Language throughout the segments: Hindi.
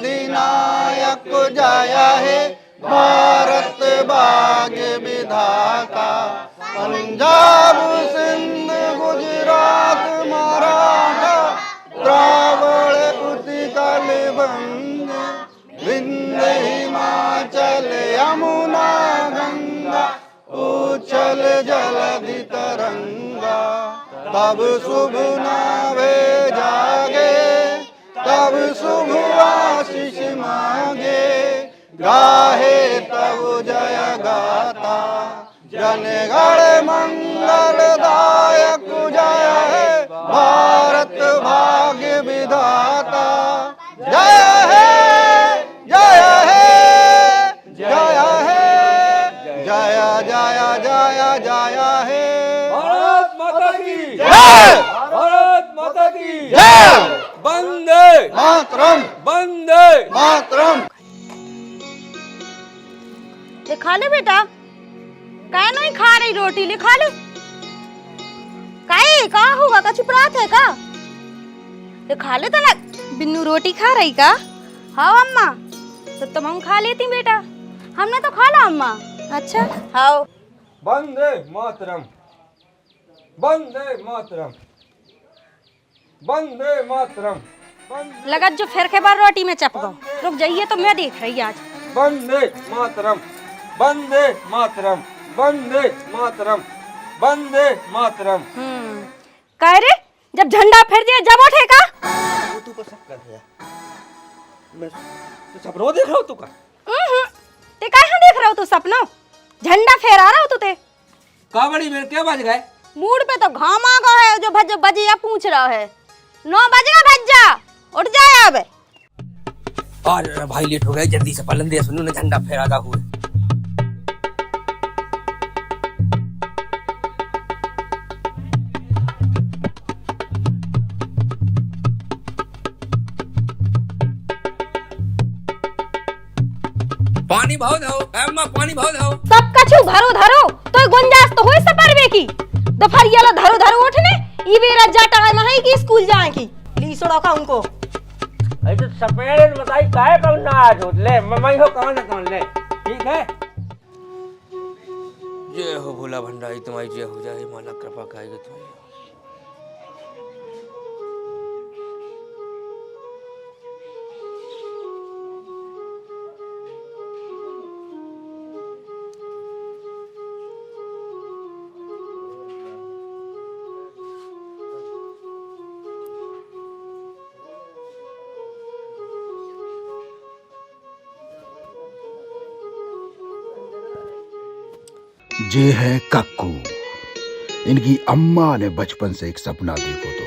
अधिनायक जय हे भारत भाग्य विधाता। पंजाब सिंध गुजरात मराठा द्राविड़ उत्कल बंग विंध्य हिमाचल यमुना गंगा उच्छल जलधि तरंगा। तब शुभ नावे जागे तब शुभ आशीष मांगे गाहे तब जय गाथा। जनगण मंगलदायक जय हे भारत भाग्य विधाता। जय हे जय हे जय हे जय जय जय जय हे। भारत माता की जय भारत माता की जय। वंदे मातरम वंदे मातरम। ले खा ले बेटा, काय नहीं खा रही रोटी, ले खा ले। काय का होगा का चुप रहा है का? ले खा ले तो ना। बिन्नू रोटी खा रही का? हाँ अम्मा, तो तुम हम खा लेती बेटा। हमने तो खा ला अम्मा। अच्छा हाँ। वंदे मातरम वंदे मातरम वंदे मातरम। लगा जो फिर के बार रोटी में चपको। रुक जाइए तो मैं देख रही आज। वंदे मातरम वंदे मातरम वंदे मातरम वंदे मातरम। कह रे जब झंडा फेर दिया जब उठेगा। वो तू को सब कर रहा है। मैं तो सपनों देख रहा हूँ तू का। ते कहाँ देख रहा हो तू सपनों? झंडा फहरा रहा हो तू ते। कावड़ी में क्या बज गए? मूड पे तो घाम आ गया है जो भज बजिया पूछ रहा है। 9 बजेगा भज्जा उठ जाए अब। अरे भाई लेट हो गए, जल्दी से पलन दे सुनो ना झंडा फहराता हुए। पानी भाव दो अम्मा, पानी भाव दो। सब कछु धरो धरो तो गुंजाइश तो होई सपरवे की। दोपहरिया ला धरो धरो उठने ई बेरा जा टाइम है कि स्कूल जाए की। ली सोड़ा का उनको। अरे तो सपेरे बताई काहे करना आज ले मम्मी हो कौन है कौन ले। ठीक है। जय हो भोला भंडारी तुम्हारी जय हो जाए, माला कृपा करेगा तुम्हारी। ये है कक्कू। इनकी अम्मा ने बचपन से एक सपना देखो तो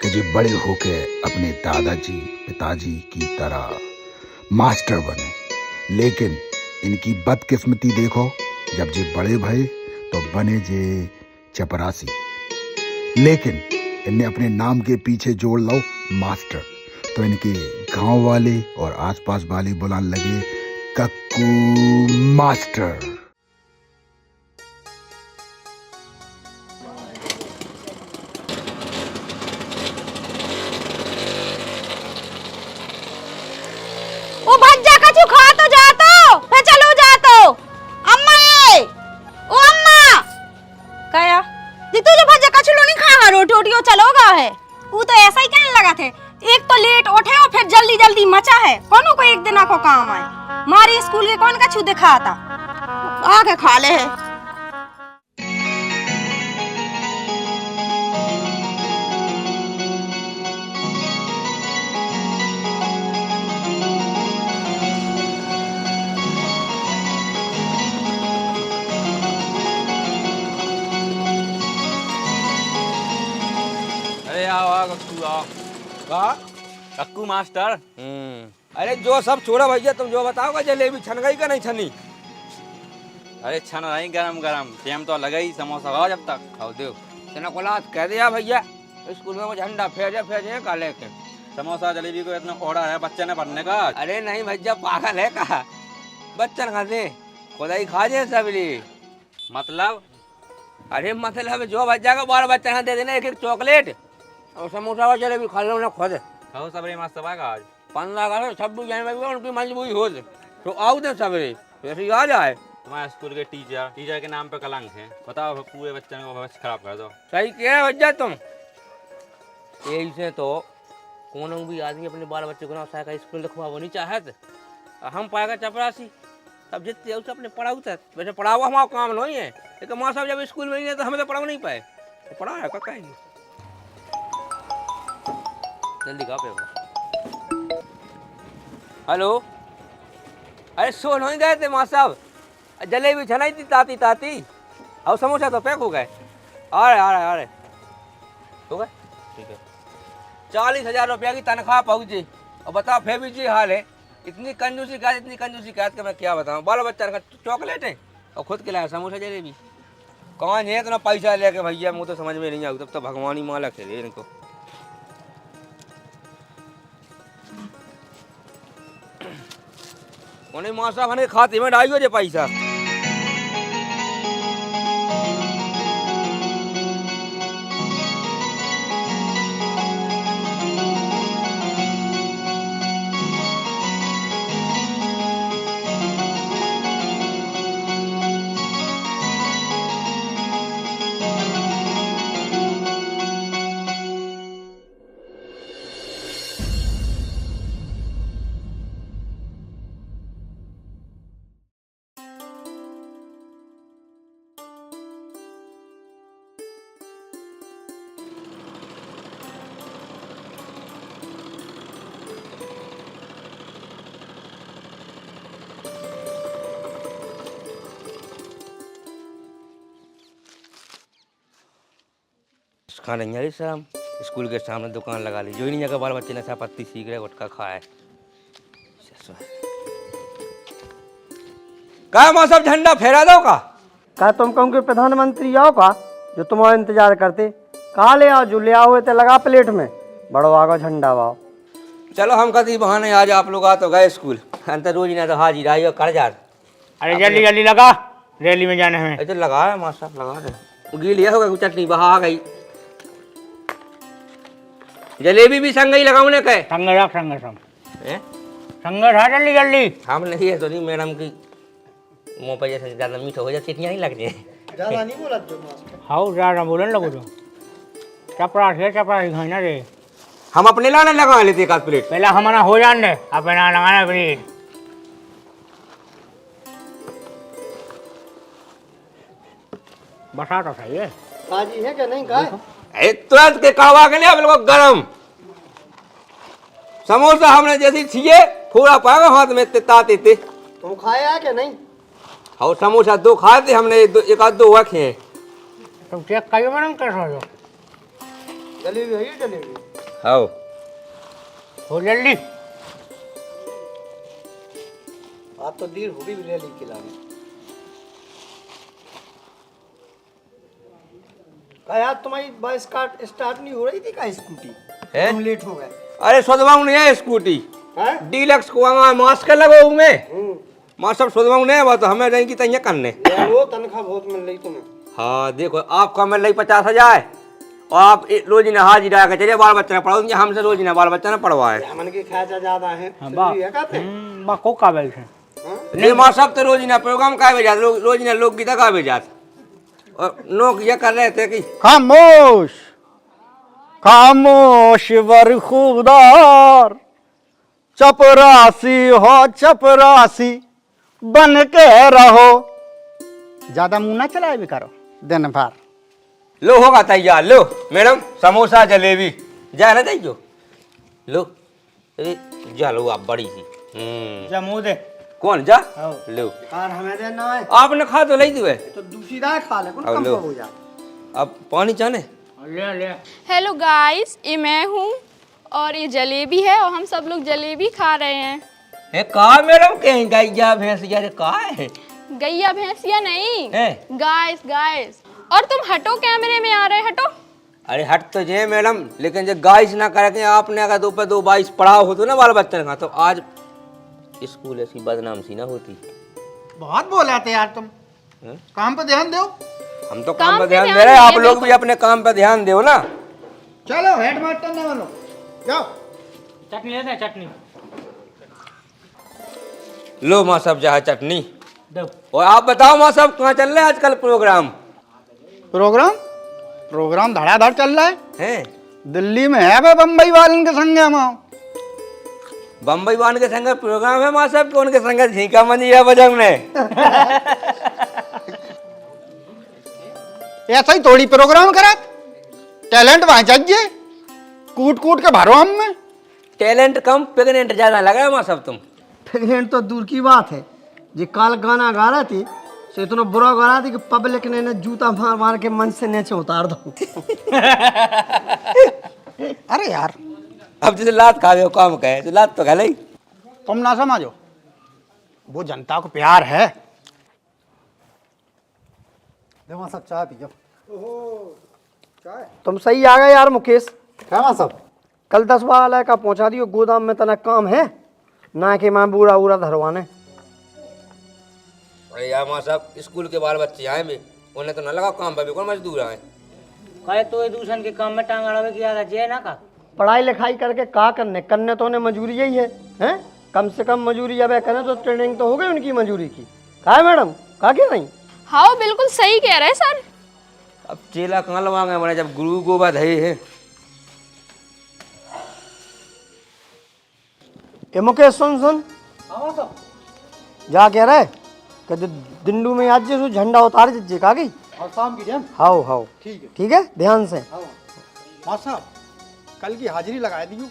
कि ये बड़े होके अपने दादाजी पिताजी की तरह मास्टर बने। लेकिन इनकी बदकिस्मती देखो, जब ये बड़े भये तो बने जे चपरासी। लेकिन इन्हें अपने नाम के पीछे जोड़ लो मास्टर, तो इनके गांव वाले और आसपास वाले बुलाने लगे कक्कू मास्टर। ओ भज्जा कछु खा तो जा तो फिर चलो जा तो। अम्मा ओ अम्मा कया जी तू जो भज्जा कछु लो नहीं खा रोटी ओटी चलोगा है। वो तो ऐसा ही कहने लगा थे, एक तो लेट उठे और फिर जल्दी जल्दी मचा है। कोनो को एक दिन को काम आए। मारी स्कूल के कौन कछु दिखाता आके खा ले है। Cuckoo master. अरे जो सब छोड़ो भैया, तुम जो बताओगे जलेबी छन गई का नहीं छनी? अरे छन रही गरम गरम, टाइम तो लगा ही, समोसा खाओ जब तक खाओ दो। तेना को लात कह दिया भैया स्कूल में वो झंडा फेजे का लेके। समोसा जलेबी को इतना ऑर्डर है बच्चे ने पढ़ने का। अरे नहीं भैया पागल है कहा, बच्चन खाते खुदा ही खा जाए सब लिए। मतलब? अरे मतलब जो भैया को 12 बच्चे दे देना एक एक चॉकलेट और समोसा और जलेबी खा लो ना खुद। खाओ सबरी मस्त बागा आज। 15 अगस्त 26 जनवरी को उनकी मजबूरी हो तो आओ दे सवेरे वैसे आ जाए। तुम्हारे स्कूल के टीचर के नाम पे कलंक है। बताओ पूरे बच्चों को भविष्य खराब कर दो। सही क्या वजह तुम यही से तो कोनो भी आदमी अपने बाल बच्चे को ना का स्कूल लिखवा वो नहीं चाहत। हम पाएगा चपरासी तब जितने उसे अपने पढ़ाऊ तक वैसे पढ़ाओ हमारा काम नहीं है लेकिन माँ साहब जब स्कूल में नहीं है तो हमें तो पढ़ा नहीं पाए तो पढ़ा है क्या कहेंगे। जल्दी कहाँ पे। हेलो अरे सो नहीं गए थे माँ साहब जलेबी छनाई थी ताती ताती और समोसा तो पैक हो गए। आ रहे हो गए ठीक है। 40,000 रुपया की तनख्वाह पहुँची और बताओ फिर भी जी हाल है। इतनी कंजूसी का मैं क्या बताऊँ। बाल बच्चा का चॉकलेट है और खुद खिलाया समोसा जलेबी। कौन है इतना पैसा लेके भैया मुझे तो समझ में नहीं आऊ। तब तो भगवान ही मालक है इनको। उन्हें माँ साहब ने खाते में डाली हो पैसा। खाने नहीं आ रही शाम स्कूल के सामने दुकान लगा ली। जो ही नहीं जगह बाल बच्चे नशा पत्ती सीख रहे गुटखा खाए। का माँ साहब झंडा फहरा दो का तुम कहूँ कि प्रधानमंत्री आओ का जो तुम्हारा इंतजार करते कहाँ ले आओ जो ले आओ तो लगा प्लेट में बड़ो आगो झंडा वाओ। चलो हम कभी बहाने आज आप लोग आ तो गए स्कूल अंतर रोज ना तो हाजिर आई और कर जा। अरे जल्दी जल्दी लगा रैली में जाने हमें। ऐसे लगा है माँ साहब लगा दे गीली होगा चटनी बहा गई। जलेबी भी संग ही लगाऊने का संघर्ष है जल्दी जल्दी। हम नहीं है तो नहीं मैडम की मुँह पर जैसे ज़्यादा मीठा हो जाए चिटियाँ नहीं लगती ज़्यादा नहीं बोला जो मास्टर। हाँ ज़्यादा बोलन लगो तो चपरासी खाना रे। हम अपने लाने लगा लेते एक आध प्लेट। पहला हमारा हो जान दे अपना लगाना प्लेट। बसा तो सही है ताजी है क्या नहीं का तुरंत के कहवा के लिए हम लोग गरम समोसा हमने जैसी छिए थोड़ा पाएगा हाथ में ताते थे। तुम खाया क्या नहीं। और समोसा 2 खाए थे हमने एक आध 2 रखे हैं। तुम चेक करियो मैडम कैसे हो जलेबी है जलेबी हाँ हो जल्दी। आप तो देर होगी भी रैली के लाने का यार तुम्हारी बस स्टार्ट नहीं हो रही थी का स्कूटी तुम लेट हो गए। अरे सोचवाऊ नहीं है स्कूटी हैं डीलक्स को मास्क लगो में माँ सब सोचवाऊ नहीं है तो हमें नहीं की तैयार करने वो तनख्वाह बहुत मिल रही तुम्हें। हाँ देखो आपका मिल रही 50,000 और आप रोज ना हाजिर आकर चलिए बाल बच्चा पढ़ाओ हमसे रोज ना बाल बच्चा ना पढ़वाए। हमन के खर्चा ज्यादा है को काबिल है नहीं माँ सब तो रोज ना प्रोग्राम का भेजा रोज ना लोकगीत का भेजा और लोग ये कर रहे थे कि खामोश खामोश बरखुदार चपरासी हो चपरासी बन के रहो। ज्यादा मुंह ना चलाए भी करो दिन भर। लो होगा तैयार लो मैडम समोसा जलेबी जा ना जाइयो लो अरे जा लो आप बड़ी सी जमू दे कौन जा लो और हमें देना है आपने खा तो नहीं दिए तो दूसरी दाल खा ले कौन कम हो जा। अब पानी चाहने ले ले। हेलो गाइस ये मैं हूँ और ये जलेबी है और हम सब लोग जलेबी खा रहे हैं। ए कहा मैडम कहीं गैया भैंस यार कहा है गैया भैंसिया नहीं है? गाइस गाइस और तुम हटो कैमरे में आ रहे हटो। अरे हट तो जे मैडम लेकिन जब गाइस ना करके आपने अगर 2 पे 2 22 पढ़ा हो तो ना बाल बच्चन का तो आज स्कूल ऐसी बदनाम सी ना होती। बहुत बोला थे यार तुम काम पे ध्यान दो। हम तो काम पे ध्यान दे रहे हैं आप लोग भी अपने काम पे ध्यान दो ना। चलो हेड मास्टर ना बनो जाओ चटनी लेते हैं चटनी लो माँ साहब जहाँ चटनी। दो। और आप बताओ माँ साहब कहाँ चल रहे हैं आजकल प्रोग्राम? प्रोग्राम धड़ाधड़ चल रहा है। हैं? दिल्ली में है बे बम्बई वालन के संग हम। बम्बई वान के संग प्रोग्राम है माँ साहब के, उनके संग झींका मंजिया बजम ने। ऐसा ही थोड़ी प्रोग्राम करा, टैलेंट वहां चाहिए, कूट कूट के भरो हम में। टैलेंट कम प्रेग्नेंट ज्यादा लगा है माँ साहब तुम। प्रेग्नेंट तो दूर की बात है, जी कल गाना गा रही थी से इतना बुरा गा रहा थी कि पब्लिक ने ना जूता मार मार के मंच से नीचे उतार दो। अरे यार अब जैसे लात खा गए हो काम कहे तो लात तो खा ली। तुम ना समझो, वो जनता को प्यार है। सब चाय पियो। तुम सही आ गए यार मुकेश। क्या सब कल 10 वाला का पहुंचा दियो, गोदाम में तना काम है ना कि मैं बूढ़ा बूढ़ा धरवाने। अरे यार माँ साहब स्कूल के बाल बच्चे आए भी, उन्हें तो न लगा काम पे, बिल्कुल मजदूर आए। कहे तो दूसरे के काम में टांग अड़ावे की आदत है ना का। पढ़ाई लिखाई करके का करने तो उन्हें मजूरी यही है, हैं? कम से कम मजूरी जब करें तो ट्रेनिंग तो हो गई उनकी मजूरी की। का है मैडम, का क्या नहीं? हाँ बिल्कुल सही कह रहे हैं सर। अब चेला कहाँ लवाएंगे मैंने, जब गुरु गोबा धई है। ए मुकेश सुन जा कह रहे कि दिंडू में आज जो झंडा उतार दीजिए का गई और शाम की टाइम। हाओ ठीक है ध्यान से। माँ साहब कल की हाजिरी लगा दियो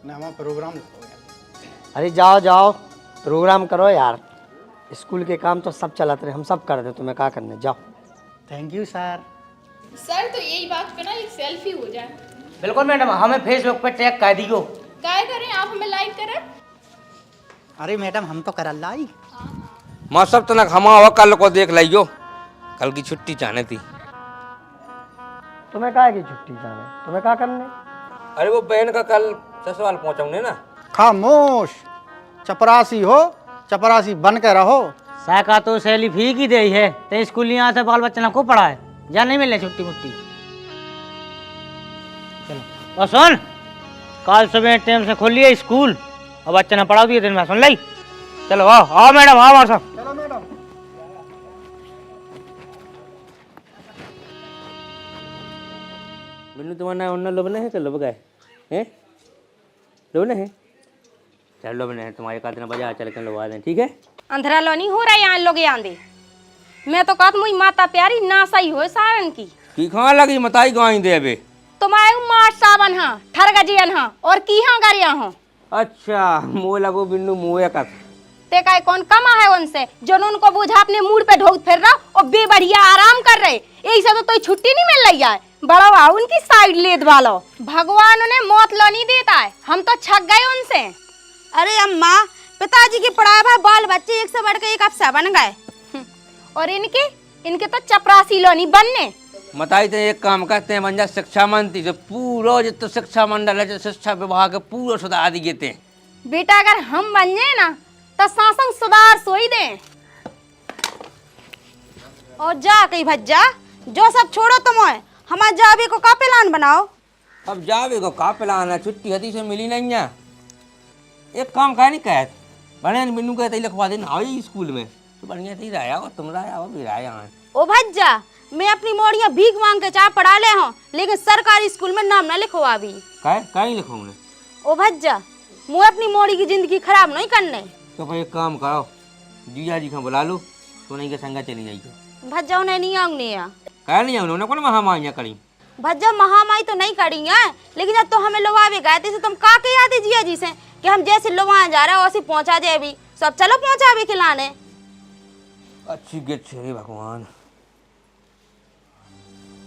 ना, हम प्रोग्राम लगाओ। अरे जाओ प्रोग्राम करो यार, स्कूल के काम तो सब चलाते रहे, हम सब कर दे, तुम्हें क्या करने जाओ। Thank you sir. सर तो यही बात पे ना एक सेल्फी हो जाए। बिल्कुल मैडम, हमें फेसबुक पे टैग कर दियो। काय करें आप, हमें लाइक करें। अरे मैडम हम तो कर लाई। माँ साहब तो ना हमारा कल को देख लियो, कल की छुट्टी चाहने थी। तुम्हें क्या की छुट्टी जाने, तुम्हें क्या करने? अरे वो बहन का कल ससुराल पहुंचाऊंगे ना। खामोश, चपरासी हो, चपरासी बन के रहो। साका तो सैली फी की दे है, तो स्कूल यहाँ से बाल बच्चा को पढ़ा है, या नहीं मिलने छुट्टी मुट्टी। चलो और सुन, कल सुबह टाइम से खोलिए स्कूल और बच्चा ने पढ़ा दिए दिन में, सुन ली। चलो आओ मैडम, आओ साहब। चलो मैडम। बिन्नू तुम्हारा उन्ना लोबने है, चलो बगाए हैं, लोबने है, चल लोबने है, तुम्हारे का दिन बाजार चल के लोबा दें, ठीक है। अंधेरा लो नहीं हो रहा यहाँ लोग आंदे। मैं तो कहत मुई माता प्यारी ना सही हो सारन की खां लगी मताई गाई दे अबे। तुम्हारे मार सावन हाँ ठरगजियन हाँ और की हाँ गरिया हाँ। अच्छा मुँह लगो बिन्नू मुँह का ते काय कौन कमा है उनसे जो उनको बुझा अपने मूड पे ढोक फिर रहा और बेबढ़िया आराम कर रहे। यही से तो छुट्टी नहीं मिल रही है, बड़ा वाह उनकी साइड लेद वालो। भगवान उन्हें मौत लो नहीं देता है, हम तो छक गए उनसे। अरे अम्मा, पिताजी की पढ़ाए भाई बाल बच्चे एक से बढ़ के एक अफसर बन गए। और इनके तो चपरासी लो नहीं बनने। मताई तो एक काम करते हैं मंजा शिक्षा मंत्री जो पूरा जो तो शिक्षा मंडल है जो शिक्षा विभाग है पूरा सुधार दिए थे। बेटा अगर हम बन जाए ना तो शासन सुधार सोई दे। और जा कहीं भज्जा, जो सब छोड़ो तुम हमारे जाबी को का प्लान बनाओ। अब जावे को का प्लान है, छुट्टी हती से मिली नहीं है। एक काम का नहीं कहत बने बिन्नू कहते लिखवा देना आई स्कूल में तो बढ़िया थी रहा और तुम रहा भी रहा। ओ भज्जा, मैं अपनी मोड़ियाँ भीख मांग के चाह पढ़ा ले हूँ, लेकिन सरकारी स्कूल में नाम ना लिखवा भी। कहीं लिखूंगे। ओ भज्जा, मुझे अपनी मोड़ी की जिंदगी खराब नहीं करने। तो फिर एक काम करो, जीजा जी को बुला लो तो नहीं के संगा चली जाइए। भज्जा उन्हें नहीं आऊंगी यहाँ। कह नहीं उन्होंने कौन महामारियाँ करी। भज्जा महामारी तो नहीं करी है, लेकिन जब तो हमें लोग आवे गए थे तुम का के याद जिया जी से कि हम जैसे लोग वहाँ जा रहे हैं वैसे पहुँचा जाए भी सब। चलो पहुँचा भी खिलाने। अच्छी गेट छे भगवान।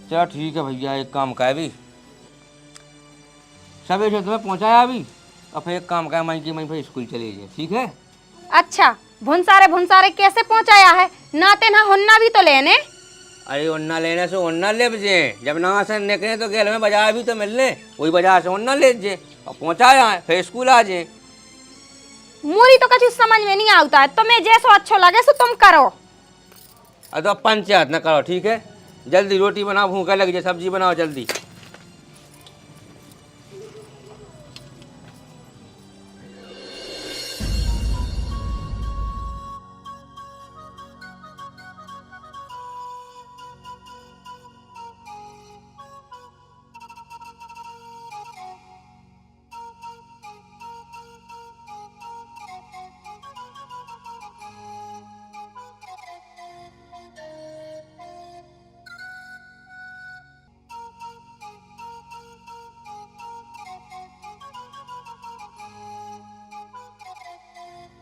चलो ठीक है भैया, एक काम का भी सब जो तुम्हें पहुँचाया अभी और फिर एक काम का मैं कि मैं फिर स्कूल चले जाए, ठीक है। अच्छा भुनसारे कैसे पहुंचाया है, नाते ना हुन्ना भी तो लेने। अरे उन्ना लेने से उन्ना ले बजे, जब ना से निकले तो गेल में बाजार भी तो मिलने, वही बाजार से उन्ना ले जे और पहुँचाया है फिर स्कूल आ जाए। मुरी तो कुछ समझ में नहीं आता है, तुम्हें जैसा अच्छा लगे सो तुम करो। अब तो पंचायत न करो, ठीक है। जल्दी रोटी बनाओ, भूखा लग जाए, सब्जी बनाओ जल्दी।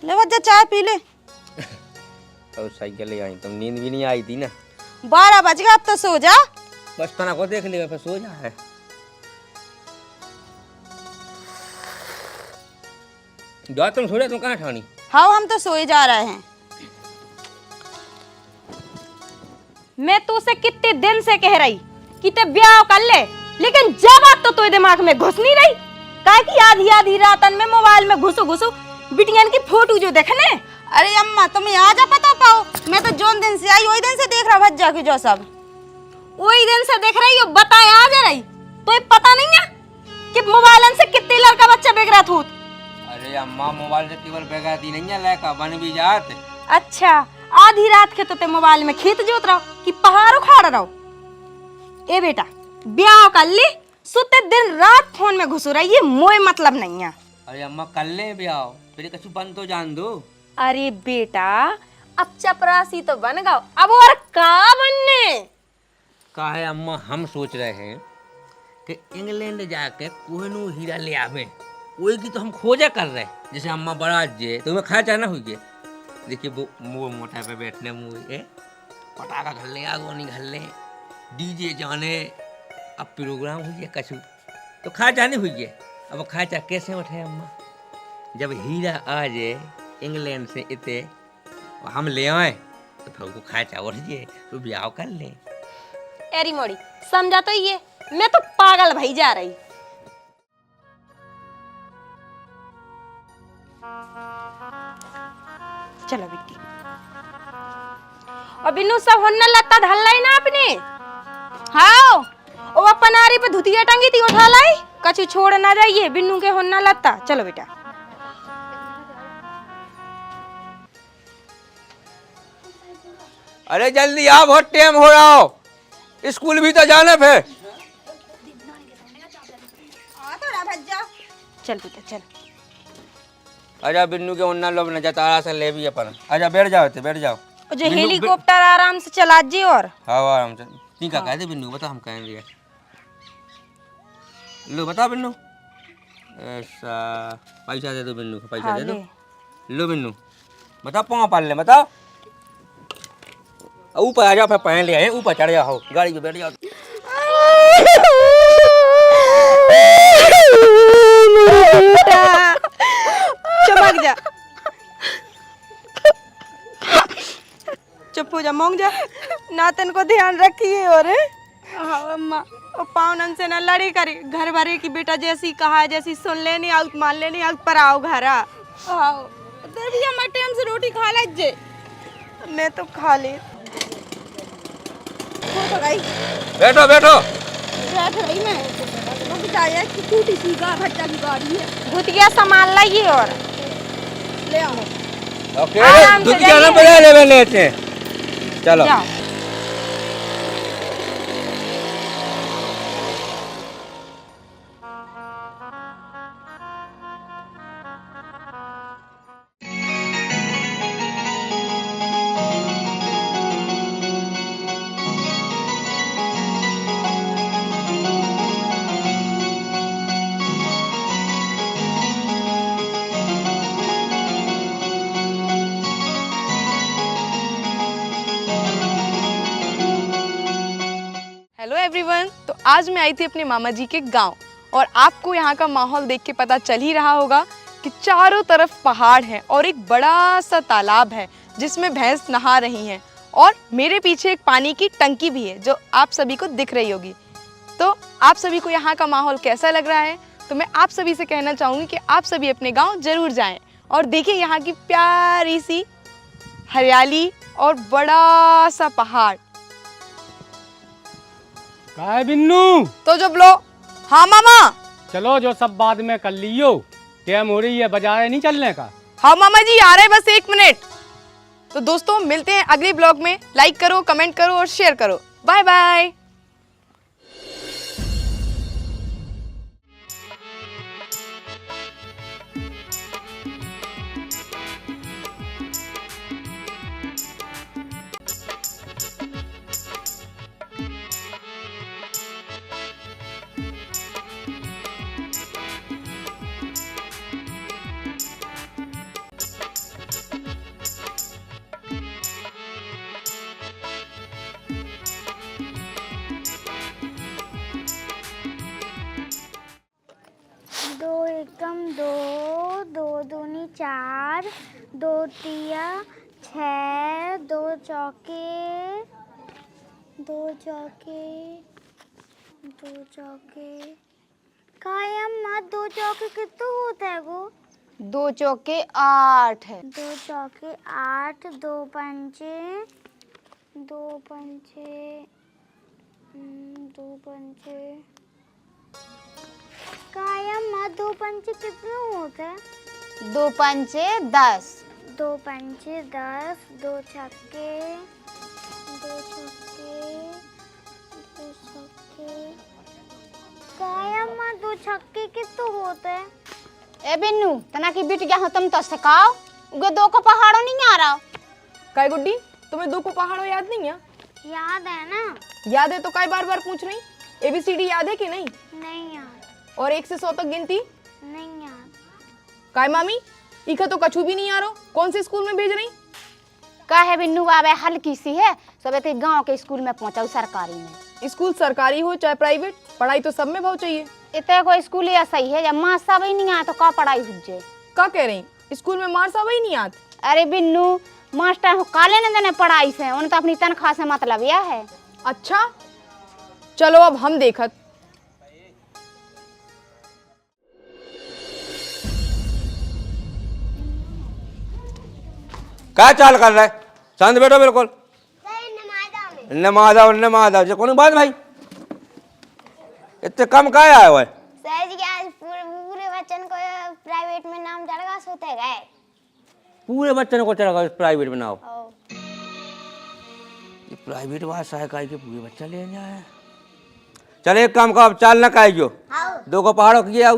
ले भज्जा चाय पी ले। और साइकिल ले आई, तुम नींद भी नहीं आई थी ना। 12 बज गए, अब तो सो जा। बस तना को देख लिया, फिर सो जा है। जा तुम सो जा, तुम कहाँ ठानी? हाँ हम तो सोए जा रहे हैं। मैं तो उसे कितने दिन से कह रही कि ते ब्याह कर ले, लेकिन जब बात तो तुझे दिमाग में घुस नहीं रही। काहे की आधी आधी रातन में मोबाइल में घुसो घुसो बिटियान की फोटो जो देखने। अरे अम्मा तुम्हें आज पता पाओ, मैं तो जोन दिन से आई वही दिन से देख रहा भज्जा की जो सब। वही दिन से देख रही हो, बताए आ जा रही तो ये पता नहीं है कि मोबाइल से कितने लड़का बच्चा बेच रहा था। अरे अम्मा मोबाइल से केवल बेगाती नहीं है, लड़का बन भी जाते। अच्छा आधी रात के तो ते मोबाइल में खेत जोत रहो कि पहाड़ उखाड़ रहो। ए बेटा ब्याह कर ले, सुते दिन रात फोन में घुस रही है, मोए मतलब नहीं है। अरे अम्मा कर ले ब्याह, फिर कछु बन तो जान दो। अरे बेटा अब चपरासी तो बन गओ, अब और का बनने का है अम्मा, हम सोच रहे हैं कि इंग्लैंड जाके कोहिनूर हीरा ले आवे, वही की तो हम खोजा कर रहे हैं। जैसे अम्मा बारात जे तुम्हें खा जाना हुई, देखिए वो मुँह मोटा पे बैठने मुँह पटाखा घर ले, आगोनी घर ले, डीजे जाने, अब प्रोग्राम हुई है कछु तो खा जाने हुई है। अब खर्चा कैसे उठे अम्मा, जब हीरा आ जाए इंग्लैंड से इतने हम ले आए तो फिर उनको खर्चा उठ जाए तो ब्याह कर ले। एरी मोड़ी समझा तो ये, मैं तो पागल भई जा रही। चलो बेटी, और बिन्नू सब होने लगता धल लाई ना अपने। हाँ ओ अपन आरी पे धुतिया टंगी थी, उठा लाई, कछु छोड़ ना जाइए, बिन्नू के होना लगता। चलो बेटा अरे जल्दी आ, बहुत टाइम हो रहा हो, स्कूल भी तो जाना फिर। चल बेटा चल। आजा बिन्नू के उन्ना लोग न जतारा से ले भी अपन। आजा बैठ जाओ, बैठ जाओ। और जो हेलीकॉप्टर आराम से चला जी। और हाँ आराम से ठीक है, कह दे बिन्नू, बता हम कहें दिया लो, बता बिन्नू। ऐसा पैसा दे दो बिन्नू को, पैसा दे दो। लो बिन्नू बता, पाँव पाल ले, बता। ऊपर आ जाओ, फिर पहन ले आए, ऊपर चढ़ जाओ, गाड़ी पे बैठ जाओ। चमक जा, चुप हो जा, मौंग जा, नातन को ध्यान रखिए। और हाँ अम्मा, पावनन से न लड़ी करी, घर भरे की बेटा जैसी कहा जैसी सुन लेनी आउट, मान लेनी आउट, पर आओ घर आओ। तेरे भी अम्मा टाइम से रोटी खा ले जे। मैं तो खा ले। बैठो बैठो। बैठ रही मैं, बताया कि टूटी सी भट्टा की गाड़ी है। भूतिया सामान लाइए और ले आओ। ओके दूध जाना बजा ले लेते हैं, चलो। हेलो एवरीवन, तो आज मैं आई थी अपने मामा जी के गांव, और आपको यहाँ का माहौल देख के पता चल ही रहा होगा कि चारों तरफ पहाड़ है और एक बड़ा सा तालाब है जिसमें भैंस नहा रही हैं, और मेरे पीछे एक पानी की टंकी भी है जो आप सभी को दिख रही होगी। तो आप सभी को यहाँ का माहौल कैसा लग रहा है? तो मैं आप सभी से कहना चाहूँगी कि आप सभी अपने गाँव जरूर जाएँ और देखिए यहाँ की प्यारी सी हरियाली और बड़ा सा पहाड़। का है बिन्नू? तो जब लो। हाँ मामा। चलो जो सब बाद में कर लियो, टाइम हो रही है, बाजार नहीं चलने का। हाँ मामा जी आ रहे हैं, बस 1 मिनट। तो दोस्तों मिलते हैं अगले ब्लॉग में। लाइक करो, कमेंट करो और शेयर करो। Bye bye. दो तिया 6, दो चौके 2 चौके कायम 2 चौके कितने होता है वो? 2 चौके 8 है। 2 चौके 8, 2 पंचे 2 कायम 2 पंचे कितने होते हैं? 2 पंचे 10। 2 पंचे 10, 2 छक्के 2 कायम 2 छक्के कितने होते हैं? ए बिन्नू तना की बिट गया हो तुम तो सिखाओ उगे 2 को पहाड़ों नहीं आ रहा। काय गुड्डी, तुम्हें 2 को पहाड़ों याद नहीं है? याद है ना। याद है तो काय बार बार पूछ रही? ABCD याद है कि नहीं? नहीं याद। और 1 से 100 तक गिनती? नहीं याद। काय मामी, इका तो कछु भी नहीं आ रहा, कौन से स्कूल में भेज रही? का है बिन्नू आवे हल्की सी है, सब ते गांव के स्कूल में पहुंचाऊ सरकारी में। स्कूल सरकारी हो चाहे प्राइवेट, पढ़ाई तो सब में भाव चाहिए। इतने कोई स्कूल ऐसा ही है जब माँ सब ही नहीं आया तो का पढ़ाई हो जाए। का कह रही? स्कूल में मार सब ही नहीं आती? अरे बिन्नू मास्टर हो काले न देने पढ़ाई से, उन्हें तो अपनी तनख्वाह से मतलब यह है। अच्छा चलो अब हम देखत। क्या चाल कर रहा है? शांत बैठो बिल्कुल। नमाज आओ जो कौन बात भाई, इतने कम का आया हुआ है? सर जी आज पूरे बच्चन को प्राइवेट में नाम चढ़ा सोते गए। पूरे बच्चों को चढ़ा प्राइवेट में नाम? ये प्राइवेट बात सहकारी के पूरे बच्चा ले जाए। चल एक काम का अब चाल न काई जो 2 को पहाड़ों किए आओ।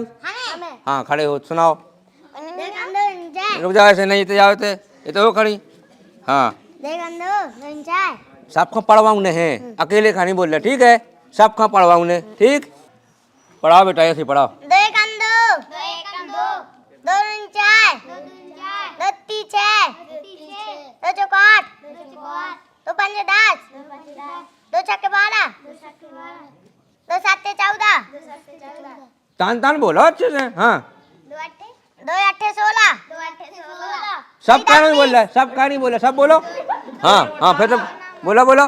हाँ खड़े हो सुनाओ। रुक जाओ ऐसे नहीं तो जाओ थे ये तो हो खड़ी। हाँ सबको पढ़वाऊँ ने है, अकेले का नहीं बोल रहे, ठीक है? सबको पढ़वाऊँ ने, ठीक? पढ़ाओ बेटा ऐसे पढ़ाओ। 2 4 2 3 6 2 चौके 8 2 पंजे 10 2 छक्के 12 2 7 14 तान तान बोलो अच्छे से। हाँ 2 8 16 सब का नहीं बोल रहा है, सब का नहीं बोल रहा, सब बोलो। हाँ हाँ फिर तो बोलो।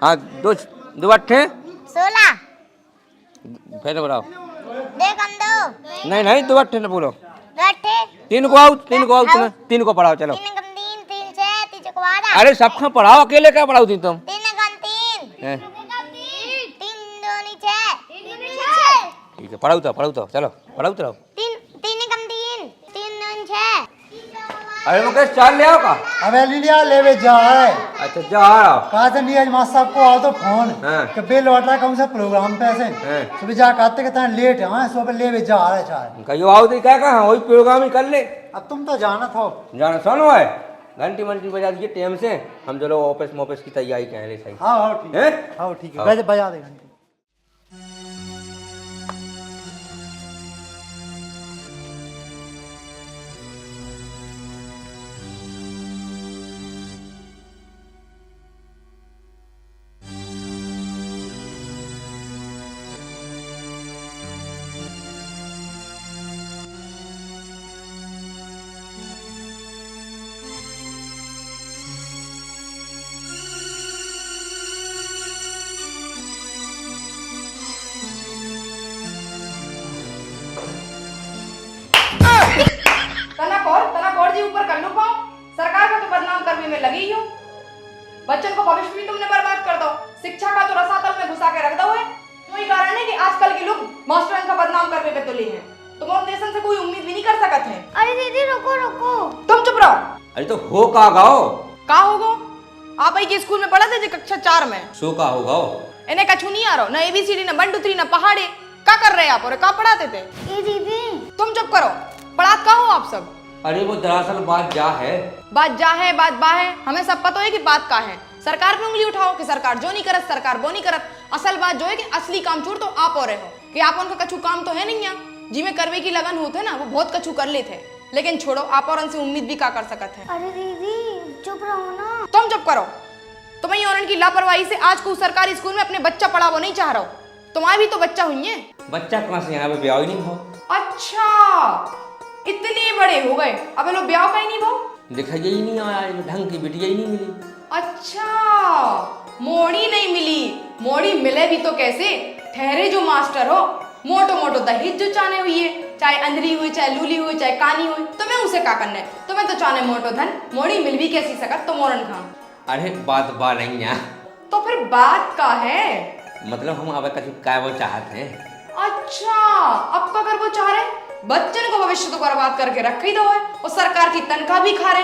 हाँ 2 8 16 फिर तो बताओ। 2 नहीं 2 8 बोलो। 2 8 3 को आओ तुम्हें 3 को पढ़ाओ चलो। 3 3 6 3 चौके 12 अरे सबका पढ़ाओ, अकेले क्या पढ़ाओ तुम? 3 3 3 2 6 ठीक है पढ़ाओ तो चलो पढ़ाओ तो। 3 3 6 अरे मुकेश चाल ले आओ का। अबे लिया लेवे जा है। अच्छा जा रहा कहा से नहीं आज मास्टर साहब को आओ तो फोन हाँ। कि बिल वटा कौन सा प्रोग्राम पे से हाँ। सुबह जा कहते कहते लेट है हाँ सुबह लेवे जा रहा है चाहे कहियो आओ तो क्या कहा वही प्रोग्राम ही कर ले। अब तुम तो जाना था जाना सुनो है घंटी मंटी बजा दीजिए टाइम से, हम चलो ऑफिस की तैयारी करें ले सही। हाँ ठीक है। हाँ ठीक है बजा दे घंटी। तनाकौर जी ऊपर कर लो पाओ, सरकार को तो बदनाम करने में लगी ही हो। बच्चन को भविष्य भी तुमने बर्बाद कर दो, शिक्षा का तो रसातल में घुसा के रख दो है। वही कारण है कि आजकल के लोग मास्टरन का बदनाम करने पे तुले हैं। तुम और देशन से कोई उम्मीद भी नहीं कर सकते हैं। अरे दीदी रुको तुम चुप रहो। अरे तो हो का गाओ का होगो? आप ही के स्कूल में पढ़ा थे जो कक्षा 4 में। सो का होगा इन्हें कछु नहीं आ रहा, ना ABCD ना 1 2 3 ना पहाड़े। का कर रहे आप और का पढ़ाते थे? ये दीदी तुम चुप करो, पढ़ात का हो आप सब? अरे वो दरअसल बात जा है बात बा है, हमें सब पता है कि बात का है। सरकार पे उंगली उठाओ कि सरकार जो नहीं करत सरकार वो नहीं करत। असल बात जो है कि असली काम चोर तो आप और रहे हो कि आप उनका कछु काम तो है नहीं है जिसमें करवे की लगन होते ना, वो बहुत कछु कर लेते। लेकिन छोड़ो, आप और उनसे उम्मीद भी का कर सकते हैं। अरे दीदी चुप रहो ना। तुम चुप करो। तुम्हें और की लापरवाही से आज को सरकारी स्कूल में अपने बच्चा पढ़ावो नहीं चाह रहा हो। तुम्हारे भी तो बच्चा हुई है। बच्चा कहाँ से यहाँ पे ब्याह ही नहीं हो। अच्छा इतने बड़े हो गए, अब लोग ब्याह का ही नहीं भाव। दिखाई ही नहीं आया, ढंग की बिटिया ही नहीं मिली। अच्छा, मोड़ी नहीं मिली। मोड़ी मिले भी तो कैसे, ठहरे जो मास्टर हो, मोटो मोटो दहेज जो चाने हुई है, चाहे अंधरी हुई, चाहे लूली हुई, चाहे कानी हुई, तुम्हें उसे का करना है? तुम्हें तो चाने मोटो धन, मोड़ी मिल भी कैसी सकत तो मोरन खा। अरे बात बा नहीं है, तो फिर बात का है? मतलब हम अब तक क्या वो चाहते हैं। अच्छा, अब का कर वो चाह रहे? बच्चन को भविष्य तो बर्बाद करके रख ही दो है, और सरकार की तनख्वाह भी खा रहे।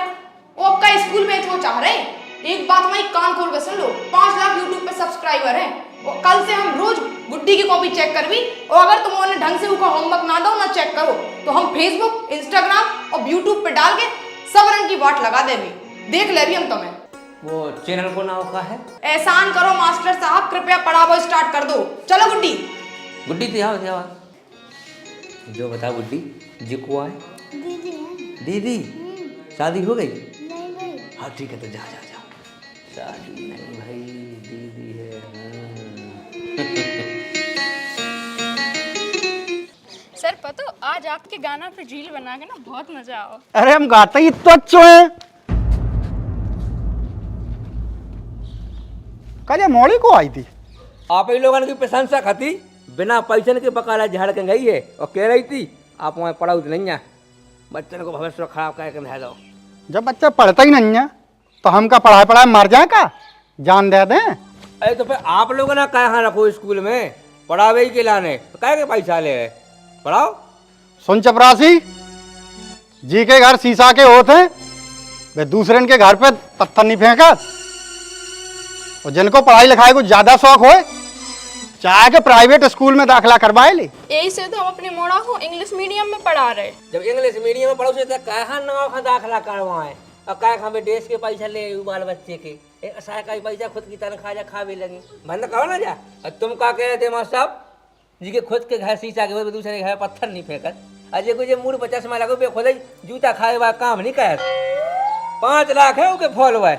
वो आपका स्कूल में वो चाह रहे। एक बात वही कान खोल के सुन लो, 5 लाख यूट्यूब पे सब्सक्राइबर हैं। और कल से हम रोज गुड्डी की कॉपी चेक करवी, और अगर तुम उन्हें ढंग से उनका होमवर्क ना दो, ना चेक करो, तो हम फेसबुक, इंस्टाग्राम और यूट्यूब पे डाल के सब रंग की वाट लगा देवी। देख ले भी हम तुम्हें। वो चैनल को नाम का है? एहसान करो मास्टर साहब, कृपया पढ़ावो स्टार्ट कर दो। चलो गुड्डी। गुड्डी तो आओ जो बता गुड्डी जी को आए। दीदी है। दीदी शादी हो गई? नहीं भाई। हाँ ठीक है, तो जा जा जा। शादी नहीं भाई, दीदी है। सर पतो, आज आपके गाना पे रील बना के ना बहुत मजा आओ। अरे हम गाते ही तो अच्छे हैं। कल ये मोड़ी को आई थी। आप ही लोगों की प्रशंसा खाती बिना पैसे के बकाला झाड़ के गई है, और कह रही थी आप वहाँ पढ़ाओ तो नहीं है, बच्चन को भविष्य खराब करके भेज दो। जब बच्चा पढ़ता ही नहीं है तो हम का पढ़ाई मर जाए का, जान दे दें। अरे तो फिर आप लोगों ने कहाँ रखो स्कूल में, पढ़ावे ही के लाने, तो कह के पैसा ले पढ़ाओ। सुन चपरासी जी के घर शीशा के होते, वे दूसरे के घर पे पत्थर नहीं फेंका। और जिनको पढ़ाई लिखाई को ज्यादा शौक हो, चाहे के प्राइवेट स्कूल में दाखिला करवाए ले। यही से तो हम अपने मोड़ा को इंग्लिश मीडियम में पढ़ा रहे। जब इंग्लिश मीडियम में पढ़ो तो कहाँ नाव का दाखिला करवाए, और कह हमें देश के पैसा ले बाल बच्चे के, एक सरकारी पैसा खुद की तनख्वाह जा खावे लगी, बंद करो ना जा। और तुम क्या कह रहे थे मास्टर साहब जी के खुद के घर शीशा के दूसरे घर पत्थर नहीं फेंकत, अजय कुछ मूड 50 में लगो बे खुद जूता खाए हुआ काम नहीं कर। 5 लाख है उनके फॉलो है,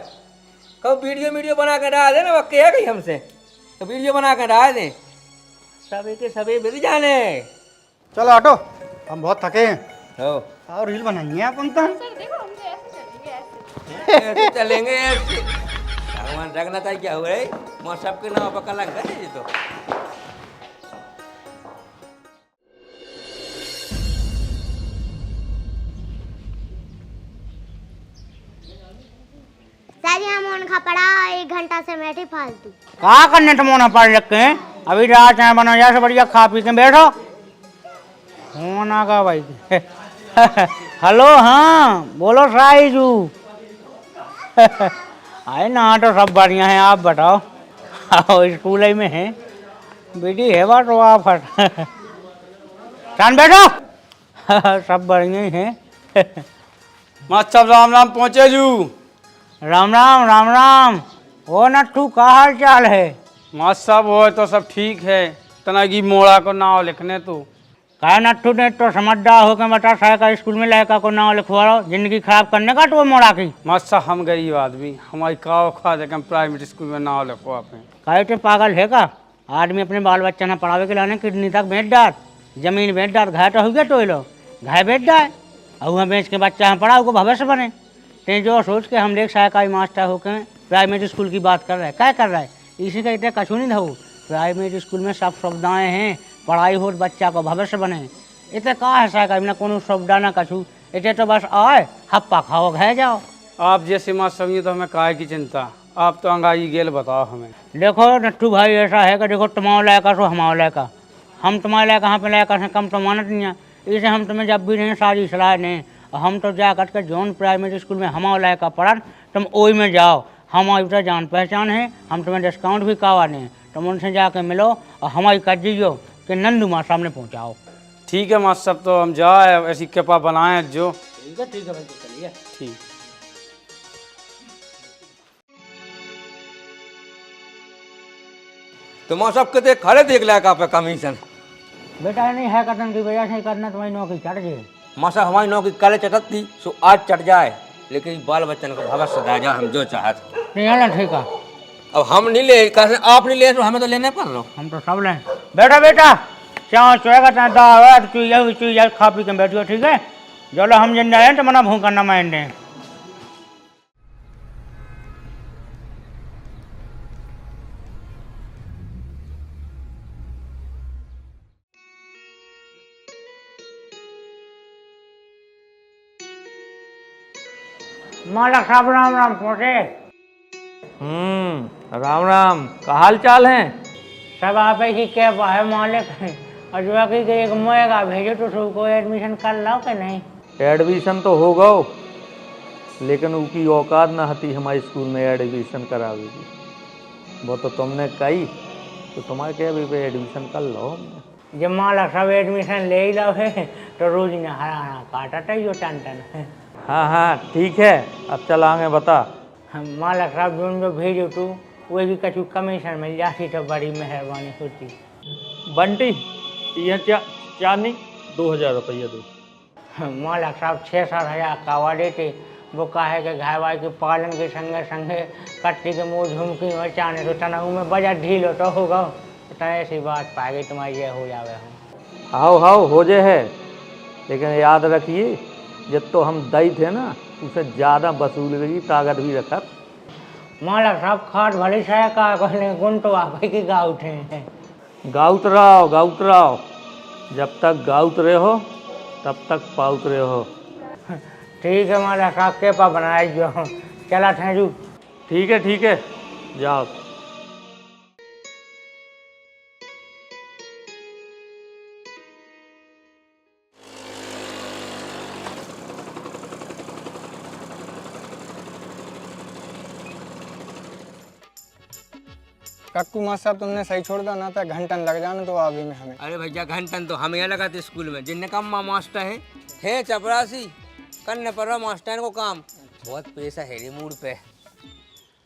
कब वीडियो बना के डाल दे ना, वो कह गई हमसे तो वीडियो बना के डाल दें, सभी के सभी मिल जाने। चलो ऑटो, हम बहुत थके हैं। हो और रील बनाएंगे अपन तो। ऐसे चलेंगे ऐसे। भगवान रखना था क्या हुआ है, मैं सबके नाम पर कलंक है ये तो। सर यहाँ मोन खा पड़ा 1 घंटा से बैठे फालतू। कहा करने तो मोना पढ़ रखे हैं, अभी रात चाय बना जैसे बढ़िया खा पी के बैठो। होना का भाई। हेलो, हाँ बोलो साईजू। आए ना तो सब बढ़िया है, आप बताओ। आओ स्कूल ही में है, बेटी है बात तो आप बैठो। सब बढ़िया ही है। मास्टर राम राम पहुँचे जू। राम राम राम राम। ओ नट्ठू का हाल चाल है? मास्टर साहब वो तो सब ठीक है, तनागी मोड़ा को नाव लिखने तो। क्या नट्ठू ने तो समझदार हो के बता का स्कूल में लड़का को नाम लिखवा रहा, जिंदगी खराब करने का तो मोड़ा की। मास्टर साहब हम गरीब आदमी, हमारी काव खा दे हम प्राइवेट स्कूल में नाव लिखवा पे। कहे तो पागल है का आदमी अपने बाल बच्चा ने पढ़ावे के लाने किडनी तक बेच डाल, जमीन बेच डाल, घाय तो हो गया तो लो घाय बेच डाल, और वहाँ बेच के बच्चा हम पढ़ाओ को भविष्य बने। ते जो सोच के हम देख सरकारी मास्टर होकर प्राइवेट स्कूल की बात कर रहे हैं, क्या कर रहा है? इसी का इतना कछू नहीं धो, प्राइवेट स्कूल में सब सुविधाएँ हैं, पढ़ाई हो बच्चा को भविष्य बने। इतने कहा है सरकारी ना कोनो सुविधा ना कछू, इतने तो बस आए हप्पा खाओ घे जाओ। आप जैसे माँ समझिए तो हमें काहे की चिंता, आप तो अंगाई गेल बताओ हमें। देखो नट्ठू भाई ऐसा है कि देखो तुम्हारा लायका सो हमारा लायका, हम तुम्हारे लायका कहाँ पे लायका से कम तो मानत नहीं है, इसे हम तुम्हें जब भी नहीं सारी सलाह दें, हम तो जा करके जौन प्राइवेट स्कूल में हमारा लायका पढ़ा तुम ओई में जाओ, हमारी तो जान पहचान है, हम तुम्हें डिस्काउंट भी करवा दें, तुम उनसे जाके मिलो और हमारी कर दीजिए कि नंदू माँ सामने पहुँचाओ। ठीक है मास्टर साहब, तो हम जाए ऐसी कृपा बनाए जो। ठीक है भाई, चलिए ठीक। तो माँ सब कहते खड़े देख लायका पे कमीशन। बेटा नहीं है कटन की वजह से करना, तुम्हारी नौकरी चढ़ जाए। माँ साहब हमारी नौकरी कल चटकती सो आज चढ़ जाए, लेकिन बाल बच्चन को भविष्य दे जाए, हम जो चाहते। नहीं है ना, ठीक है। अब हम नहीं ले, कैसे आप नहीं ले तो हमें तो लेने पड़ रहा। हम तो सब लें। बेटा बेटा चाह चुएगा तो दावत चुईया खा पी के बैठियो, ठीक है? जो हम जिंदा हैं तो मना भूख करना मान दें। मालक साहब राम राम पहुँचे। राम राम, का हाल चाल है? सब आप ही की कैब है मालिक। और जो कि एक मोएगा भेजो तो सबको एडमिशन कर लो कि नहीं? एडमिशन तो हो गो, लेकिन उनकी औकात ना हती हमारे स्कूल में एडमिशन करावेगी। वो तो तुमने कही तो तुम्हारे क्या भी पे एडमिशन कर लो। जब मालक सब एडमिशन ले ही लो है तो रोज न हराना काटा टाइयो टन टन। हाँ ठीक है, अब चल आगे बता। मालक साहब जो भेजो तो वही भी कछु कमीशन मिल जाती तो बड़ी मेहरबानी होती। बंटी ये चांदी 2000 रुपया दो। मालक साहब 6-7 हज़ार कावा देते, वो काहे के घाय वाय के पालन के संगे संगे कट्टी के मुँह झुमकी में चाने तो तनहू में बजट ढीलो तो होगा। तो ऐसी बात पाएगी तुम्हारी ये हो जावे हम। हाउ हो जे है, लेकिन याद रखिए जब तो हम दई थे ना उसे ज़्यादा वसूल गई, ताकत भी रखा। मालक साहब खाट भली से का कहने गुण तो आप ही की गाँव उठे हैं। गाउत रहो, जब तक गाउत रहे हो तब तक पाउत रहे हो। ठीक है मालक साहब के पा बनाए जो चला ठहजू। ठीक है जाओ। कक्कू मास्टर साहब तुमने सही छोड़ दो ना, तो घंटन लग जाना तो आगे में हमें। अरे भैया घंटन तो हम यहाँ लगाते स्कूल में, जिनने कम मास्टर है चपरासी करने पर मास्टर को काम बहुत पैसा है रे मूड पे।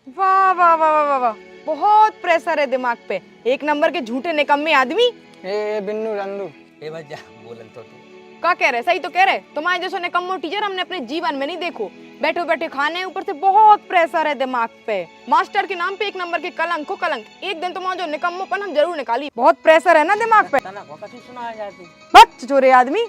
वाह वाह वाह वाह वाह, बहुत प्रेशर है दिमाग पे। एक नंबर के झूठे निकम्मे आदमी। ए बिन्नू रंदू ए भैया बोलन तो तू क्या कह रहे? सही तो कह रहे। तुम्हारे जैसे निकम्मो टीचर हमने अपने जीवन में नहीं देखो। बैठे बैठे खाने, ऊपर से बहुत प्रेशर है दिमाग पे। मास्टर के नाम पे एक नंबर के कलंक को कलंक। एक दिन तुम्हारा जो निकम्मोपन हम जरूर निकाली। बहुत प्रेशर है ना दिमाग पे। बच चोरे आदमी।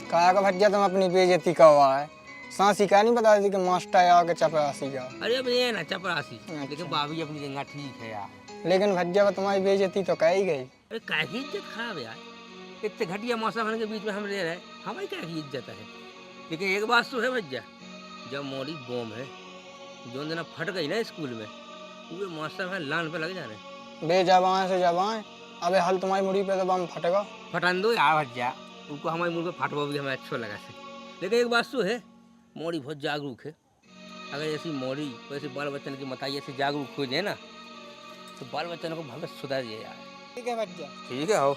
कहा का भैया तुम अपनी बेइज्जती का हुआ है। सांसी का नहीं बता रही कि मास्टर आया के चपरासी का। अरे अब ये ना चपरासी, लेकिन भाभी अपनी जगह ठीक है यार। लेकिन भैया तुम्हारी बेइज्जती तो कही गई। अरे क्या की इज्जत खराब यार, इतने घटिया मौसम के बीच में हम रह रहे, हमारी क्या की इज्जत है। लेकिन एक बात तो है भैया, जब मोरी बम है जो दिन फट गई ना स्कूल में, पूरे मास्टर है लान पे लग जाने। बेजबान से जबान, अबे हल तुम्हारी मुड़ी पे तो बम फटेगा। फटन दो यार भैया, उनको हमारी मुँह पे फटवा भी हमें अच्छा लगा से। लेकिन एक बात तो है, मोरी बहुत जागरूक है। अगर ऐसी मोरी वैसे बाल बच्चन की मताई ऐसे जागरूक हो जाए ना, तो बाल बच्चन को भविष्य सुधार दिए यार। ठीक है भैया। ठीक है हो।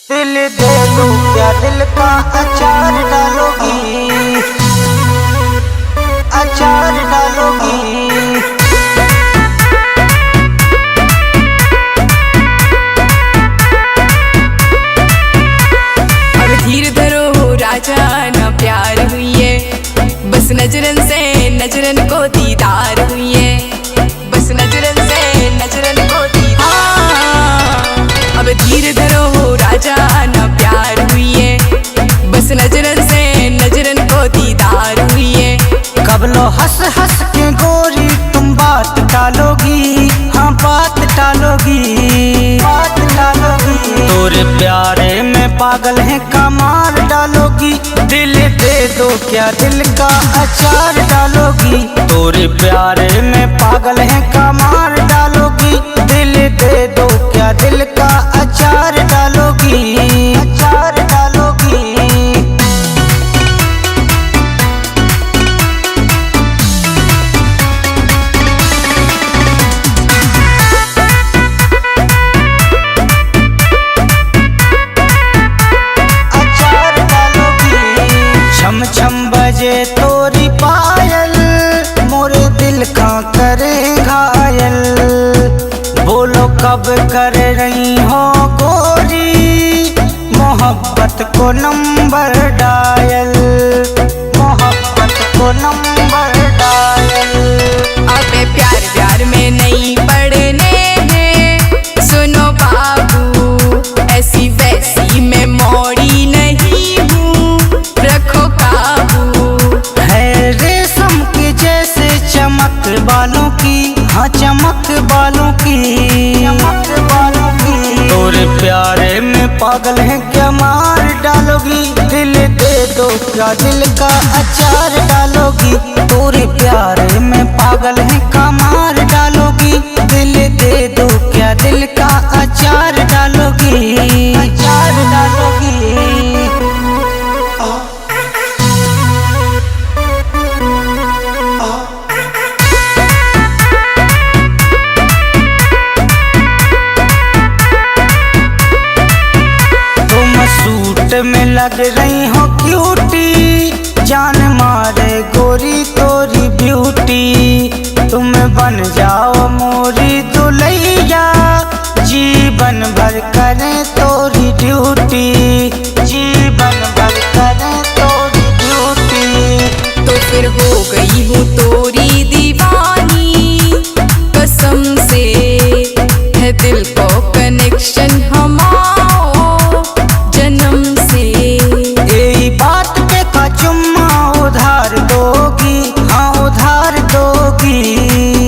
दिल दे दूं क्या दिल का अचार डालोगी, अचार डालोगी। अब धीर धरो राजा ना प्यार हुई है, बस नजरन से नजरन को दीदार हुई है, बस नजरन से नजरन को दीदार। अब धीर धरो राजा ना प्यार हुई है, बस नजरन से नजरन को दीदार हुई है। कब लो हंस हंस के गोरी तुम बात टालोगी, हाँ बात टालोगी, बात टालोगी। तोरे प्यारे में पागल है कमाल डालोगी, दिल दे दो क्या दिल का अचार डालोगी। तोरे प्यारे में पागल है कमाल डालोगी, दिल दे दो क्या दिल का अचार डालोगी, अचार डालोगी। हो गोरी, मोहब्बत को नंबर डायल, मोहब्बत को नंबर डायल। अब प्यार प्यार में नहीं पड़ने हैं, सुनो बाबू ऐसी वैसी मैं मौड़ी नहीं हूँ, रखो काबू। है रेशम के जैसे चमक बालों की, हाँ चमक बालों की, चमक बालों की। तोरे प्यारे में पागल है क्या मार डालोगी, दिल दे दो क्या दिल का अचार डालोगी। तोरे प्यारे में पागल है क्या मार डालोगी, दिल दे दो क्या दिल का अचार डालोगी, अचार डालोगी। सूट में लग रही हो क्यूटी, जान मारे गोरी तोरी ब्यूटी। तुम बन जाओ मोरी दुल्हैया, जीवन भर करें तोरी ड्यूटी, जीवन भर करें तोरी ड्यूटी। तो फिर हो गई हूँ तोरी दीवानी, कसम से है दिल को कनेक्शन हमारा जन्म से। यही बात पे का चुम्मा उधार दोगी, हाँ उधार दोगी,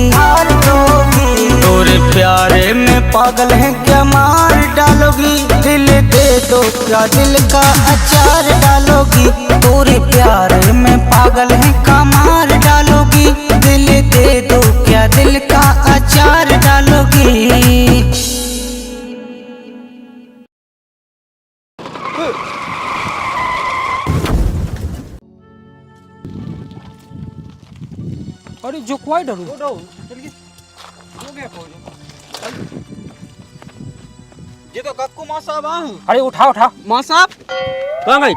उधार दोगी। तोरे प्यारे में पागल है क्या मार डालोगी, दिल दे दो क्या दिल का अचार डालोगी। तोरे प्यारे में पागल है क्या मार डालोगी, दिल दे दो क्या दिल का अचार डालोगी। अरे जो क्वाइट डरू ये तो कक्कू माँ साहब आ। अरे उठा उठा माँ साहब कहाँ गई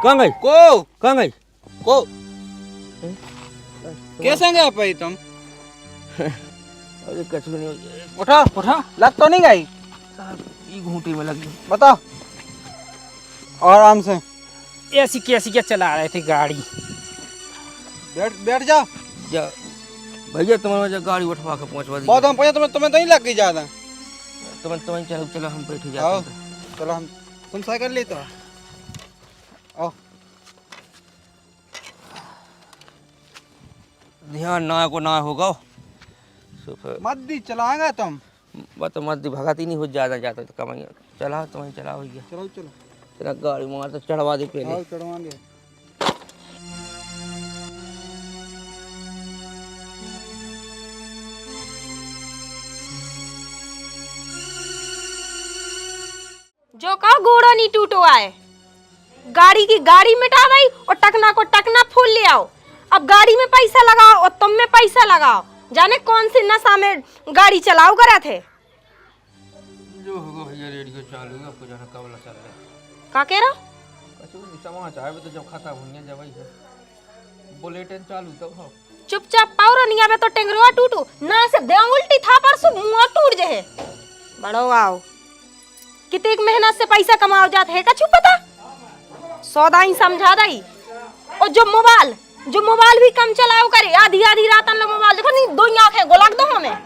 को कैसे गए भाई तुम? अरे कछु नहीं उठा उठा लग तो नहीं गई? ये घूंटी में लगी। बताओ और आराम से ऐसी कैसी क्या चला रहे थे गाड़ी। बैठ जा भैया तुम्हारे गाड़ी उठवा के पहुंचवा दी। बहुत हम पहुंचे, तुम्हें तो नहीं लग गई ज्यादा। तुम्हें चलो हम बैठ जाते आओ हैं। चलो हम तुम साइकिल ले तो आओ। ध्यान ना को ना होगा मत दी चलाएंगे तुम। बात मत दी भगाती नहीं हो ज्यादा जाता तो कमाइए। चला तुम्हें चला भैया चलो चलो तेरा गाड़ी मार तो चढ़वा दे पहले। आओ चढ़वाएंगे। जो का घोड़ा नहीं टूटो आए, गाड़ी की गाड़ी मिटा गई और टकना को टकना फूल ले आओ। अब गाड़ी में पैसा लगाओ और तुम में पैसा लगाओ। जाने कौन सी नशा में गाड़ी चलाओ करा थे। जो होगा भैया रेडियो चालू है, आपको जाना कब चल रहा है। का कह रहा? कछु नहीं समाचार में तो जब खत्म होने जब है बुलेटिन चालू तब हो। चुपचाप पाउरो नहीं आवे तो टेंगरुआ टूटू ना से दे उल्टी था परसों मुंह टूट जे। बड़ो आओ कितनी मेहनत से पैसा कमाओ जाते है कछु पता। सौदा ही समझा दई। और जो मोबाइल भी कम चलाओ करे, आधी आधी रात लो मोबाइल देखो नहीं दो आंखें गोलाक दो हमें।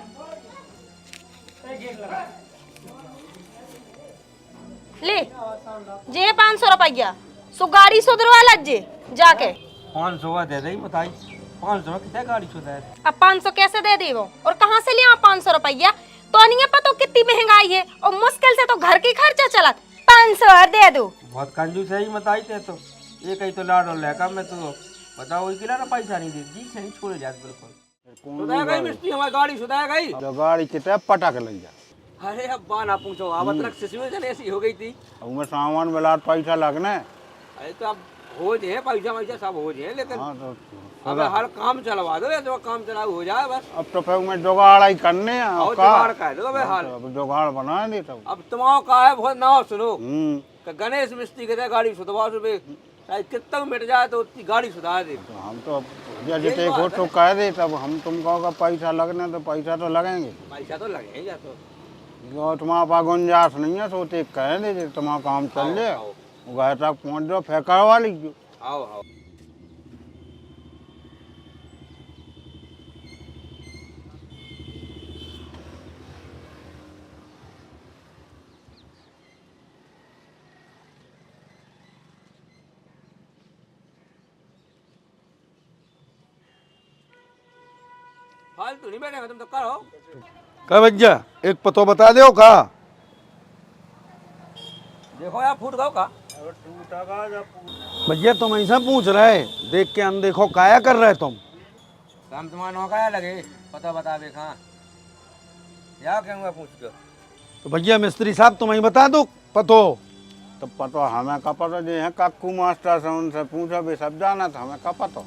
ले जे 500 रुपया सो गाड़ी सुधरवा लज्जे जाके 500 दे दे बताई 500 में कितना गाड़ी सुधा है। अब 500 कैसे दे दे वो और कहाँ से लिया 500 रुपया। तो नहीं पता कितनी महंगाई है और मुश्किल से तो घर की खर्चा चला 500 दे दो। बहुत कंजूस है ही बताई थे तो ये कहीं तो लाड और लहका में तो बताओ वही किला ना पैसा नहीं दे जी से नहीं छोड़े जाते बिल्कुल। सुधाया गई मिस्त्री हमारी गाड़ी सुधाया गई। तो गाड़ी कितने पटक लग जा। अरे अब बाना पूछो आवत रख सिचुएशन ऐसी हो गई थी। अब मैं सामान में लाट पैसा लगना है। अरे तो अब हो जाए पैसा सब हो जाए लेकिन हाँ तो अब हर काम चलवा दो या तो काम चलाओ हो जाए बस। अब तो फिर मैं जुगाड़ ही करने हैं। और जुगाड़ कर दो बे हाल। अब जुगाड़ बना दे तब। अब तुम्हारा का है बहुत ना सुनो कि गणेश मिस्त्री कहते गाड़ी सुधवा सुबह चाहे कितना मिट जाए तो उतनी गाड़ी सुधार दे। तो हम तो जैसे हो तो कह दे तब हम तुम कहोगे पैसा लगना तो पैसा तो लगेंगे। पैसा तो लगेगा तो जो तुम्हारा पा गुंजाइश नहीं है सोते कह दे तुम्हारा काम चल ले घर तक पहुँच जाओ फिर करवा लीजिए। आओ आओ। फालतू नहीं बैठेगा तुम तो करो। का भैया एक पतो बता दो का। देखो यार फूट गो का। भैया तुम ऐसा पूछ रहे देख के अनदेखो काया कर रहे तुम। काम तुम्हारा नौका लगे पता बता दे कहाँ या कहूँगा पूछ के। तो भैया मिस्त्री साहब तुम्हें बता दो पतो। तो पतो हमें का पता जो है काकू मास्टर से उनसे पूछा भी सब जाना था हमें का पता।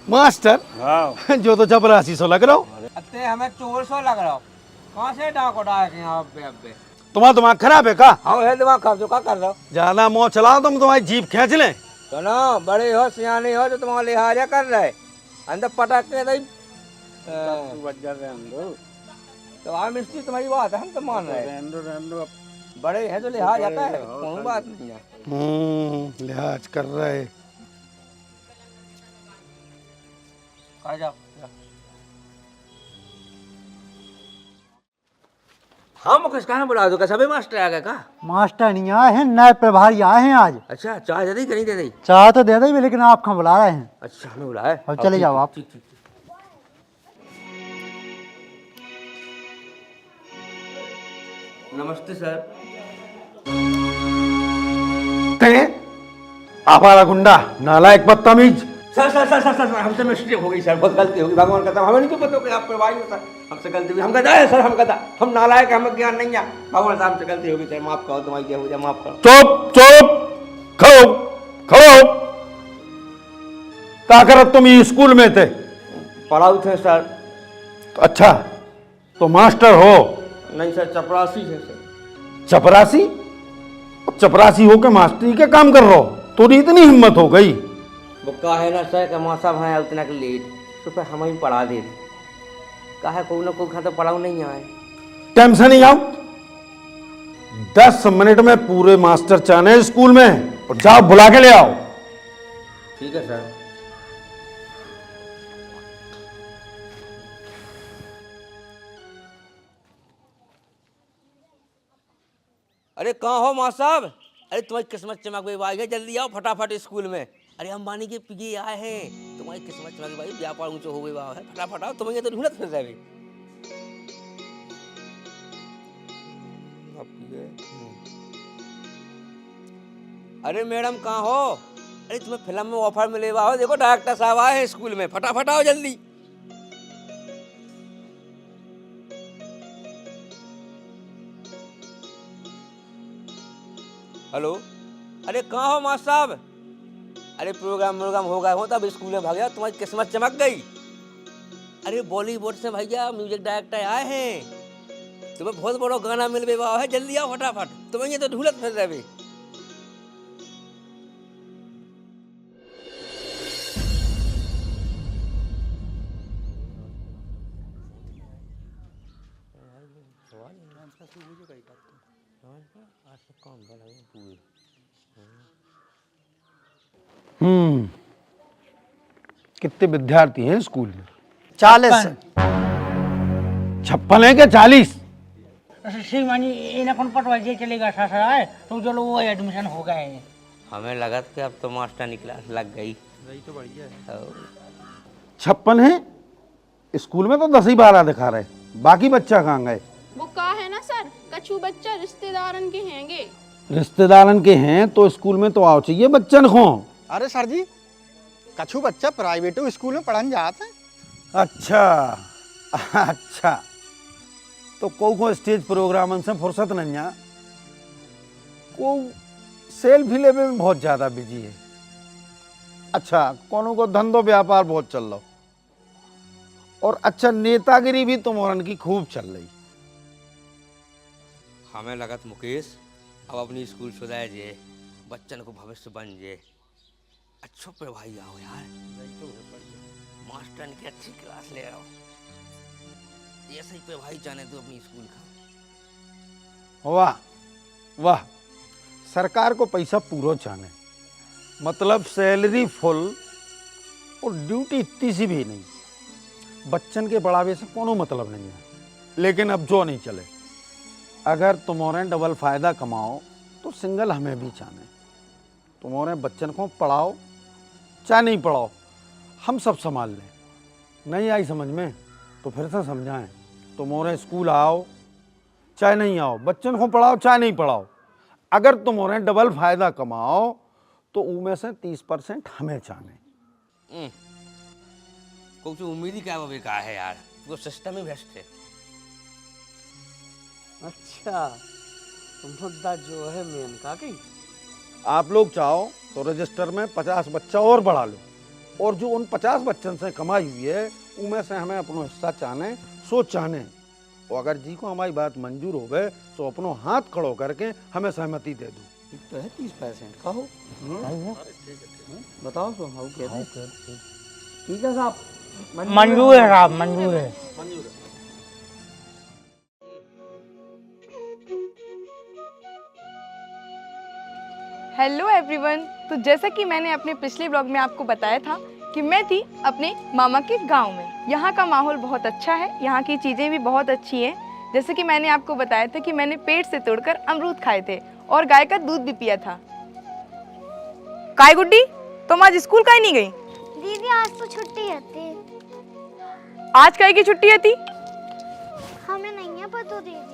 मास्टर हाँ जो तो चपरासी सो लग रहा हो। अत्ते हमें चोर सो लग रहा हो। कहाँ से डाको डाक यहाँ पे तुम्हारा दिमाग खराब है का। हाँ है दिमाग खराब जो क्या कर रहे हो। ज्यादा मुँह चलाओ तुम तुम्हारी जीप खींच ले। सुनो बड़े हो सियाने हो जो तुम्हारा लिहाजा कर रहे अंदर पटक के नहीं तो आप मिस्त्री तुम्हारी बात है हम तो मान रहे हैं। बड़े हैं तो लिहाज आता है कोई बात नहीं है। लिहाज कर रहे। आ जाओ हाँ मुकेश कहाँ बुला दो सभी मास्टर आ गए का। मास्टर नहीं आए हैं नए प्रभारी आए हैं आज। अच्छा चाय दे दी कि नहीं दे दी। चाय तो दे दी लेकिन आप कहाँ बुला रहे हैं। अच्छा हमें बुलाया अब चले जाओ आप। ठीक ठीक। नमस्ते सर। आवारा गुंडा नालायक बदतमीज। Sir sir sir sir sir हमसे मिस्टेक हो गई सर बहुत गलती होगी भगवान का हमें नहीं तो पता कि आप प्रभारी हो सर हमसे गलती हुई हम गधा है सर हम गधा हम नालायक हमें ज्ञान नहीं है भगवान साहब हमसे गलती होगी सर माफ करो तुम्हारी क्या हो जाए माफ करो। चुप चुप खड़ो खड़ो। क्या करत तुम ये स्कूल में थे। पढ़ाऊ थे सर। तो अच्छा तो मास्टर हो। नहीं सर चपरासी है सर। चपरासी चपरासी हो के मास्टरी के काम कर रहे हो तो इतनी हिम्मत हो गई। वो कहा है ना सर कि मौसम है उतना के लेट तो फिर हम ही पढ़ा दे कहा कोई ना कोई खा तो पढ़ाऊ नहीं आए। टाइम से नहीं आओ 10 मिनट में पूरे मास्टर चाहे स्कूल में और जाओ बुला के ले आओ। ठीक है सर। अरे कहाँ हो माँ साहब। अरे तुम्हारी किस्मत चमक गई भाई है जल्दी आओ फटाफट स्कूल में। अरे अंबानी के पिगे आए हैं तुम्हारी किस्मत चमक गई भाई व्यापार ऊंचा हो गया है फटाफट आओ तुम्हें तो ढूंढत फिर जाए। अरे मैडम कहाँ हो। अरे तुम्हें फिल्म में ऑफर मिले हुआ हो देखो डायरेक्टर साहब आए हैं स्कूल में फटाफट आओ जल्दी। हेलो अरे कहाँ हो मास्टर साहब। अरे प्रोग्राम हो गया हो तब स्कूल में भाग गया तुम्हारी किस्मत चमक गई। अरे बॉलीवुड से भैया म्यूजिक डायरेक्टर आए हैं तुम्हें बहुत बड़ा गाना मिल गया है जल्दी आओ फटाफट तुम्हें ये तो ढूंढत फिर रहे। कितने विद्यार्थी हैं स्कूल में। 40। 56 है क्या 40। श्रीमानी इन्हें कौन पटवा जे चलेगा सासरा है तो चलो वो एडमिशन हो गए। हमें लगा कि अब तो मास्टर की क्लास लग गई। वही तो बढ़िया है। 56 है स्कूल में तो 10 ही 12 दिखा रहे बाकी बच्चा कहाँ गए। वो कहा है ना सर कछु बच्चा रिश्तेदारन के हैंगे। रिश्तेदारन के हैं तो स्कूल में तो आओ चाहिए बच्चन को। अरे सर जी कछु बच्चा प्राइवेट स्कूल में पढ़ने जाते हैं। अच्छा अच्छा तो को स्टेज प्रोग्राम से फुर्सत नहीं है को सेल्फी लेवे में बहुत ज्यादा बिजी है। अच्छा कोनो को धंधो व्यापार बहुत चल रहा और अच्छा नेतागिरी भी तुम्हारन की खूब चल रही। हमें लगा मुकेश अब अपनी स्कूल सुधार जे बच्चन को भविष्य बन जे अच्छो पे भाई आओ यार मास्टर की अच्छी क्लास ले आओ ऐसे ही पे भाई जाने दो अपनी स्कूल का। वाह वाह, सरकार को पैसा पूरा चाहने, मतलब सैलरी फुल और ड्यूटी इतनी सी भी नहीं, बच्चन के बढ़ावे से कोनो मतलब नहीं है। लेकिन अब जो नहीं चले, अगर तुम्हारे डबल फायदा कमाओ तो सिंगल हमें भी चाहने, तुम्हारे बच्चन को पढ़ाओ चाहे नहीं पढ़ाओ, हम सब संभाल लें। नहीं आई समझ में तो फिर से समझाएं, तुम्हारे स्कूल आओ चाहे नहीं आओ, बच्चन को पढ़ाओ चाहे नहीं पढ़ाओ, अगर तुम्हारे डबल फायदा कमाओ तो उनमें से 30% हमें चाहने। कुछ उम्मीद ही क्या वो बेकार है यार, वो सिस्टम ही बेस्ट है। अच्छा, तो मुद्दा जो है मेन का की आप लोग चाहो तो रजिस्टर में 50 बच्चा और बढ़ा लो, और जो उन 50 बच्चन से कमाई हुई है उनमें से हमें अपना हिस्सा चाहने, सो चाहने। और अगर जी को हमारी बात मंजूर हो गए तो अपनो हाथ खड़ो करके हमें सहमति दे दो। तो है 30% का हो, बताओ तो हाउ कहते हैं। ठीक है साहब, मंजूर है साहब, मंजूर है। Hello everyone. तो जैसा कि मैंने अपने पिछले ब्लॉग में आपको बताया था कि मैं थी अपने मामा के गांव में। यहाँ का माहौल बहुत अच्छा है, यहाँ की चीज़ें भी बहुत अच्छी हैं। जैसे कि मैंने आपको बताया था कि मैंने पेड़ से तोड़कर अमरूद खाए थे और गाय का दूध भी पिया था। काय गुड्डी, तुम आज स्कूल काहे नहीं गई? दीदी आज तो छुट्टी है। आज काहे की छुट्टी है थी? हमें नहीं है पता दीदी।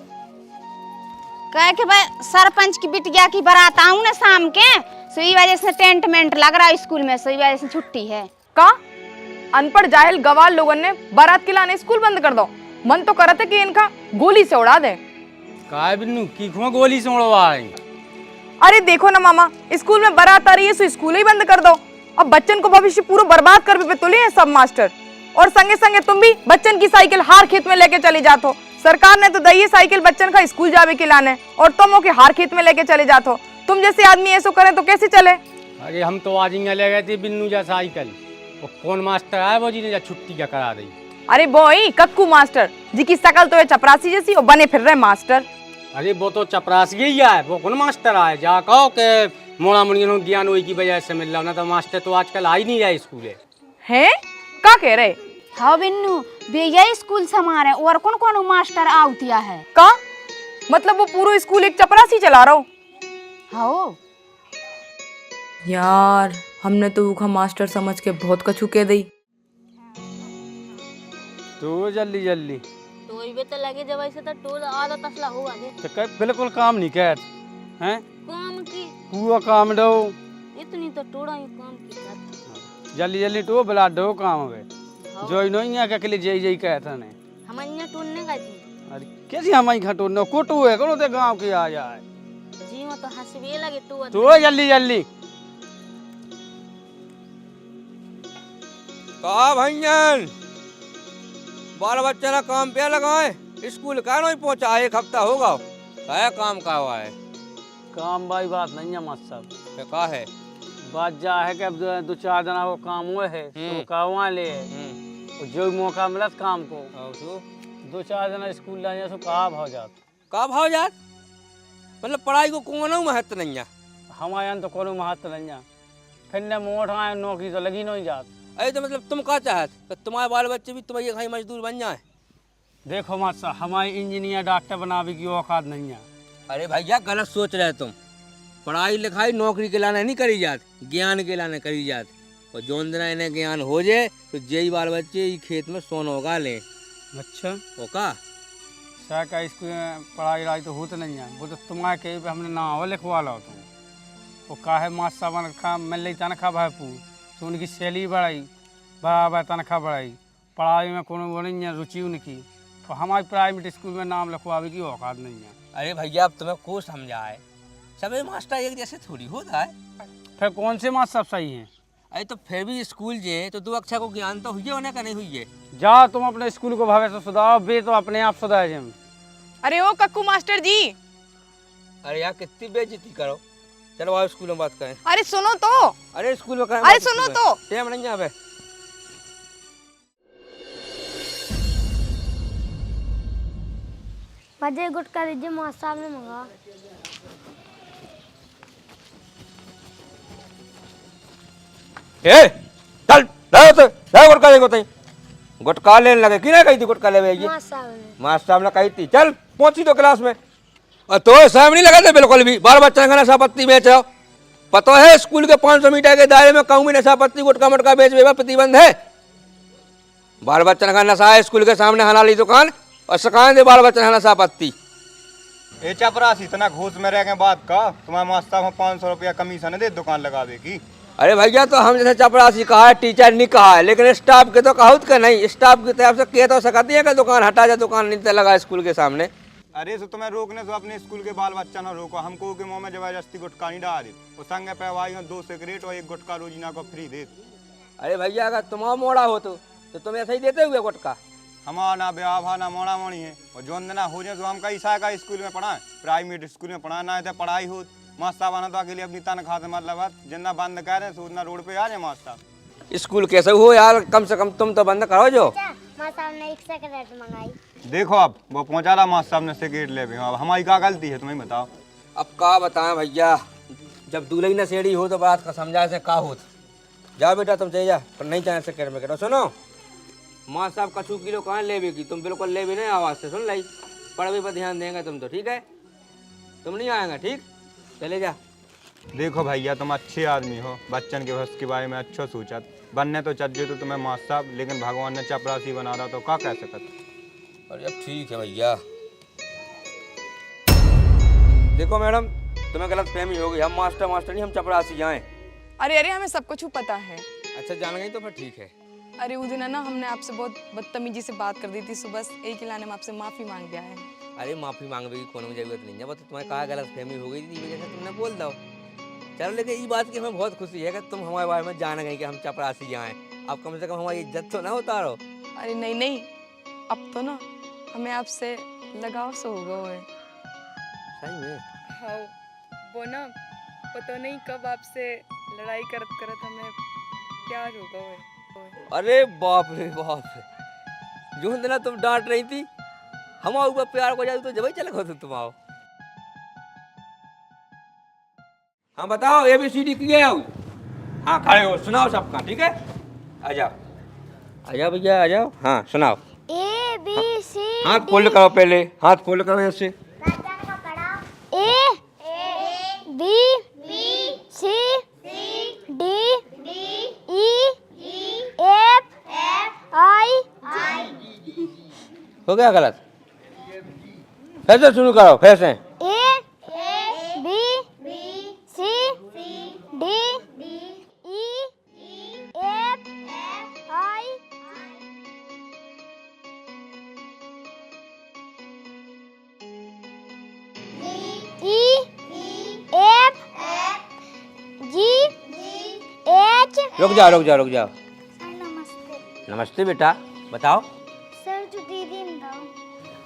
कहे कि भाई सरपंच की बिटिया की बारात आऊं ना शाम के, सो ई वजह से टेंट मेंट लग रहा है स्कूल में, सो ई वजह से छुट्टी है। का अनपढ़ जाहिल गवार लोगों ने बारात के लाने स्कूल बंद कर दो। मन तो करते कि इनका गोली से उड़ा दे। काय बिन्नू की गोली से उड़वाए? अरे देखो ना मामा, स्कूल में बारात आ रही है, सो स्कूल ही बंद कर दो। अब बच्चन को भविष्य पूरा बर्बाद कर पे तुले हैं सब मास्टर, और संगे संगे तुम भी बच्चन की साइकिल हार खेत में लेके चले जाते। सरकार ने तो दई साइकिल बच्चन का स्कूल जावे के लाने, और तुम के हार खेत में लेके चले जाते। तुम जैसे आदमी ऐसा करें तो कैसे चले? अरे हम तो आज ले गए थे बिन्नू जा साइकिल, वो कौन मास्टर आया वो जी ने जा छुट्टी क्या करा दी। अरे बोई कक्कू मास्टर जी की शकल तो है चपरासी जैसी, और बने फिर रहे मास्टर। अरे वो तो चपरासी ही है, वो कौन मास्टर आए? जा कहो के मोड़ा मुड़ियों ज्ञान वही की वजह से मिल रहा ना, तो मास्टर तो आजकल आ ही नहीं रहा स्कूल है। का कह रहे? हाँ बिन्नू, भैया स्कूल से हमारे और कौन कौन मास्टर आउतिया है का? मतलब वो पूरा स्कूल एक चपरासी चला रहा हो? हाँ यार, हमने तो ऊखा मास्टर समझ के बहुत कछु कह दी। तो जल्दी जल्दी तो भी तो लगे जब ऐसे तो टोल आधा तसला होगा दे। तो बिल्कुल काम नहीं कर हैं, काम की पूरा काम दो, इतनी तो टोड़ा ही काम की। जल्दी जल्दी तो बुला दो काम है जो नहीं है के लिए जय जय कहता ने। हम अन्य टोलने गए थे। अरे कैसे हम खटो न कोटू है कोनो ते गांव के आ जाए जी वो तो हंसवे लगे तो जल्दी जल्दी। का भैयन बाल बच्चा ना काम पे लगाए, स्कूल का नहीं पहुंचा, एक हफ्ता होगा। क्या काम का हुआ है? काम भाई बात नहीं है मत सब का है, बात जा है कि अब दो चार दिन वो काम हुए है तो कहवा ले जो मौका मिला काम को दो चार दिन स्कूल लाने सो कहा भाव जात। का भाव जात? मतलब पढ़ाई को कोनो महत्व नहीं है हमारे यहाँ तो कोनो महत्व नहीं है, फिर ने मोट आए नौकरी तो लगी नहीं जात। अरे तो मतलब तुम क्या चाहत कि तुम्हारे बाल बच्चे भी तुम्हारे कहीं मजदूर बन जाए? देखो मास्टर, हमारी इंजीनियर डॉक्टर बनावे की औकात नहीं है। अरे भैया गलत सोच रहे तुम। पढ़ाई लिखाई नौकरी के लाने नहीं करी जात, ज्ञान के लाने करी जात। और जोन दिन इन्हें ज्ञान हो जाए तो जय बाल बच्चे खेत में सोन होगा ले। अच्छा ओका सर का स्कूल पढ़ाई लिखाई तो होता नहीं है, वो तो तुम्हारे कहीं पे हमने नाम लिखवा लो तुम वो काहे मास्टर बन खा मिल रही तनख्वाह भरपूर, तो उनकी सैलरी बढ़ाई बराबर तनख्वाह बढ़ाई, पढ़ाई में कोनो वो नहीं है रुचि उनकी, तो हमारे प्राइवेट स्कूल में नाम लिखवावे की औकात नहीं है। अरे भैया अब तुम्हें को समझाए, सभी मास्टर एक जैसे थोड़ी होता है। फिर कौन से मास्टर सही हैं? अरे तो फिर भी स्कूल जे तो 2 अक्षर को ज्ञान तो हुई होने का नहीं हुई है। जाओ तुम अपने स्कूल को भविष्य सुधारो, बे तो अपने आप सुधार जाए। अरे ओ कक्कू मास्टर जी। अरे यार कितनी बेइज्जती करो, चलो आओ स्कूल में बात करें। अरे सुनो तो। अरे स्कूल में करें। अरे सुनो तो। टाइम नहीं है। भजे गुटका दीजिए, मास्टर साहब ने मंगा। ए चल ले गुटका देखो तई गुटका लेने लगे कि ना कही थी गुटका ले ये मास्टर साहब ने कही थी। चल पहुंची तो क्लास में और तो साहब नहीं लगा थे बिल्कुल भी। बाल बच्चा का नशा पत्ती बेच रहा हो, पता है स्कूल के 500 मीटर के दायरे में कहूँ भी नशा पत्ती गुटका मटका बेच बेबा प्रतिबंध है। बाल बच्चन का नशा है स्कूल के सामने हलाली दुकान और सकान दे बाल बच्चन नशा पत्ती। ए चपरासी इतना घूस में रह गए बात का, तुम्हारे मास्टर में 500 रुपया कमीशन दे दुकान लगावे की। अरे भैया तो हम जैसे चपरासी कहा है, टीचर नहीं कहा है, लेकिन स्टाफ के तो कहूत का नहीं, स्टाफ की तरफ से कह तो सकती है कि दुकान हटा जा, दुकान नहीं लगा स्कूल के सामने। अरे सो तुम्हें रोकने से अपने स्कूल के बाल बच्चा ना रोको, हमको के मुंह में जबरदस्ती गुटखा नहीं डाल दे, वो संग पे भाई 2 सिगरेट और 1 गुटखा रोजीना को फ्री दे। अरे भैया अगर तुम्हारा मोड़ा हो तो तुम ऐसे ही देते हुए गुटखा। हमारा ना ब्याह ना मोड़ा मोड़ी है और जो ना हो जाए तो हम कई सा का स्कूल में पढ़ाएं, प्राइवेट स्कूल में पढ़ाए ना है पढ़ाई हो मास्टर बना तो अकेले अपनी तनख्वाह से मतलब जितना बंद कर रहे हैं रोड पे आ जाए मास्टर। स्कूल कैसे हो यार, कम से कम तुम तो बंद करो जो। मास्टर साहब ने 1 सिगरेट मंगाई। देखो अब वो पहुंचा रहा मास्टर साहब ने सिगरेट ले भी, अब हमारी क्या गलती है तुम्हें बताओ। अब का बताएं भैया, जब दूल्ही न सेड़ी हो तो बात का समझा से का हो। जाओ बेटा तुम चले जा, पर नहीं जाने सिगरेट में करो। सुनो मास्टर साहब कछू किलो कहाँ ले भी की, तुम बिल्कुल ले भी नहीं आवाज से सुन लाई, पढ़ाई पर ध्यान देंगे तुम तो, ठीक है तुम नहीं आएंगे, ठीक चले जा। देखो भैया तुम अच्छे आदमी हो, बच्चन के भविष्य के बारे में अच्छा सोचा, बनने तो चल तो तुम्हें मास्टर साहब, लेकिन भगवान ने चपरासी बना रहा तो क्या कह सकते। अरे अब ठीक है भैया। देखो मैडम तुम्हें गलत फहमी हो गई, हम मास्टर नहीं, हम चपरासी आए। अरे अरे हमें सब कुछ पता है। अच्छा जान गई तो फिर ठीक है। अरे उस दिन है ना हमने आपसे बहुत बदतमीजी से बात कर दी थी, सुबह एक ही लाने में आपसे माफ़ी मांग गया है। अरे माफ़ी मांगने की कोनो जरूरत नहीं है, बस तुम्हें कहा गलत फहमी हो गई थी वजह से तुमने बोल दो। चलो लेकिन ये बात की हमें बहुत खुशी है कि तुम हमारे बारे में जान गई कि हम चपरासी आए, अब कम से कम हमारी इज्जत तो ना उतारो। अरे नहीं नहीं, अब तो ना हमें आपसे लगाव से हो गया है। सही में? हाँ वो ना पता नहीं कब आपसे लड़ाई करत करत हमें प्यार हो गया है। अरे बाप रे बाप, जो दिन तुम डांट रही थी हमारे ऊपर प्यार को जाए तो जब ही चले हो तुम आओ। हाँ बताओ ABCD किए आओ। हाँ खड़े हो, सुनाओ सबका, ठीक है आ जाओ भैया आ जाओ। हाँ सुनाओ। ABC हाथ फोल्ड करो, पहले हाथ फोल्ड करो ऐसे। A B C D E F I। हो गया गलत, फिर से शुरू करो, फिर से। A B C D E F I E F G H। रुक जाओ नमस्ते। नमस्ते बेटा, बताओ सर जो दीदी था।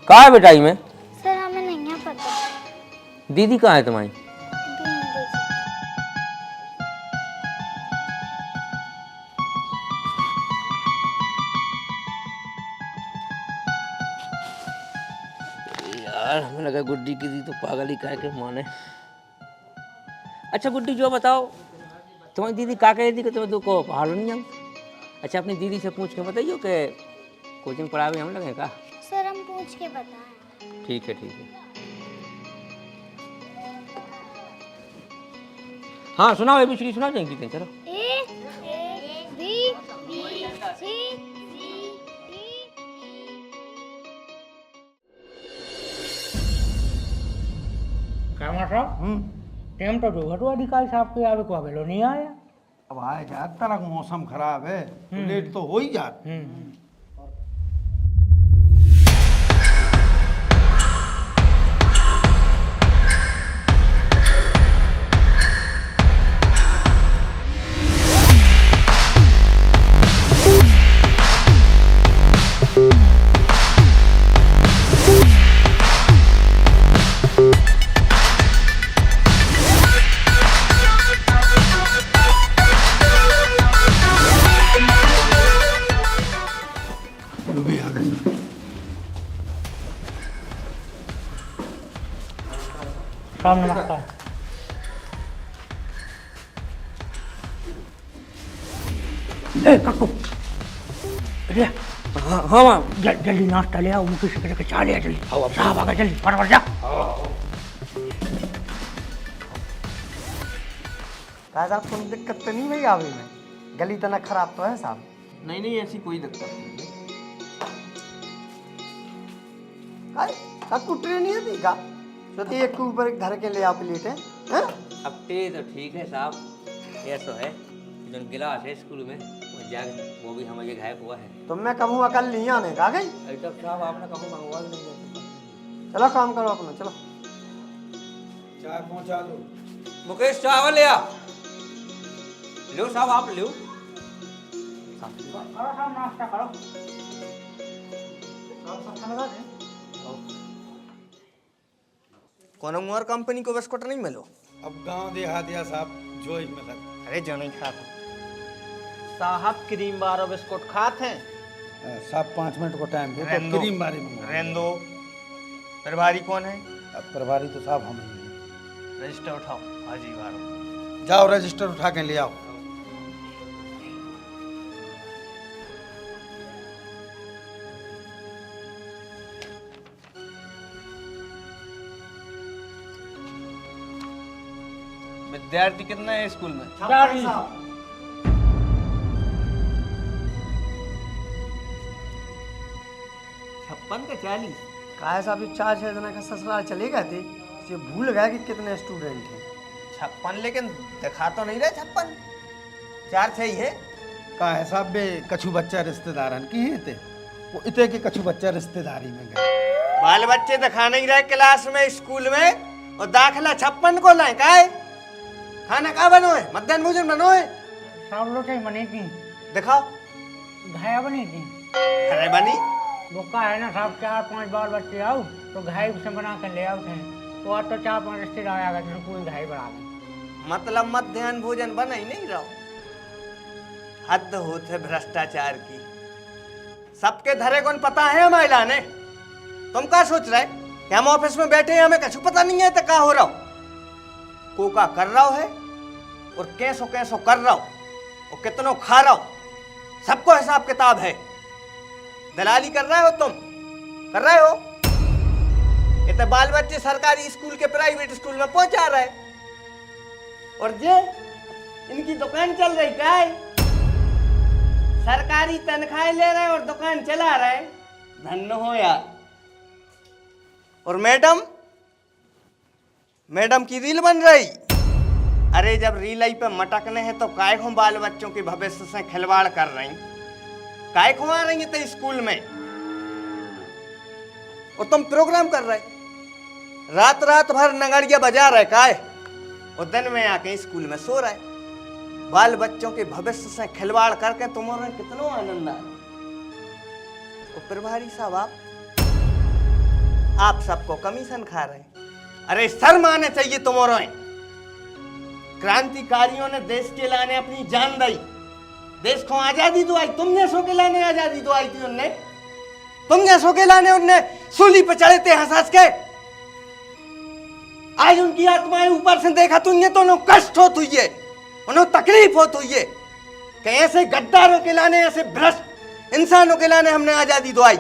कहाँ है बेटा में? सर हमें नहीं है पता। दीदी कहाँ है तुम्हारी? यार हमें लगा गुड्डी की दी तो पागल ही कह के माने। अच्छा गुड्डी जो बताओ, तुम्हारी दीदी का कह दी कि तुम्हें को पहाड़ नहीं आऊँ? अच्छा अपनी दीदी से पूछ के बताइयो कि कोचिंग पढ़ावे हम लगे का? सर हम पूछ के बताएं। ठीक है। हाँ सुनाओ ABCD सुनाओ जाएंगी, चलो। A B C D क्या मतलब? टेम तो जो घटू अधिकारी साहब के आवे को अवेलो नहीं आया। अब आए जा, तरह मौसम खराब है तो लेट तो हो ही जात। साहब नमस्कार। ए काकू रे हाँ माँ जल्दी नाश्ता ले आओ, मुझे सिक्के चाह ले जल्दी। साहब आगे जल्दी फटाफट जा। साहब कोई दिक्कत तो नहीं भाई आवे में? गली तना खराब तो है साहब? नहीं नहीं ऐसी कोई दिक्कत नहीं। काकू ट्रेन नहीं थी का? सोती एक के ऊपर एक धर के ले आप प्लेट है? अब ते तो ठीक है साहब, ऐसा है जो गिलास है स्कूल में वो जग वो भी हमारे गायब हुआ है। तो मैं कहूँ अकल नहीं आने का गई? तब साहब आपने कहूँ मंगवा नहीं है। चलो काम करो अपना, चलो चाय पहुंचा दो। मुकेश चावल ले आ। लो साहब आप लो। करो साहब नाश्ता करो। कौन और कंपनी को बिस्कुट नहीं मिलो? अब गांव देहात या साहब जो ही मिला। अरे जो नहीं खाता साहब, क्रीम बार बिस्कुट खाते हैं साहब 5 मिनट को टाइम दो तो क्रीम बारी मंगवा। रेंदो। प्रभारी कौन है? अब प्रभारी तो साहब हम ही हैं। रजिस्टर उठाओ हाजी बारो। जाओ रजिस्टर उठा के ले आओ। विद्यार्थी कितना है स्कूल में? 56 का 40। काहे साहब ये 4-6 दिन का ससुराल चले गए थे, ये भूल गया कि कितने स्टूडेंट हैं। 56 लेकिन दिखा तो नहीं रहे 56, 4-6 ही है। का है साहब बे कछु बच्चा रिश्तेदारन की हैं थे, वो इतने के कछु बच्चा रिश्तेदारी में गए। बाल बच्चे दिखा नहीं रहे क्लास में स्कूल में, और दाखिला 56 को लाए। काहे खाना का बनो है? मध्याह्न भोजन बनो है? सब लोग बनी थी। दिखाओ। घाया बनी थी। अरे बनी वो का है ना साहब, 4-5 बाल बच्चे आओ तो घाई से बना कर ले आओ थे। वो तो 4-5 रिश्तेदार आ गए, पूरी घाई बढ़ा दी। मतलब मध्याह्न भोजन बना ही नहीं रहो। हद होते भ्रष्टाचार की। सबके धरे कौन पता है महिला ने? तुम क्या सोच रहे कि हम ऑफिस में बैठे हैं हमें कछु पता नहीं है? तो क्या हो रहा हो? कोका कर रहा है और कैसो कैसो कर रहा हो और कितनों खा रहा हो, सबको हिसाब किताब है। दलाली कर रहे हो तुम, कर रहे हो? इतने बाल बच्चे सरकारी स्कूल के प्राइवेट स्कूल में पहुंचा रहे, और जे इनकी दुकान चल रही क्या है? सरकारी तनख्वाह ले रहे और दुकान चला रहे। धन्य हो यार। और मैडम, मैडम की रील बन रही। अरे जब रील आई पे मटकने हैं तो काय को बाल बच्चों के भविष्य से खिलवाड़ कर रही, काय को आ रही है स्कूल में, और तुम प्रोग्राम कर रहे, रात रात भर नगड़िया बजा रहे काय, और दिन में आके स्कूल में सो रहे। बाल बच्चों के भविष्य से खिलवाड़ करके तुम्हारा कितना आनंद आए। और प्रभारी साहब आप सबको कमीशन खा रहे। अरे शर्म आने चाहिए तुम्हारा। क्रांतिकारियों ने देश के लाने अपनी जान दी, देश को आजादी तो आई। तुमने सो के लाने आजादी तो आई थी उनने, तुमने सो के लाने उनने सूली पे चढ़े थे हंस हंस के। आज उनकी आत्माएं ऊपर से देखा तो उन्हें तो कष्ट हो तुझे, उन्हें तकलीफ हो तुझे कि ऐसे गद्दारों के लाने, ऐसे भ्रष्ट इंसानों के लाने हमने आजादी दो आई।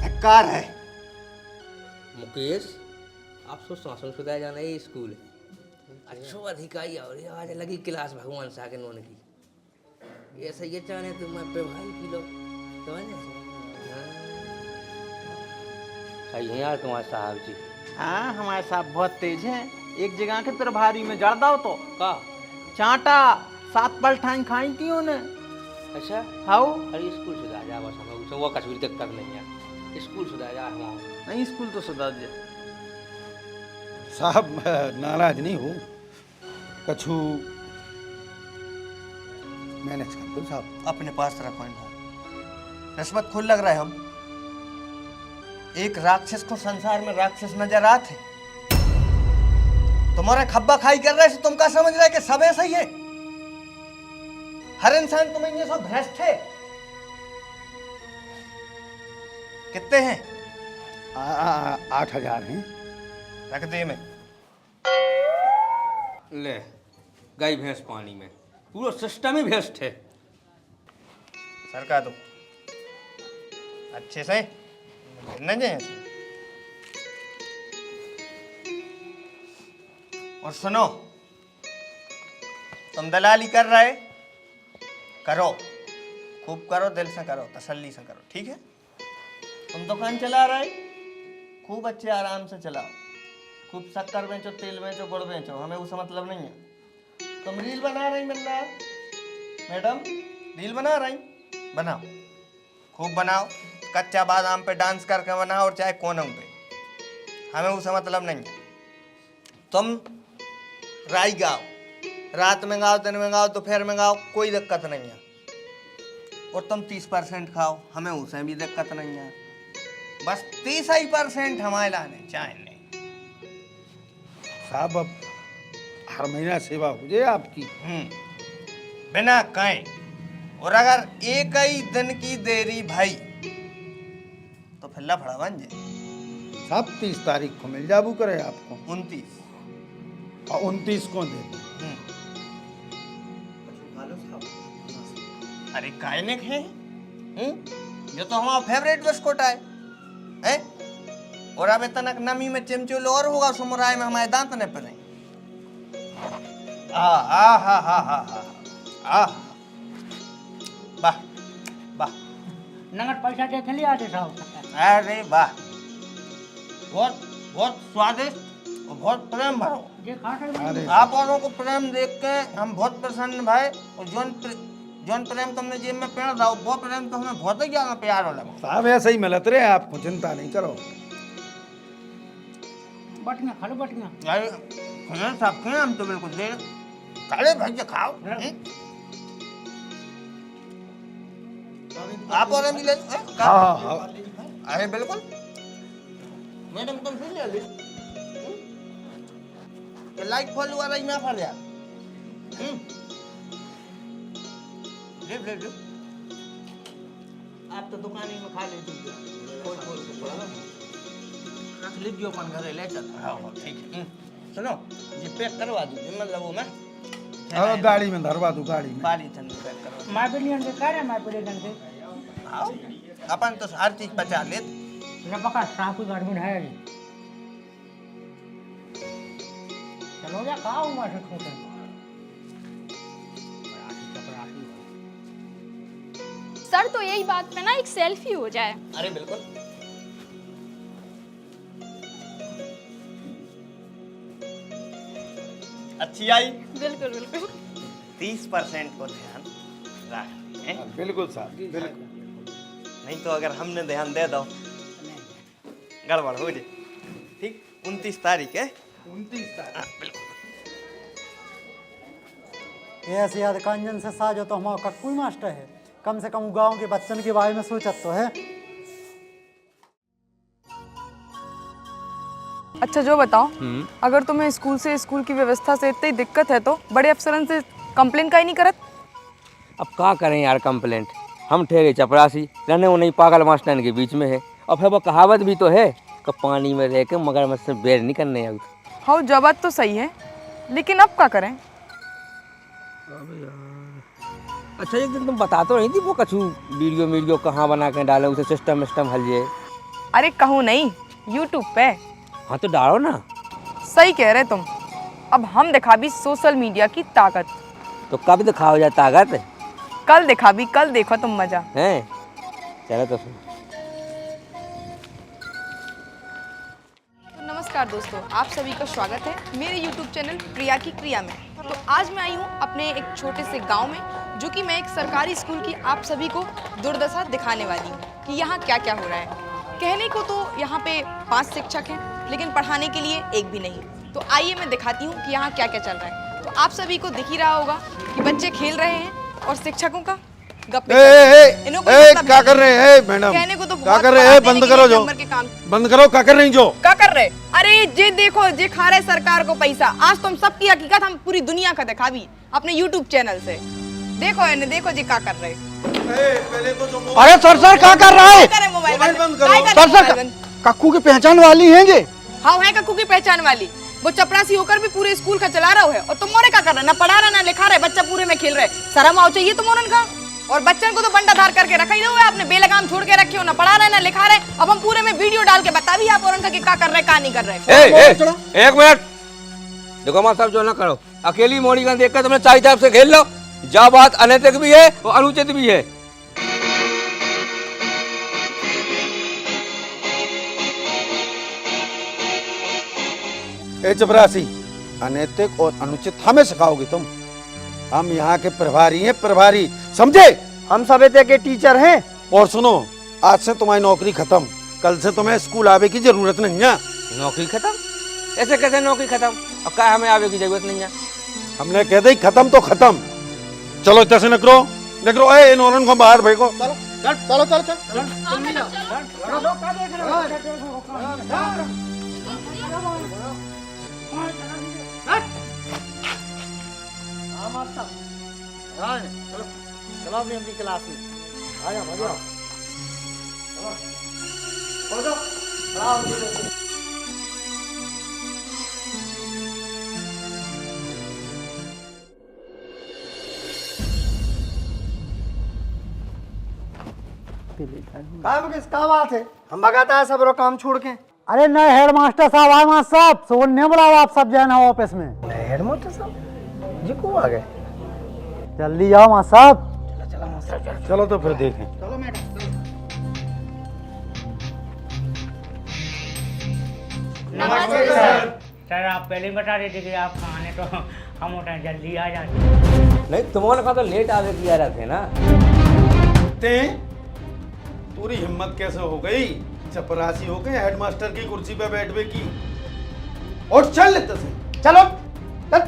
धिक्कार है। मुकेश आप सो शासन सुधार जाना है स्कूल अच्छो अधिकारी और आज लगी क्लास भगवान सा के नोन की। ऐसा ये चाहने तो मैं प्रभारी की लो सही है यार तुम्हारे साहब जी। हाँ हमारे साहब बहुत तेज हैं। एक जगह के प्रभारी में जड़ दो तो का चांटा 7 पलठाई खाई थी उन्हें। अच्छा हाउ अरे स्कूल सुधार जा बस हम वो कश्मीर तक कर नहीं है। स्कूल सुधार जा हम नहीं, स्कूल तो सुधार जाए। साहब नाराज नहीं हूँ, कछु मैनेज कर दो साहब। अपने पास रखो इनको, रिश्वत खुद लग रहा है। हम एक राक्षस को संसार में राक्षस नजर आते, तुम्हारा खब्बा खाई कर रहे, तुम क्या समझ रहे कि सब ऐसा ही है? हर इंसान तुम्हें ये सब भ्रष्ट है। कितने हैं? 8,000 हैं। रख दे में। ले गाय भैंस पानी में, पूरा सिस्टम ही वेस्ट है। सरका दो अच्छे से न जाए। और सुनो, तुम दलाली कर रहे, करो, खूब करो, दिल से करो, तसल्ली से करो, ठीक है। तुम दुकान चला रहे, खूब अच्छे आराम से चलाओ, खूब शक्कर बेचो, तेल बेचो, गुड़ बेचो, हमें उससे मतलब नहीं है। तुम रील बना रही बंदा मैडम, रील बना रही, बनाओ, खूब बनाओ, कच्चा बादाम पे डांस करके बनाओ और चाहे कोनों पे, हमें उससे मतलब नहीं है। तुम राई गाओ, रात में गाओ, दिन में गाओ, दोपहर में गाओ, कोई दिक्कत नहीं है। और तुम 30% खाओ, हमें उसमें भी दिक्कत नहीं है। बस 30% हमारे लाने चाहिए। साहब अब हर महीना सेवा हो जाए आपकी। बिना कहे, और अगर एक ही दिन की देरी भाई तो फिर लफड़ा बन जाए। साहब 30 तारीख को मिल जाबू करे आपको। 29 और 29 को दे दो। अरे कायनेक है, जो तो हमारा फेवरेट बिस्कुट है, हैं? और अब इतना नमी में चिमचुल और होगा, सुमराय में हमारे दांत न पड़े। आ आ हा हा हा हा आ, वाह वाह, नगद पैसा देख लिया आते साहब। अरे वाह, बहुत बहुत स्वादिष्ट और बहुत प्रेम भरो। आप औरों को प्रेम देख के हम बहुत प्रसन्न भाई। और जौन प्रेम तुमने जेब में पेड़ रहा, वो प्रेम तो हमें बहुत ही ज्यादा प्यार हो लगा। साहब ऐसे ही मिलत रहे, आपको चिंता नहीं करो। बटिया खा लो, बटिया। अरे साहब के हम तो बिल्कुल दे काले भैया खाओ। आप और भी ले। अरे बिल्कुल मैडम, तुम फिर ले ली। लाइक फॉलो आ रही ना फल यार। ले ले आप तो दुकान में खा लेते रख लीजिए, अपन घरे ले चलता। हाँ ठीक है। सुनो, ये पैक करवा दीजिए, मतलब वो मैं गाड़ी में धरवा दूं, गाड़ी में पैक करवा। मैं बिलियन से कह रहे, मैं बिलियन से आओ, अपन तो हर चीज बचा ले। पका साहब की गाड़ी में है। चलो जा खाओ, मैं से खोते। सर तो यही बात पे ना एक सेल्फी हो जाए। अरे बिल्कुल। अच्छी आई। बिल्कुल बिल्कुल। 30% को ध्यान रख। बिल्कुल साहब, बिल्कुल। नहीं तो अगर हमने ध्यान दे दो गड़बड़ हो जाए। ठीक, 29 तारीख है। 29 तारीख बिल्कुल। ऐसे याद कंजन से साजो तो हमारा कक्कू मास्टर है, कम से कम गांव के बच्चन के बारे में सोचत तो है। अच्छा जो बताओ, अगर तुम्हें स्कूल से स्कूल की व्यवस्था से इतनी दिक्कत है तो बड़े अफसरन से कंप्लेन का ही नहीं करत? अब क्या करें यार कंप्लेंट, हम ठहरे चपरासी, रहने वो नहीं पागल मास्टर के बीच में है। और फिर वो कहावत भी तो है कि पानी में रह के मगरमच्छ से बैर नहीं करने आउत। हाँ जबात तो सही है, लेकिन अब क्या करें? अच्छा एक दिन तुम बता तो रही थी वो कछु वीडियो कहाँ बना के डाले, उसे सिस्टम हल जाए। अरे कहूँ नहीं, यूट्यूब पे। हाँ तो डालो ना। सही कह रहे तुम, अब हम दिखा भी सोशल मीडिया की ताकत। तो कब दिखाओ जा ताकत? कल दिखा भी, कल देखो तुम मजा है। चलो तो फिर। तो नमस्कार दोस्तों, आप सभी का स्वागत है मेरे YouTube चैनल प्रिया की क्रिया में। तो आज मैं आई हूँ अपने एक छोटे से गांव में, जो कि मैं एक सरकारी स्कूल की आप सभी को दुर्दशा दिखाने वाली हूँ कि यहाँ क्या क्या हो रहा है। कहने को तो यहाँ पे 5 शिक्षक हैं, लेकिन पढ़ाने के लिए एक भी नहीं। तो आइए मैं दिखाती हूँ कि यहाँ क्या क्या चल रहा है। तो आप सभी को दिख ही रहा होगा कि बच्चे खेल रहे हैं और शिक्षकों का गप्पे क्या कर रहे हैं मैडम? कहने को तो क्या कर रहे हैं? बंद करो जो, बंद करो। क्या कर रही जो? क्या कर रहे? अरे जे देखो, जे खा रहे सरकार को पैसा। आज तुम सबकी हकीकत हम पूरी दुनिया का दिखा भी अपने YouTube चैनल से। देखो इन्हें, देखो जी क्या कर रहे। अरे सर क्या कर रहा है? मोबाइल बंद करो। सर कक्कू की पहचान वाली हैं ये। हाँ है कक्कू की पहचान वाली। वो चपरासी होकर भी पूरे स्कूल का चला रहा है और तुम मोरे का कर रहे, ना पढ़ा रहे ना लिखा रहे, बच्चा पूरे में खेल रहे। शर्म आओ चाहिए तुम का। और बच्चन को तो बंडा धार करके रखा ही हुआ है, आपने बेलगाम छोड़ के रखे हो, ना पढ़ा रहे ना लिखा रहे। अब हम पूरे में वीडियो डाल के बता भी आप और उनका कि क्या कर रहे क्या नहीं कर रहे। एक मिनट देखो माँ साहब, जो ना करो, अकेली मोड़ी का देख कर तुमने चाई साहब से खेल लो। जा बात अनैतिक भी है और अनुचित भी है। ए चपरासी, अनैतिक और अनुचित हमें सिखाओगे तुम? हम यहाँ के प्रभारी हैं, प्रभारी समझे? हम सभ्यता के टीचर हैं। और सुनो, आज से तुम्हारी नौकरी खत्म। कल से तुम्हें स्कूल आवे की जरूरत नहीं है। नौकरी खत्म? ऐसे कैसे नौकरी खत्म? अब क्या हमें आवे की जरूरत नहीं है? हमने कह दी खत्म तो खत्म। चलो जैसे नकरो नकरो, ए इन औरन को बाहर भेजो। चलो चलो चलो चलो अपनी अपनी क्लास में आ जाओ, आ जाओ। किसका बात है? हम भगाता है सब रो काम छोड़ के। अरे नए हेड मास्टर साहब आए, मास्टर साहब सोन ने बुलाया आप सब जाना ऑफिस में। हेड मास्टर साहब जी को आ गए? जल्दी आओ मास्टर साहब। चलो तो फिर देखें। नमस्ते सर, आप पहले ही बता देते कि आप खाने तो हम उठे जल्दी आ जाते। नहीं तुम्हारे का तो लेट आवे किया रहते ना। पूरी हिम्मत कैसे हो गई? चपरासी हो गए, हेडमास्टर की कुर्सी पे बैठवे की। और चल लेते से चलो चल।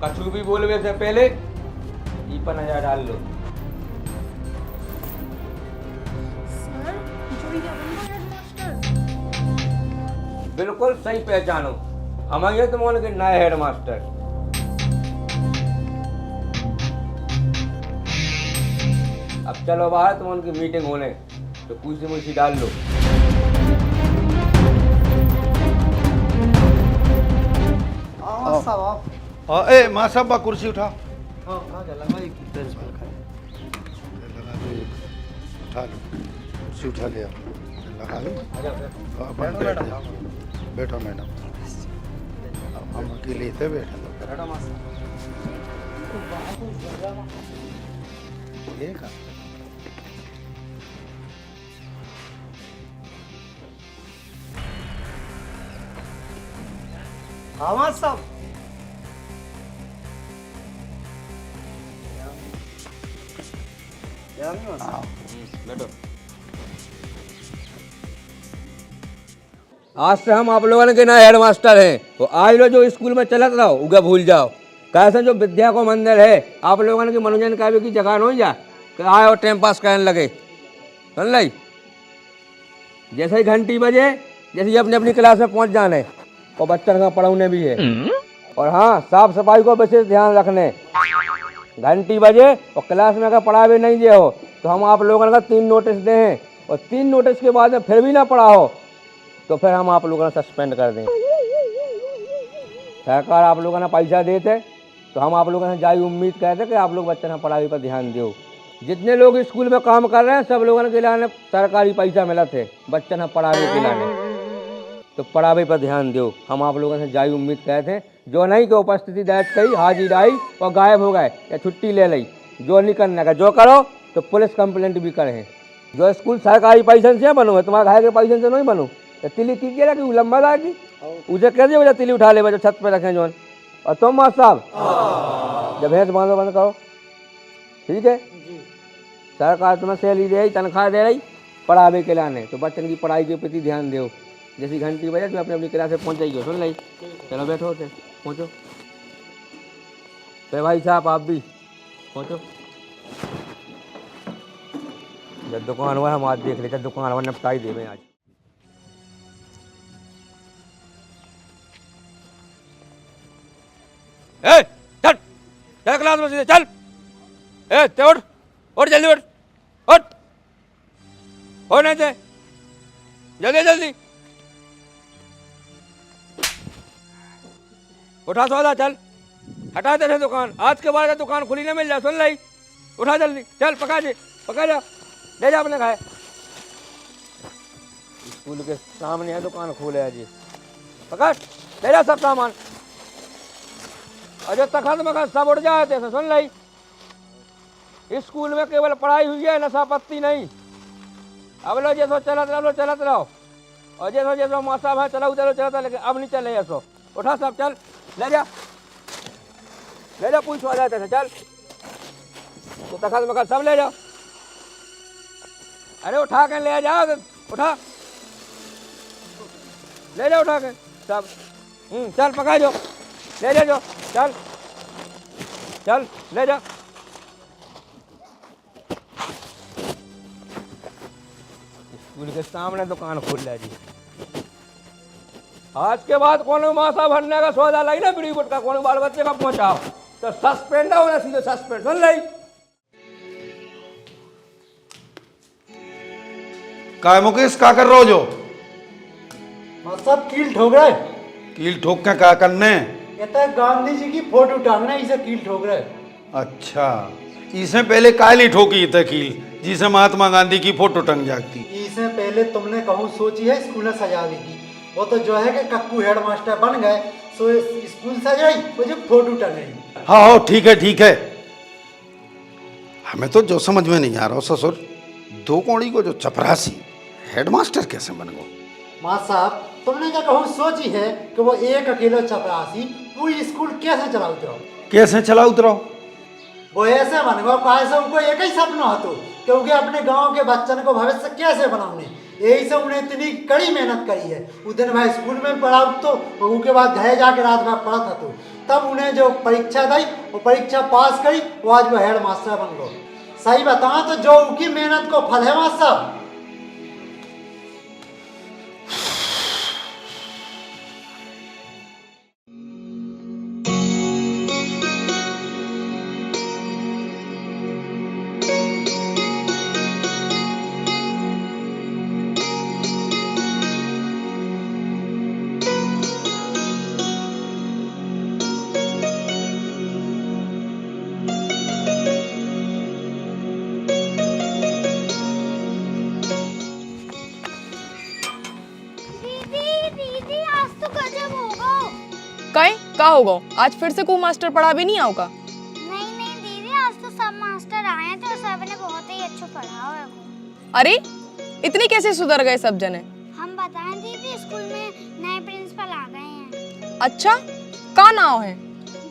कछु भी बोलवे से पहले ई पर नजर डाल लो। सर जो ये बंदा हेडमास्टर। बिल्कुल सही पहचानो, हम ये तुम्हारे के नए हेडमास्टर। अब चलो बाहर, तुम उनकी मीटिंग होने तो कुर्सी मुर्सी डाल लो। ए माँ साहब कुर्सी उठा। उठा लो, कुर्सी उठा ले, लगा लो। बैठो मैडम, हम अकेले थे, बैठो। हाँ साहब, बैठो। आज से हम आप लोगों के नए हेडमास्टर हैं। तो आज लो जो स्कूल में चलत रहो उगा भूल जाओ। कैसे जो विद्या को मंदिर है, आप लोगों के मनोरंजन का भी की जगह नहीं जा कि आए और टाइम पास करने लगे। सुन ली, जैसे ही घंटी बजे, जैसे ही अपनी अपनी क्लास में पहुंच जाने और बच्चों का पढ़ाने भी है। और हाँ, साफ सफाई को विशेष ध्यान रखने। घंटी बजे और क्लास में अगर पढ़ा भी नहीं दिए हो तो हम आप लोगों का 3 नोटिस दे हैं, और 3 नोटिस के बाद में फिर भी ना पढ़ा हो तो फिर हम आप लोगों को सस्पेंड कर दें। सरकार आप लोगों ने पैसा देते तो हम आप लोगों से जाई उम्मीद करते कि आप लोग बच्चों की पढ़ाई पर ध्यान दो। जितने लोग स्कूल में काम कर रहे हैं सब लोगों के लिए सरकारी पैसा मिला थे बच्चों ने पढ़ाने के लिए, तो पढ़ाई पर ध्यान दो। हम आप लोगों से जाई उम्मीद करते हैं। जो नहीं कि उपस्थिति दर्ज करी, हाजिर आई और गायब हो गए या छुट्टी ले ली, जो नहीं करने का, जो करो तो पुलिस कंप्लेंट भी करें। जो स्कूल सरकारी पैसे से बनो है, तुम्हारे घर के पैसे से नहीं बनो, तो तिली की क्या कि लंबा लागी उसे कह दिए तिली उठा ले, छत पे रखें जो। और तुम मास्टर साहब जब भैंस बांधो बंद करो, ठीक है? सरकार तुम्हें सैलरी दे रही, तनख्वाह दे रही पढ़ावे के लाने, तो बच्चन की पढ़ाई के प्रति ध्यान दो। जैसी घंटी बजे तुम अपनी अपनी क्लास में पहुँच जाइए। सुन ली, चलो बैठो होते पहुँचो। तो भाई साहब आप भी पहुँचो। जब दुकान हुआ हम आज देख लेते, दुकान हुआ निपटाई दे आज। ए चल चल क्लास में सीधे चल। ए ते उठ उठ, जल्दी उठ उठ, हो नहीं थे, जल्दी जल्दी। उठा सौदा चल, हटा दे रहे दुकान, आज के बाद दुकान खुली ना मिल जाए, सुन ली, उठा जल्दी चल, पका जा, ले जा अपने खाए। स्कूल के सामने है दुकान खोले है जी, पकड़ ले जा सब सामान, और जो तखत मखत सब उड़ जाए थे, सुन ली। स्कूल में केवल पढ़ाई हुई है, नशा पत्ती नहीं। अब लो जैसो चलत रहो, और जैसो मौसा है चलो चलता, लेकिन अब नहीं चले ऐसो। उठा सब चल, ले जा पूछ आ जाते थे, चल तो तखत मखत सब ले जाओ। अरे उठा के ले जाओ, उठा ले जाओ, उठा के सब। चल पका जो, ले जा, चल ले जा। स्कूल के सामने दुकान खोल रहा जी, आज के बाद कोनो मासा भरने का सौदा लगी ना, बीड़ी गुटका कोनो बाल बच्चे का पहुंचाओ तो सस्पेंड हो ना, सीधे सस्पेंड, सुन ली। काय मुकेश क्या कर रहे हो जो? सब कील ठोक रहे। कील ठोक के क्या करने? ये तो गांधी जी की फोटो टांगना, इसे कील ठोक रहे। अच्छा, इसे पहले काली ठोकी थे कील, जिसे महात्मा गांधी की फोटो टंग जाती। इससे पहले तुमने कहूँ सोची है स्कूल सजाने की, वो तो जो है कि कक्कू हेडमास्टर बन गए, सो स्कूल सजाई, वो जो फोटो टंगाई। हाँ ठीक है, हमें तो जो समझ में नहीं आ रहा ससुर, दो कौड़ी को जो चपरासी हेडमास्टर कैसे बन गो? माँ साहब, तुमने क्या कहूँ सोची है कि वो एक अकेला चपरासी पूरी स्कूल कैसे चला उतरो? कैसे चला उतरो? वो ऐसे बन गो कैसे उनको एक ही सपना हो, क्योंकि अपने गांव के बच्चन को भविष्य कैसे बनाने, यही से उन्हें इतनी कड़ी मेहनत करी है। उस दिन भाई स्कूल में पढ़ा तो उसके बाद घर जाके रात भर पढ़ा था, तो तब उन्हें जो परीक्षा दी वो परीक्षा पास करी, वो आज वो हेड मास्टर बन गो। सही बताओ तो जो उनकी मेहनत को फल है मास्टर साहब। का होगा? आज फिर से कोई मास्टर पढ़ा भी नहीं आओगा? नहीं दीदी, आज तो सब मास्टर आए थे और सब ने बहुत ही अच्छा पढ़ा है। अरे इतनी कैसे सुधर गए सब जने? हम बताएं दीदी, स्कूल में नए प्रिंसिपल आ गए हैं। अच्छा, का नाम है?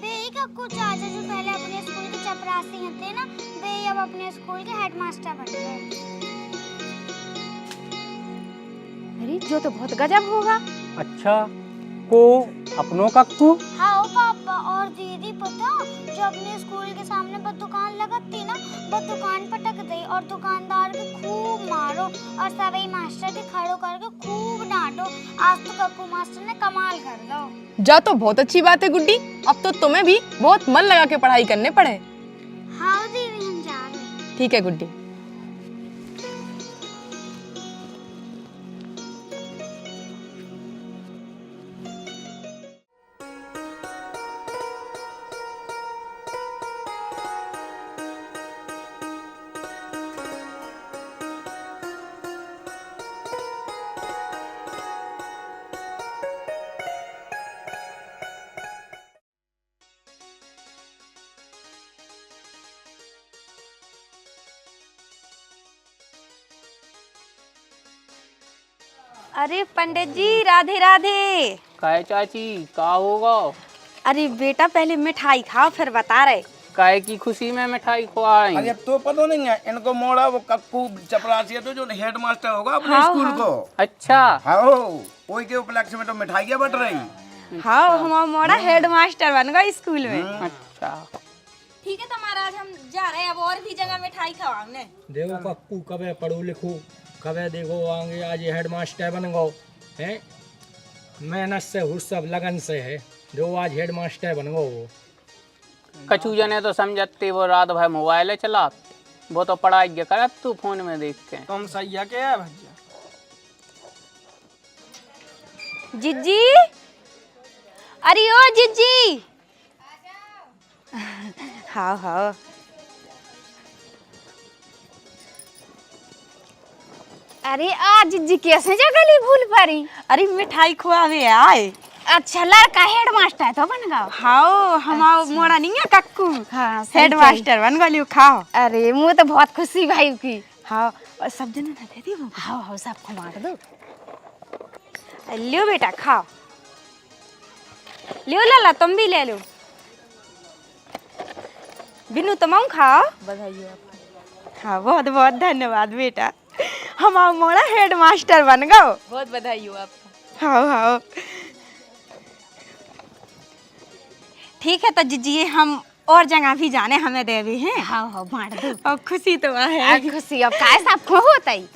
बेई कक्कू चाचा, जो पहले अपने स्कूल के चपरासी थे ना, बेई अब अपने स्कूल के हेडमास्टर बन गए। अरे जो तो बहुत गजब होगा। अच्छा, को अपनों कक्कू? हाँ पापा, और दीदी पता, जो अपने स्कूल के सामने बस दुकान लगत थी ना, बस दुकान पटक गई और दुकानदार के खूब मारो और सभी मास्टर के खड़ो करके खूब डांटो। आज तो कक्कू मास्टर ने कमाल कर दो। जा, तो बहुत अच्छी बात है गुड्डी, अब तो तुम्हें भी बहुत मन लगा के पढ़ाई करने पड़े। हाँ दीदी, हम जा रहे। ठीक है गुड्डी। अरे पंडित जी, राधे राधे। काय चाची, का होगा? अरे बेटा, पहले मिठाई खाओ फिर बता रहे। काय की खुशी में मिठाई खुआई? अरे तो पता नहीं है इनको, मोड़ा वो कक्कू चपरासी है तो जो हेडमास्टर होगा अपने हाँ, स्कूल हाँ। को। अच्छा, हाँ, वही के उपलक्ष्य में तो मिठाइयाँ बट रही। हाँ, हमारा मोड़ा हेडमास्टर बन गया स्कूल में। अच्छा ठीक है, तो महाराज हम जा रहे हैं, अब और भी जगह मिठाई खवाओगे। देखो कक्कू कबे पढ़ो लिखो, कबे देखो आगे आज हेडमास्टर बन गो हैं, मेहनत से हुर्सब लगन से है, जो आज हेडमास्टर बन गो। वो कछू जने तो समझते वो रात भर मोबाइल चला, वो तो पढ़ाई के करत तू फोन में देख के। तुम सही है क्या भैया? जीजी, अरे ओ जिज्जी, हाँ हाँ। अरे आ जिज्जी कैसे जगली भूल परी? अरे मिठाई खुआवे आए। अच्छा लड़का हेड मास्टर तो बन गया? हाँ हमारा मोड़ा नहीं है कक्कू। हाँ हेड मास्टर बन गलियो खाओ। अरे मुझे तो बहुत खुशी भाई की। हाँ और सब जन ना दे दी वो। हाँ हाँ सबको बांट दो। लियो बेटा खाओ। लियो लाला तुम भी ले लो। बिनु तुम खाओ। बधाई हो आपको। हाँ बहुत बहुत धन्यवाद बेटा, हमारा मोड़ा हेड मास्टर बन गओ। बहुत बधाई हो आपको। हाँ हाँ ठीक है तो जीजिए हम और जगह भी जाने हमें दे भी हैं। हाँ हाँ बांट दो। और खुशी तो है। खुशी अब काय सबको होता ही।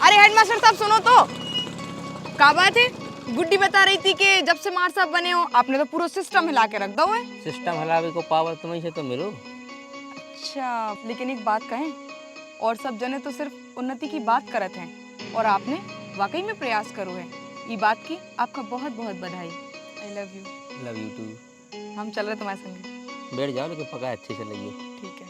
अरे हेडमास्टर साहब सुनो तो, क्या बात है? गुड्डी बता रही थी कि जब से मार साहब बने हो आपने तो पूरा सिस्टम हिला के रख दो है। सिस्टम हिलावे को पावर तुम्हें से तो मिलो। अच्छा लेकिन एक बात कहें, और सब जने तो सिर्फ उन्नति की बात करत हैं और आपने वाकई में प्रयास करो है। ये बात की आपका बहुत बहुत बधाई। I love you. Love you too. हम चल रहे तुम्हारे संग। बैठ जाओ लेकिन पका अच्छे से लगिए। ठीक है।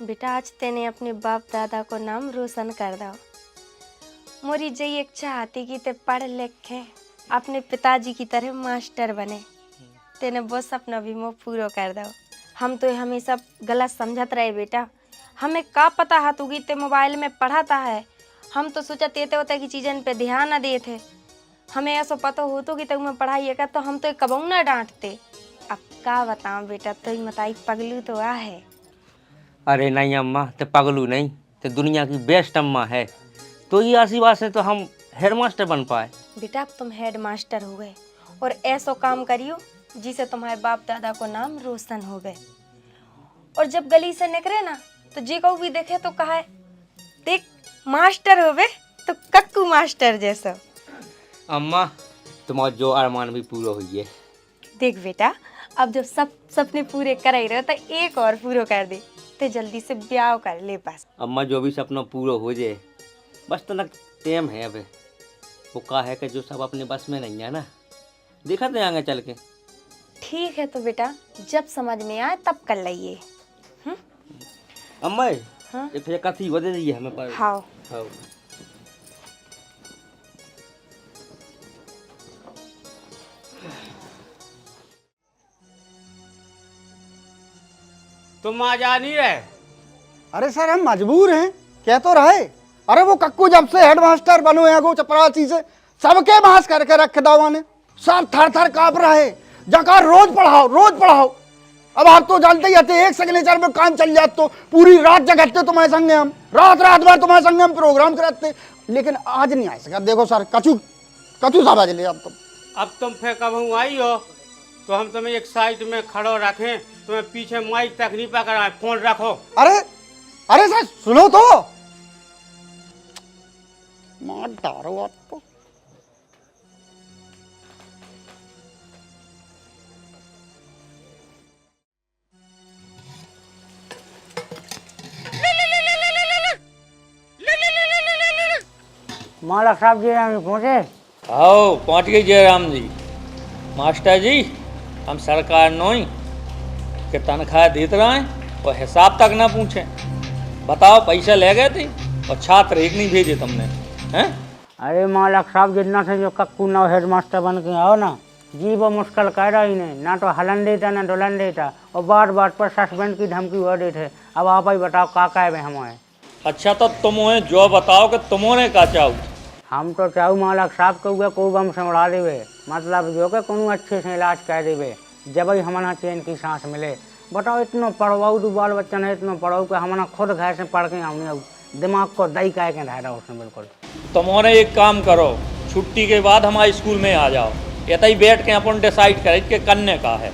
बेटा आज तेने अपने बाप दादा को नाम रोशन कर दो। मोरी जई इच्छा आती कि ते पढ़ लिख के अपने पिताजी की तरह मास्टर बने। तेने वो सपना भी मोह पूरा कर दो। हम तो हमेशा गलत समझत रहे बेटा, हमें का पता है तू गीते मोबाइल में पढ़ाता है। हम तो सोचते होते कि चीज़न पे ध्यान न देते। हमें ऐसा पता हो तो कि तू में पढ़ाई का तो हम तो कबू ना डांटते। अब का बताऊँ बेटा, तो ही मताई पगलू तो आ है। अरे नहीं अम्मा, ते पगलू नहीं, ते दुनिया की बेस्ट अम्मा है। तो ये आशीर्वाद से तो हम हेड मास्टर बन पाए। बेटा अब तुम हेड मास्टर हो गए और ऐसा काम करियो जिसे तुम्हारे बाप दादा को नाम रोशन हो गए। और जब गली से निकले ना तो जे को भी देखे तो कहा देख मास्टर हो गए तो कक्कू मास्टर जैसा। अम्मा तुम्हारा जो अरमान भी पूरा हुई है। देख बेटा अब जब सब सपने पूरे कर ही रहे तो एक और पूरा कर दे, तो जल्दी से ब्याह कर ले बस। अम्मा जो भी सपना पूरा हो जाए बस तो ना टाइम है। अब वो का है कि जो सब अपने बस में नहीं है ना, देखा तो आगे चल के। ठीक है तो बेटा जब समझ में आए तब कर लिये। अम्मा हाँ? एक फिर कथी वो दे दीजिए हमें पर। हाँ हाँ तुम आ जा नहीं रहे? अरे सर हम मजबूर हैं, कह तो रहे। अरे वो कक्कू जब से हेडमास्टर बनो है गो चपरासी से सबके मांस करके रख दवा ने, सब थर थर कांप रहे। जका रोज पढ़ाओ रोज पढ़ाओ। अब आप तो जानते ही थे एक सिग्नेचर में काम चल जाते तो पूरी रात जगते तुम्हारे संगे हम, रात रात भर तुम्हारे संगे हम प्रोग्राम कराते, लेकिन आज नहीं आ सका। देखो सर कचू कचू सा बज ले। अब तुम फिर कब आई हो तो हम तुम्हें एक साइड में खड़ो रखें, तुम्हें पीछे माइक तक नहीं पकड़ा, फोन रखो। अरे अरे सर सुनो तो, मार डारो आपको। मालक साहब जी हम पहुँचे? आओ पहुँच गई जयराम जी। मास्टर जी हम सरकार नोई के तनख्वाह देते रहे और हिसाब तक ना पूछे। बताओ पैसा ले गए थे और छात्र एक नहीं भेजे तुमने हैं? अरे मालक साहब जितना से जो कक्कू ना हेड मास्टर बन के आओ ना जी वो मुश्किल कह रही नहीं, ना तो हलन देता ना डुलन देता और बार बार पर सस्पेंड की धमकी हुआ देते। अब आप ही बताओ का कहे हमें। अच्छा तो तुम्हें जो बताओ कि तुमने का चाहो। हम तो चाहू मालक साहब के हुए को बम से उड़ा देवे, मतलब जो के कोनो अच्छे से इलाज कर देवे जब ही हमारा चैन की सांस मिले। बताओ इतना पढ़वाऊ दो बाल बच्चा ने इतना पढ़ाऊ कि हमारा खुद घर से पढ़ के हमने दिमाग को दही कह के रहा उसने बिल्कुल। तुमने एक काम करो, छुट्टी के बाद हमारे स्कूल में आ जाओ, ये ही बैठ के अपन डिसाइड करें कि करने का है।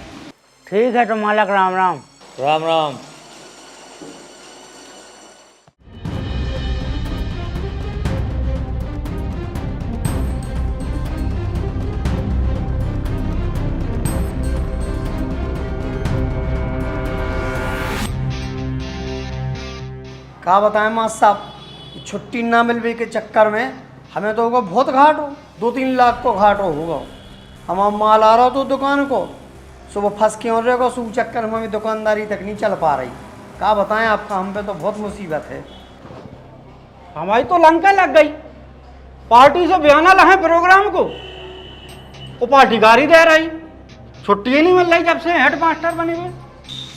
ठीक है तो मालक राम राम। राम राम। का बताएं मास्टर साहब, छुट्टी ना मिलने के चक्कर में हमें तो होगा बहुत घाट हो, 2-3 लाख को घाट होगा। हम माल आ रहा तो दुकान को सुबह फंस के और रहेगा, सू चक्कर में हमें दुकानदारी तक नहीं चल पा रही। का बताएं आपका, हम पे तो बहुत मुसीबत है। हमारी तो लंका लग गई, पार्टी से बयाना लाए प्रोग्राम को, वो पार्टी गाड़ी दे रही, छुट्टी ही नहीं मिल रही जब से हेड मास्टर बने हुए।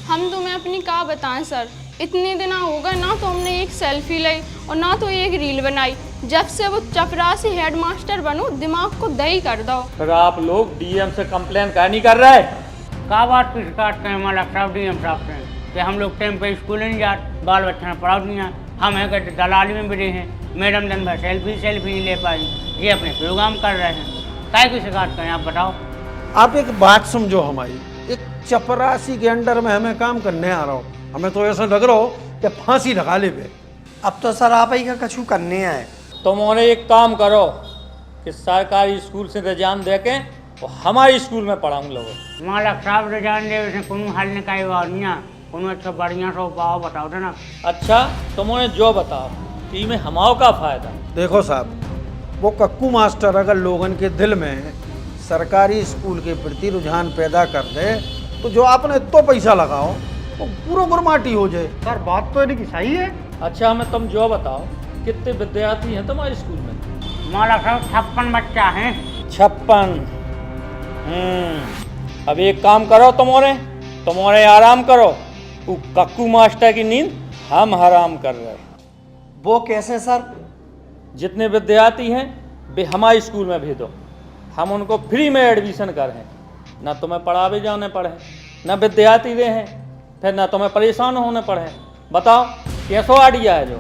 हम तुम्हें अपनी का बताएं सर, इतने दिन हो गए ना तो हमने एक सेल्फी ली और ना तो एक रील बनाई। जब से वो चपरासी हेड मास्टर बनो, दिमाग को दही कर दो। फिर आप लोग डीएम से कंप्लेन क्या नहीं कर रहे? का बात की शिकायत करें हमारा साहब डीएम साहब से कि हम लोग टाइम पे स्कूल नहीं जाते, बाल बच्चे ने पढ़ा नहीं है, हम है कहते दलाली में भी हैं, मैडम दिन भर सेल्फी नहीं ले पाई, ये अपने प्रोग्राम कर रहे हैं, काय की शिकायत करें आप बताओ। आप एक बात समझो हमारी, एक चपरासी के अंडर में हमें काम करने आ रहा हो, हमें तो ऐसा लग रहा हो कि फांसी लगा ले पे। अब तो सर आप ही का कछु करने आए। तुमने एक काम करो कि सरकारी स्कूल से रिजाइन दे के और हमारे स्कूल में पढ़ाऊँ लोग। मालक साहब रिजाइन दे से कोनो हल निकाय वानिया, कोनो अच्छा बढ़िया सो पाओ बताओ ना। अच्छा तुमने जो बताओ, में हमाओ का फायदा। देखो साहब, वो कक्कू मास्टर अगर लोगन के दिल में सरकारी स्कूल के प्रति रुझान पैदा कर दे तो जो आपने तो पैसा लगाओ वो पूरा गुरमाटी हो जाए। सर बात तो इनकी सही है। अच्छा हमें तुम जो बताओ, कितने विद्यार्थी हैं तुम्हारे स्कूल में? माला साहब 56 बच्चा हैं। 56। अब एक काम करो, तुम्हारे आराम करो, वो कक्कू मास्टर की नींद हम हराम कर रहे। वो कैसे सर? जितने विद्यार्थी हैं वे हमारे स्कूल में भेजो, हम उनको फ्री में एडमिशन करें, ना तुम्हें पढ़ावे जाने पड़े, ना विद्यार्थी रहे, फिर ना तुम्हें परेशान होने पड़े। बताओ कैसो आइडिया है जो।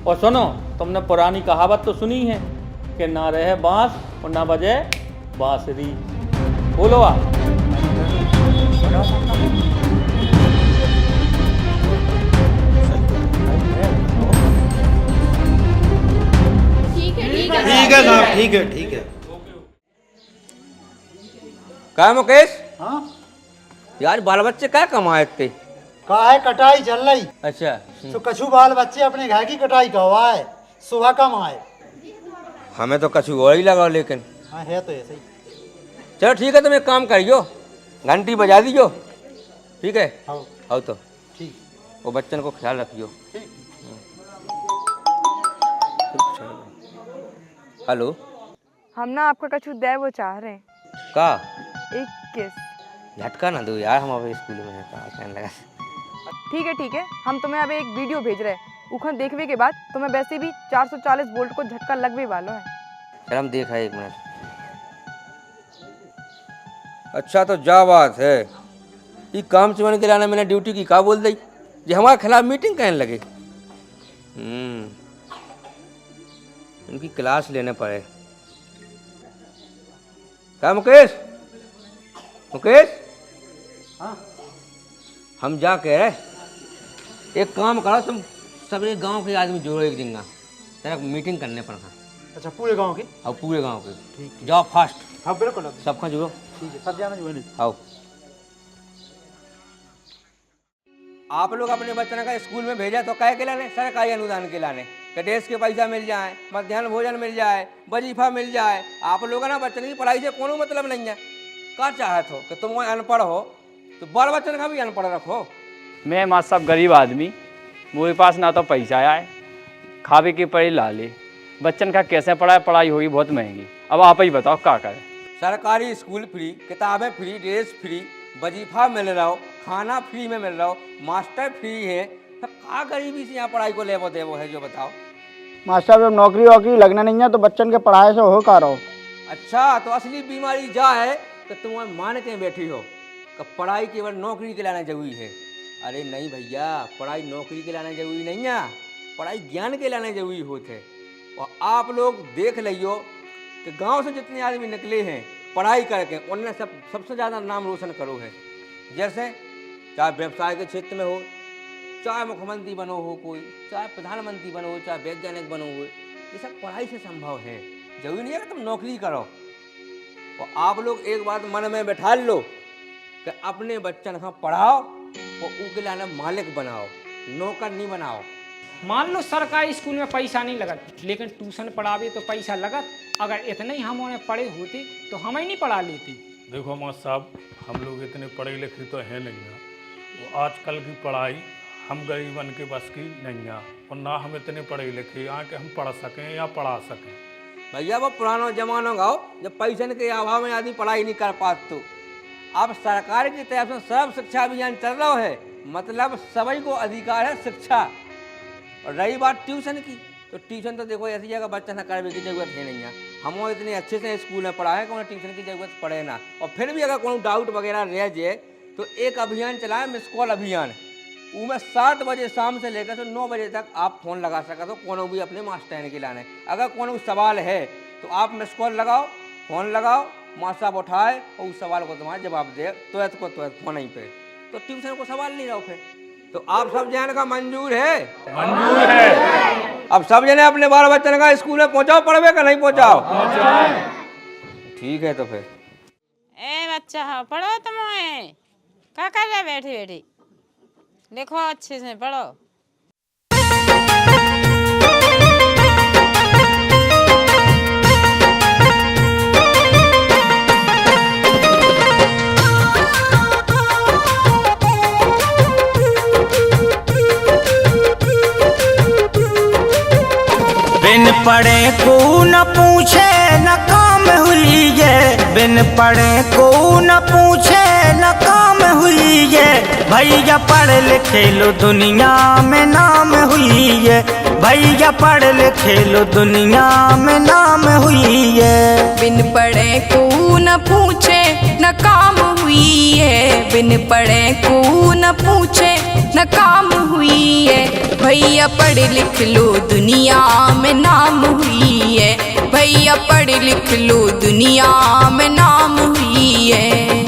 और सुनो, तुमने पुरानी कहावत तो सुनी है कि ना रहे बांस और ना बजे बांसुरी। बोलो आप। ठीक है साहब, ठीक है। क्या मुकेश? हाँ यार बाल बच्चे क्या कमाए थे? का है कटाई चल रही। अच्छा तो कछु बाल बच्चे अपने घर की कटाई करवा है, सुबह कम आए। हमें तो कछु और ही लगाओ, लेकिन हाँ है तो ऐसे ही। चलो ठीक है, तुम एक काम करियो, घंटी बजा दीजियो, ठीक है? आओ तो ठीक, वो बच्चन को ख्याल रखियो। हेलो, हम ना आपका कछु दे वो चाह रहे हैं। का एक किस। झटका ना दो यार, हम अब स्कूल में हैं, कहाँ कहने लगा। ठीक है, हम तुम्हें अब एक वीडियो भेज रहे हैं, उखन देखने के बाद तुम्हें वैसे भी 440 वोल्ट को झटका लगने वाला है। चल हम देखा 1 मिनट। अच्छा तो जा बात है, ये काम चुन के लाना मैंने ड्यूटी की का बोल दी जी, हमारे खिलाफ मीटिंग कहने लगे। इनकी क्लास लेने पड़े। क्या मुकेश? हाँ हम जा कह रहे, एक काम करो तुम सभी गांव के आदमी जोड़ो एक दिन, तेरा मीटिंग करने पर। अच्छा पूरे गांव की? और पूरे गांव के। ठीक, जाओ फास्ट। हाँ बिल्कुल, सबका जुड़ो। ठीक है, सब जाना जो है। आओ। आप लोग अपने बच्चों का स्कूल में भेजा तो क्या के लाने? सरकारी अनुदान के लाने, कि ड्रेस के पैसा मिल जाए, मध्याह्न भोजन मिल जाए, वजीफा मिल जाए। आप लोग ना बच्चों की पढ़ाई से कोनो मतलब नहीं है। क्या चाहत हो कि तुम अनपढ़ हो तो बाल बच्चन का भी अनपढ़ रखो? मैं मास्टर साहब गरीब आदमी, मेरे पास ना तो पैसा आए, खावे की पड़ी ला ले, बच्चन का कैसे पढ़ाई होगी बहुत महंगी। अब आप ही बताओ क्या करें। सरकारी स्कूल फ्री, किताबें फ्री, ड्रेस फ्री, वजीफा मिल रहा हो, खाना फ्री में मिल रहा हो, मास्टर फ्री है, तो क्या गरीबी से यहाँ पढ़ाई को लेवो देवो है जो बताओ? मास्टर जब नौकरी वोकरी लगना नहीं है तो बच्चन के पढ़ाई से हो का रहो। अच्छा तो असली बीमारी जा है कि तुम मान के बैठी हो कि पढ़ाई केवल नौकरी के लाना जरूरी है। अरे नहीं भैया, पढ़ाई नौकरी के लाना जरूरी नहीं है, पढ़ाई ज्ञान के लाना जरूरी होते है। और आप लोग देख लियो कि गांव से जितने आदमी निकले हैं पढ़ाई करके, उनने सबसे ज़्यादा नाम रोशन करो है। जैसे चाहे व्यवसाय के क्षेत्र में हो, चाहे मुख्यमंत्री बनो हो कोई, चाहे प्रधानमंत्री बनो हो, चाहे वैज्ञानिक बनो हो, ये सब पढ़ाई से संभव है। जरूरी नहीं है कि तुम नौकरी करो। और आप लोग एक बात मन में बैठा लो कि अपने बच्चन का पढ़ाओ और उनके लाना मालिक बनाओ, नौकर नहीं बनाओ। मान लो सरकारी स्कूल में पैसा नहीं लगत, लेकिन ट्यूशन पढ़ावे तो पैसा लगत। अगर इतने ही हम उन्हें पढ़े होते तो हम ही नहीं पढ़ा लेते। देखो मास्टर साहब, हम लोग इतने पढ़े लिखे तो हैं नहीं हैं। वो आजकल की पढ़ाई हम गरीबन के बस की नहीं है, और ना हम इतने पढ़े लिखे यहाँ के हम पढ़ सकें या पढ़ा सकें। भैया वो पुराना जमाना गाओ जब पैसे के अभाव में आदमी पढ़ाई नहीं कर पाते। तो अब सरकार की तरफ से सब शिक्षा अभियान चल रहा है, मतलब सभी को अधिकार है शिक्षा। और रही बात ट्यूशन की, तो ट्यूशन तो देखो ऐसी जगह बच्चा ना करने की जरूरत है नहीं है। हम वो इतने अच्छे से स्कूल में पढ़ाए कि उन्हें ट्यूशन की जरूरत पड़े ना। और फिर भी अगर कोई डाउट वगैरह रह जाए तो एक अभियान चलाए, मिस कॉल अभियान। उसमें 7 बजे शाम से लेकर तो 9 बजे तक आप फ़ोन लगा सका तो कोनो भी अपने मास्टर के लाने। अगर कोनो सवाल है तो आप मिस कॉल लगाओ, फ़ोन लगाओ, मास्टर साहब उठाए और उस सवाल को तुम्हारा जवाब दे तुरंत फ़ोन ही पे। तो ट्यूशन को सवाल नहीं रहो फिर। तो आप सब जने का मंजूर है? मंजूर है। अब सब जने अपने बाल बच्चन का स्कूल में पहुंचाओ, पढ़वे का नहीं पहुंचाओ? ठीक है। तो फिर ए बच्चा पढ़ो तुम्हें क्या कर रहे बैठी बैठी, देखो अच्छे से पढ़ो। बिन पढ़े को न पूछे न काम हुई है, बिन पढ़े को न पूछे न काम हुई है। भैया पढ़ लिखे लो दुनिया में नाम हुई है, भैया पढ़ लिखे लो दुनिया में नाम हुई है। बिन पढ़े को न पूछे न काम हुई है, बिन पढ़े को न पूछे न काम हुई है। भैया पढ़ लिख लो दुनिया में नाम हुई है, भैया पढ़ लिख लो दुनिया में नाम हुई है।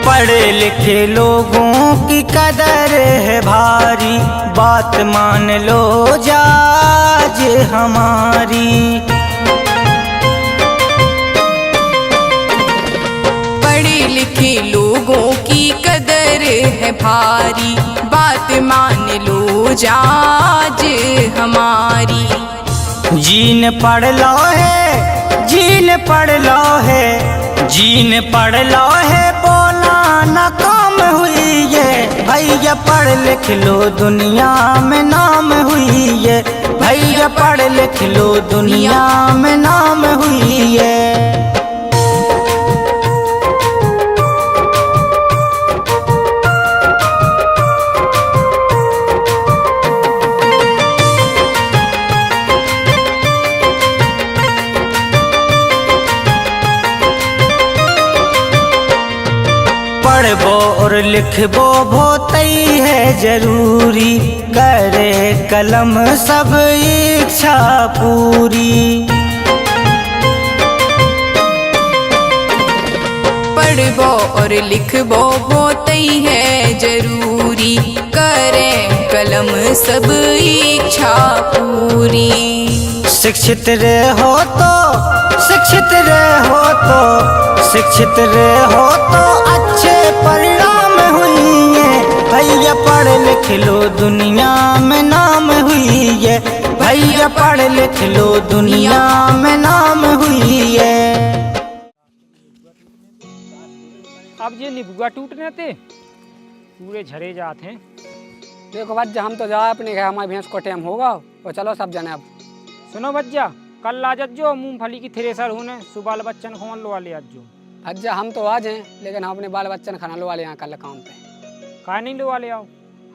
पढ़े लिखे लोगों की कदर है भारी, बात मान लो जाज हमारी। पढ़े लिखे लोगों की कदर है भारी, बात मान लो जाज हमारी। जीन पढ़ लो है, जीन पढ़ लो है, जीन पढ़ लो है, बोला ना काम हुई है। भैया पढ़ लिख लो दुनिया में नाम हुई है, भैया पढ़ लिख लो दुनिया में नाम हुई है। पढ़बो और लिखबो बहुतई है जरूरी, करे कलम सब इच्छा पूरी। पढ़बो और लिखबो बहुतई है जरूरी, करे कलम सब इच्छा पूरी। शिक्षित रहो तो, शिक्षित रहो तो, शिक्षित रहो तो अच्छे परिणाम हुई है। भैया पढ़ लिख लो दुनिया में नाम हुई है, भैया पढ़ लिख लो दुनिया में नाम हुई है। अब ये निबुआ टूटने थे पूरे झरे जाते हैं। देखो बच्चा हम तो जाए अपने घर, हमारी भैंस को टाइम होगा और चलो सब जाने। अब सुनो बच्चा, कल आ जो मूंगफली की थ्रेसर होने, सुबह बच्चन को लो वाले आज जो। अच्छा हम तो आज हैं, लेकिन हम अपने बाल बच्चन खाना लो वाले यहाँ कल काम पे। कहा नहीं लो वाले आओ?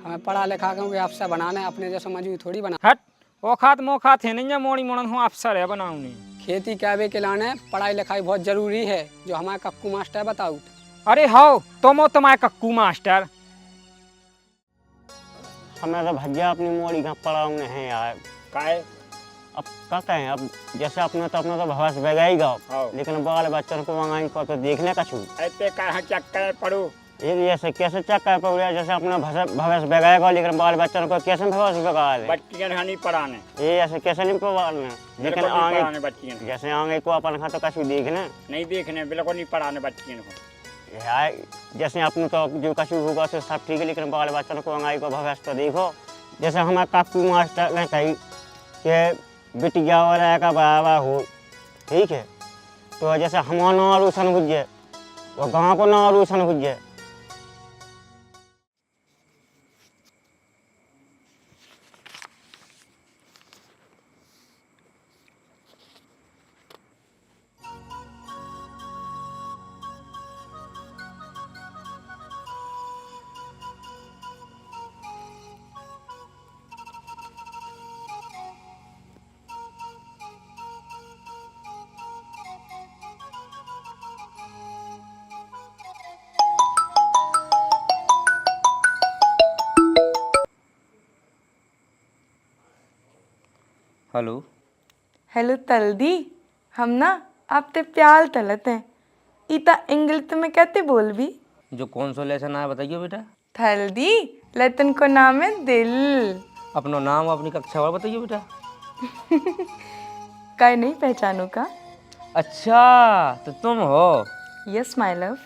हमें पढ़ा लिखा के अफसर बनाना है, अपने जैसे मजदूर थोड़ी बना। हट औखात मोखात है नहीं, मोड़ी मोड़न हूँ अफसर है बनाऊंगी। खेती क्या के लाने पढ़ाई लिखाई बहुत जरूरी है, जो हमारे कक्कू मास्टर बताओ। अरे हो तुम तुम्हारे कक्कू मास्टर। हमें तो भैया अपनी मोड़ी घर पढ़ाऊंगे हैं यार। काहे? अब क्या कहें, अब जैसे अपना तो भविष्य बगेगा, लेकिन बाल बच्चों को मंगाई पर तो देखने का छू। ऐसे कहा चक्कर पढ़ो ये जैसे कैसे चेक कर पाओगे जैसे अपना भविष्य बगाएगा लेकिन बाल बच्चों को कैसे भविष्य बगा दे बच्चियाँ नहीं पढ़ाने ये ऐसे कैसे नहीं पढ़ाने लेकिन आगे बच्चियों जैसे आगे को अपन खा तो कछु देखने नहीं देखने बिल्कुल नहीं पढ़ाने बच्चियों को यार जैसे अपने तो जो कछु होगा तो सब ठीक है लेकिन बाल बच्चों को आगे को भविष्य तो देखो जैसे हमारे काकू मास्टर ने कही कि बिटिया वाला का बाबा हो ठीक है तो जैसे हमारा नाम रोशन हो जाए और गाँव को नाम रोशन हो जाए। हेलो हेलो तलदी हम ना आप ते प्याल तलत हैं इता इंग्लिश में कहते बोल भी जो कौन सा लेसन आया बताइए बेटा। थलदी लतन को नाम है दिल। अपना नाम अपनी कक्षा वाला बताइए बेटा। काय नहीं पहचानू का? अच्छा तो तुम हो। Yes my love.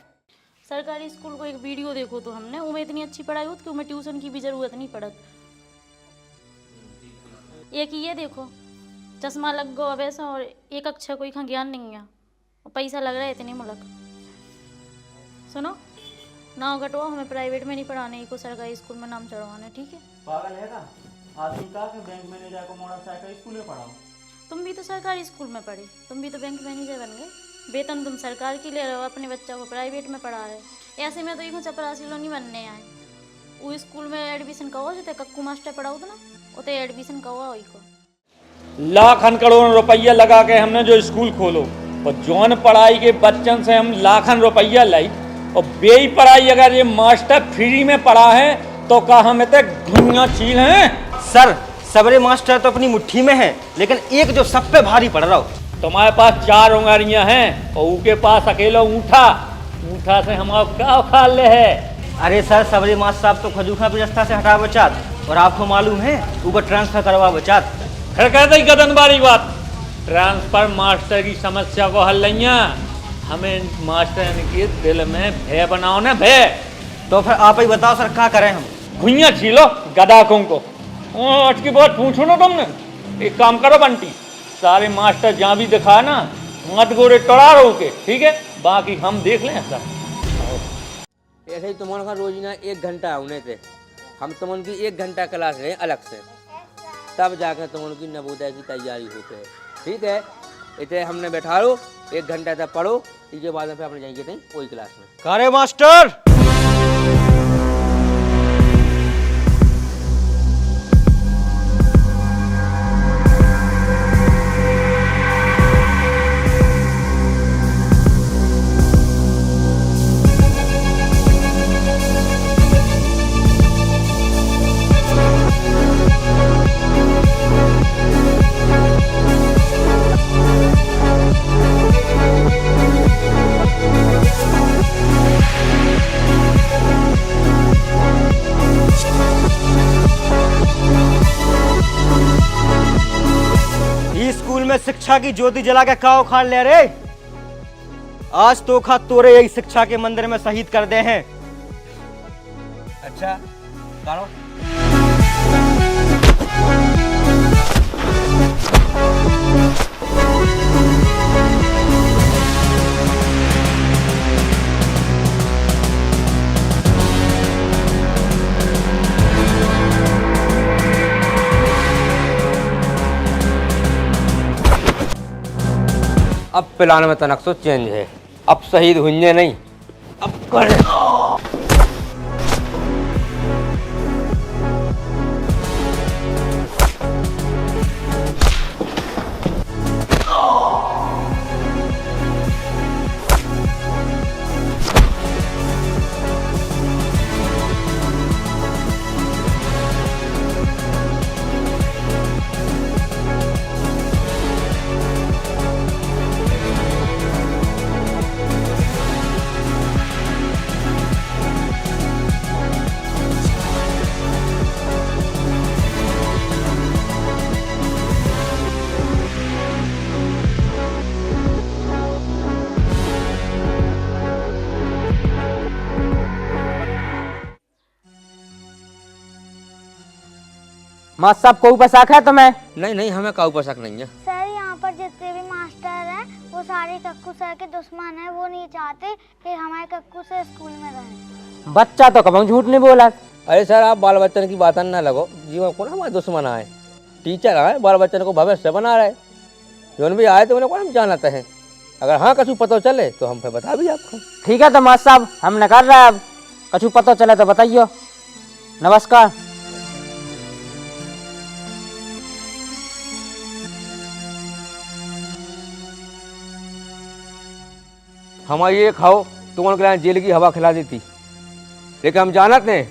सरकारी स्कूल को एक वीडियो देखो तो हमने उमें इतनी अच्छी पढ़ाई होती कि उमें ट्यूशन की भी जरूरत नहीं पड़त। एक ये देखो चश्मा लग गो वैसा और एक अक्षर कोई खां ज्ञान नहीं है और पैसा लग रहा है इतने मुलक। सुनो नाव घटवाओ हमें प्राइवेट में नहीं पढ़ाने को सरकारी स्कूल में नाम चढ़वाना ठीक है। पागल है का आदमी का कि बैंक मैनेजर को मोटरसाइकिल स्कूल में पढ़ाओ। तुम भी तो सरकारी स्कूल में पढ़े तुम भी तो बैंक मैनेजर बन गए। वेतन तुम सरकार की ले रहे हो अपने बच्चा को प्राइवेट में पढ़ा रहे। ऐसे में तो एक चपरासी लोग नहीं बनने आए। वो स्कूल में एडमिशन कहो जो कक्कू मास्टर पढ़ाओ तो ना उते एडमिशन कहो वही को। लाखन करोड़ रुपया लगा के हमने जो स्कूल खोलो और जौन पढ़ाई के बच्चन से हम लाखन रुपया लाई और बेई पढ़ाई अगर ये मास्टर फ्री में पढ़ा है तो का हम इतने घुइयां चील हैं। सर सबरे मास्टर तो अपनी मुट्ठी में है लेकिन एक जो सब पे भारी पड़ रहा हो। तुम्हारे पास 4 उंगलियां हैं और उनके पास अकेला ऊँटा से हम क्या खा ले है। अरे सर सबरे मास्टर साहब तो खजूखा पे रास्ता से हटा बचात और आपको मालूम है ऊपर ट्रांसफर करवा बचात। फिर कहते ही गदन बारी बात ट्रांसफर मास्टर की समस्या को हल नहीं है। हमें मास्टर के दिल में भय बनाओ ना भय। तो फिर आप ही बताओ सर क्या करें हम। घुइयां छीलो गदाकों को अटकी बात पूछो ना तुमने। एक काम करो बंटी सारे मास्टर जहाँ भी दिखा ना मत गोरे टड़ा रहो के ठीक है बाकी हम देख लें सर। ऐसे ही तुम्हारा रोजाना 1 घंटा होने थे हम तुम की 1 घंटा क्लास रहे अलग से तब जाकर तुम की नवोदय की तैयारी होते है ठीक है। इतने हमने बैठा लो 1 घंटा तक पढ़ो इसके बाद में अपने जाएंगे थे कोई क्लास में। करे मास्टर शिक्षा की ज्योति जला के का उखाड़ ले रे। आज तो खा तोरे यही शिक्षा के मंदिर में शहीद कर दे हैं। अच्छा करो अब प्लान में तनक तो चेंज है। अब शहीद हुए नहीं अब कर मास्टर साहब को ऊपर शक है तुम्हें? नहीं नहीं, हमें का ऊपर शक नहीं है। सर यहाँ पर जितने भी मास्टर हैं वो सारे कक्कू सर के दुश्मन हैं। वो नहीं चाहते कि हमारे कक्कू सर स्कूल में रहें। बच्चा तो कभी झूठ नहीं बोला। अरे सर आप बाल बच्चन की बात ना लगो, जीवन को हमारे दुश्मन आए, टीचर आए बाल बच्चन को भविष्य बना रहे, जो भी आए तो उन्हें कौन हम जानते हैं। अगर हाँ कछु पता चले तो हम फिर बता भी आपको। ठीक है तो मास्टर साहब हम कर रहे हैं, अब कछु पता चले तो बताइए। नमस्कार। हमारी ये खाओ तुमन के जेल की हवा खिला देती, लेकिन हम जानते हैं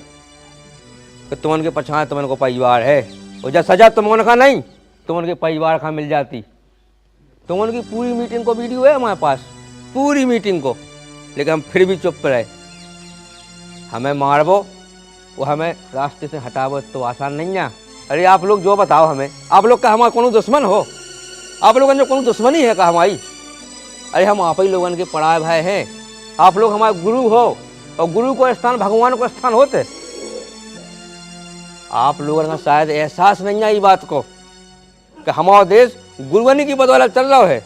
कि तुमन के पछाए तुमन को परिवार है, और जब सजा तुमन का नहीं तुमन के परिवार का मिल जाती। तुमन की पूरी मीटिंग को वीडियो है हमारे पास, पूरी मीटिंग को, लेकिन हम फिर भी चुप रहे। हमें मारबो वो हमें रास्ते से हटाबो तो आसान नहीं है। अरे आप लोग जो बताओ हमें, आप लोग का हमारा कौन दुश्मन हो? आप लोगों ने कौन दुश्मनी है का हमारी? अरे हम आप ही लोगों के पढ़ाए भाई हैं, आप लोग हमारे गुरु हो, और गुरु को स्थान भगवान को स्थान होते। आप लोगों का शायद एहसास नहीं है ये बात को कि हमारा देश गुरुवनी की बदौलत चल रहा है।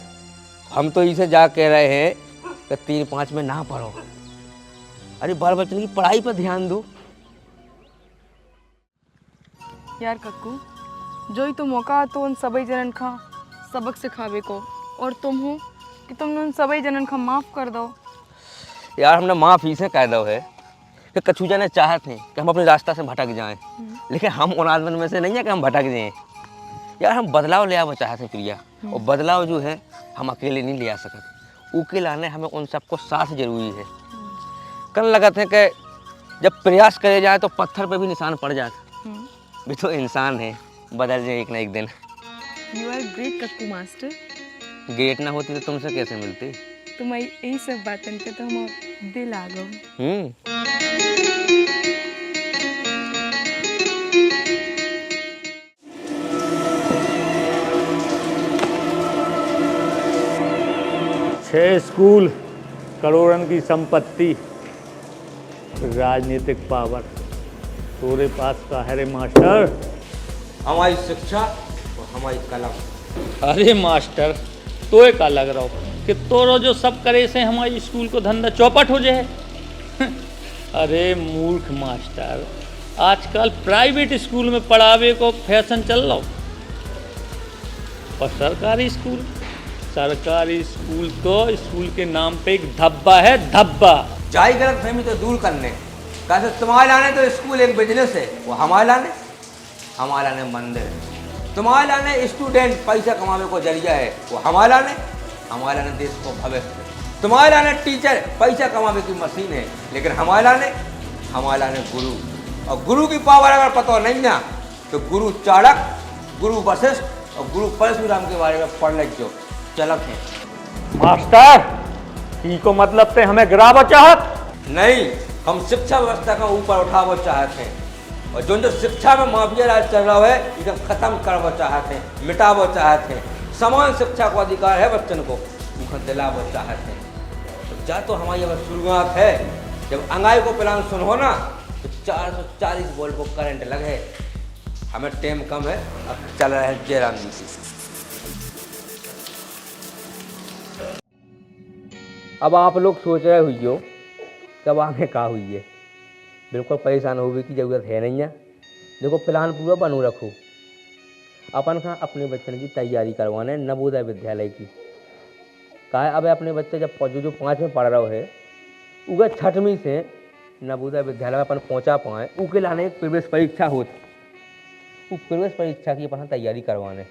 हम तो इसे जा कह रहे हैं कि 3-5 में ना पढ़ो। अरे बाल बच्चन की पढ़ाई पर ध्यान दो। यार कक्कू, जो ही तो मौका तो उन सभी जनन का सबक सिखावे को, और तुम हो कि तुमने उन सभी जनन का माफ़ कर दो। यार हमने माफ़ इसे कह दो है कि कछु जने चाहते हैं कि हम अपने रास्ता से भटक जाएं, लेकिन हम उन आदमी में से नहीं है कि हम भटक जाएं। यार हम बदलाव ले आना चाहते हैं प्रिया, और बदलाव जो है हम अकेले नहीं ले आ सकते, उके लाने हमें उन सबको साथ जरूरी है। कल लगत है कि जब प्रयास करे जाए तो पत्थर पे भी निशान पड़ जाता, भी तो इंसान है, बदल जाए एक ना एक दिन। You are great Kakku master. Great ना होती तो तुमसे कैसे मिलती? तुम्हारी यही सब बातन पे तो हम दिल आ गए। छह स्कूल, करोड़न की संपत्ति, राजनीतिक पावर, तोरे पास का है रे मास्टर? हमारी शिक्षा और हमारी कलम। अरे मास्टर तो एक अलग रहो कि तोरो जो सब करे से हमारी स्कूल को धंधा चौपट हो जाए। अरे मूर्ख मास्टर, आजकल प्राइवेट स्कूल में पढ़ावे को फैशन चल रहा, और सरकारी स्कूल तो स्कूल के नाम पे एक धब्बा है, धब्बा। जाई गलत फहमी तो दूर करने कैसे तुम्हारे लाने तो स्कूल एक बिजनेस है, वो हमारे लाने मंदिर है। तुम्हारे लाने स्टूडेंट पैसा कमाने को जरिया है, वो हमारे लाने देश को भविष्य। तुम्हारे लाने टीचर पैसा कमाने की मशीन है, लेकिन हमारे लाने गुरु, और गुरु की पावर अगर पता नहीं ना तो गुरु चाणक, गुरु वशिष्ठ और गुरु परशुराम के बारे में पढ़ लो, चलक है। मास्टर ई को मतलब ते हमें गिरावो चाहत? नहीं, हम शिक्षा व्यवस्था का ऊपर उठावो चाहते हैं, और जो शिक्षा में माफिया राज चल रहा है एकदम खत्म करवो चाहते हैं, मिटावो चाहते हैं। समान शिक्षा को अधिकार है बच्चन को, उनको दिलावो चाहते हैं। तो जा तो हमारी अब शुरुआत है, जब अंगाई को प्लान सुनो ना तो 440 वोल्ट को करंट लगे। हमें टाइम कम है, अब चल रहा है जयराम जी। अब आप लोग सोच रहे हुई हो कब आगे का हुई है, बिल्कुल परेशान होने की ज़रूरत है नहीं है। देखो प्लान पूरा बनू रखो, अपन का अपने बच्चन की तैयारी करवाना है नवोदय विद्यालय की। कहा है अब अपने बच्चे जब जो 5 में पढ़ रहे है उगे 6वीं से नवोदय विद्यालय में अपन पहुँचा पाए, उके लाने एक प्रवेश परीक्षा होती, वो प्रवेश परीक्षा की अपन तैयारी करवाने।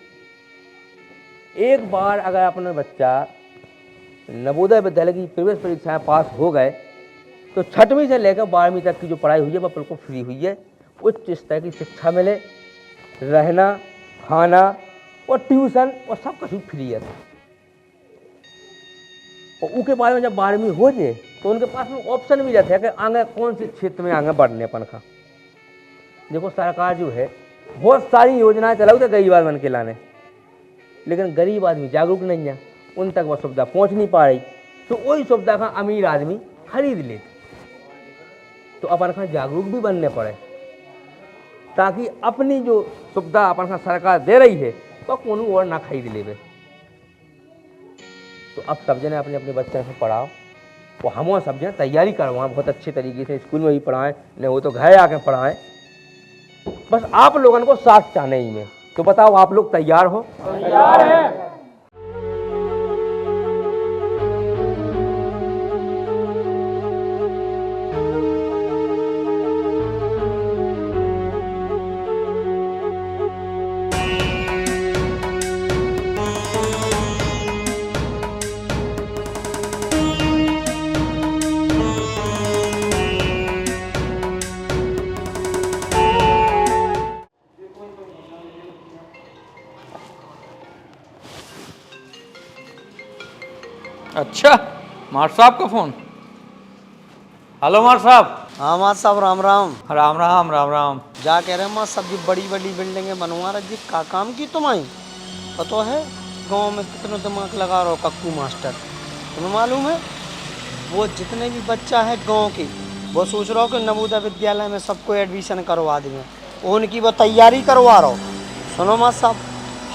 एक बार अगर अपना बच्चा नवोदय विद्यालय की प्रवेश परीक्षा पास हो गए तो 6वीं से लेकर 12वीं तक की जो पढ़ाई हुई है वह बिल्कुल फ्री हुई है। उच्च स्तर की शिक्षा मिले, रहना, खाना और ट्यूशन और सब कुछ फ्री है। और उसके बाद में जब 12वीं हो जाए तो उनके पास में ऑप्शन भी रहता है कि आगे कौन से क्षेत्र में आगे बढ़ने अपन का। देखो सरकार जो है बहुत सारी योजनाएं चलाऊ थे गरीब आदमी के लाने, लेकिन गरीब आदमी जागरूक नहीं है, उन तक वह सुविधा पहुंच नहीं पा रही, तो वही सुविधा का अमीर आदमी खरीद लेते। तो अपन का जागरूक भी बनने पड़े। ताकि अपनी जो सुविधा अपन सा सरकार दे रही है तो कोनो और ना खरीद लेवे। तो अब सब जने अपने अपने बच्चे से पढ़ाओ और हम सब जने तैयारी करवाएं बहुत अच्छे तरीके से, स्कूल में भी पढ़ाएं, नहीं वो तो घर आके पढ़ाएं। बस आप लोगों को साथ चाहने ही में। तो बताओ आप लोग तैयार हो? तैयार है। अच्छा, मार साहब का फोन। हेलो मार साहब। हाँ मार साहब, राम राम। राम राम राम राम। जा कह रहे माँ सब जी बड़ी बड़ी बिल्डिंगें बनवा रही जी, का काम की तुम्हारी पता है? गांव में कितना दिमाग लगा रहा हो कक्कू मास्टर, तुम्हें मालूम है? वो जितने भी बच्चा है गांव के, वो सोच रहा हो कि नवोदय विद्यालय में सबको एडमिशन करवा देंगे, उनकी वो तैयारी करवा रहा हो। सुनो माँ साहब,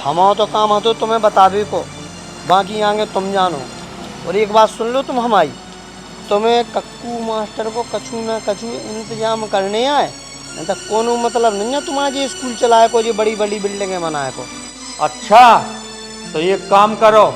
हमारा तो काम है तो तुम्हें बता भी को, बाकी आगे तुम जानो। और एक बात सुन लो तुम हमारी, तुम्हें कक्कू मास्टर को कछु ना कछु इंतजाम करने आए, नहीं तो कोनो मतलब नहीं है तुम्हारे स्कूल चलाए को, ये बड़ी बड़ी बिल्डिंगें बनाए को। अच्छा, तो ये काम करो,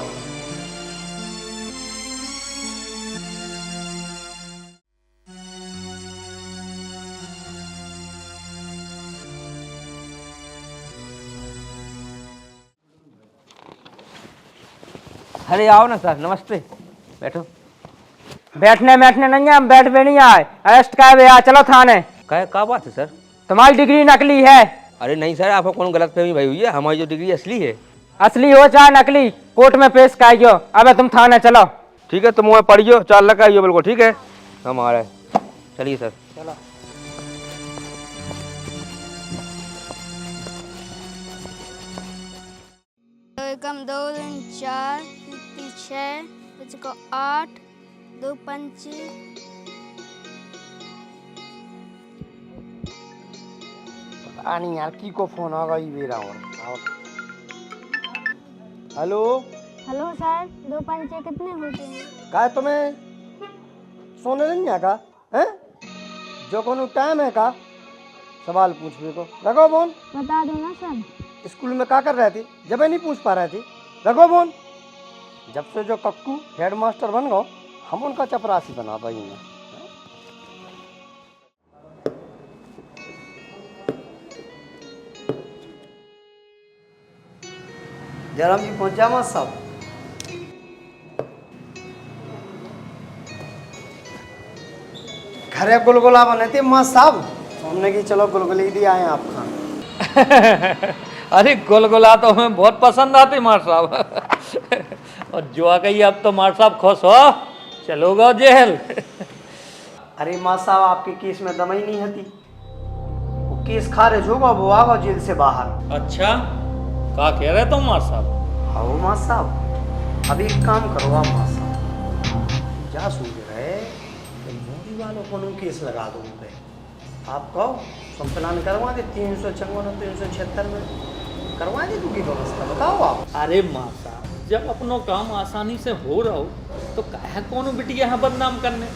अरे आओ ना सर, नमस्ते, बैठो। बैठने नहीं है, हम बैठ भी नहीं आए, अरेस्ट का भैया, चलो थाने। क्या बात है सर? तुम्हारी डिग्री नकली है। अरे नहीं सर, आपको कौन गलतफहमी भाई हुई है, हमारी जो डिग्री असली है। असली हो चाहे नकली, कोर्ट में पेश कराइयो। अबे तुम थाने चलो। ठीक है, तुम वहाँ पढ़ियो, 4 लगाइयो, बिल्कुल ठीक है। हम आ रहे हैं, चलिए सर। चलो। एकम 2 3 4 6 5 8 2 5 पता नहीं यार की को फोन होगा ये मेरा। और हेलो हेलो सर, 2 5 कितने होते हैं? का तुम्हें सोने नहीं है का हैं? जो कोनो टाइम है का सवाल पूछने को रखो फोन। बता दो ना सर। स्कूल में क्या कर रहे थे जब नहीं पूछ पा रहे थे? रखो फोन। जब से जो कक्कू हेड मास्टर बन गो, हम उनका चपरासी बना देंगे। जयराम जी पहुंच जा मास्टर साहब। घरे गुलगुला बने थे मास्टर साहब, हमने की चलो गुलगुली दी आए आप खान। अरे गुलगुला तो हमें बहुत पसंद आते मार साहब। और जो आ गई अब तो मार साहब खुश हो, चलोगा जेल। अरे मास्टर साहब, आपके केस में दम ही नहीं हती, वो केस खारिज होगा, वो आगा जेल से बाहर। अच्छा, क्या कह रहे तुम मार साहब? हाँ मास्टर साहब, अब एक काम करो आप मास्टर साहब, क्या सोच रहे कि मोदी वालों को केस लगा दो उन पे। आप कहो तुम प्लान करवा दे 354 और 376 में करवा दे दूंगी व्यवस्था, बताओ आप। अरे माँ साहब, जब अपनो काम आसानी से हो रहा हो तो काहे कोनो बिटिया यहाँ बदनाम करने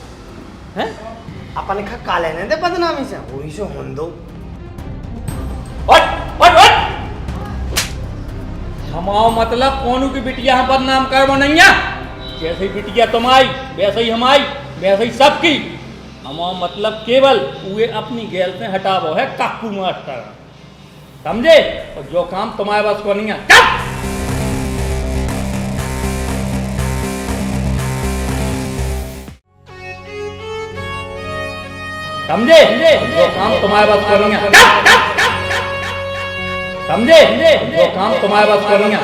हैं? अपन खा का लेने दे बदनामी से, वही से होन दो। हमारा मतलब कोनो की बिटिया यहाँ बदनाम करवा नहीं है। जैसे ही बिटिया तुम्हारी वैसे ही हमारी, वैसे ही सबकी। हमारा मतलब केवल वे अपनी गैल से हटावो है कक्कू मास्टर, समझे? और जो काम तुम्हारे बस को नहीं है, समझे? जो काम तुम्हारे बस को नहीं है, समझे? जो काम तुम्हारे बस को नहीं है।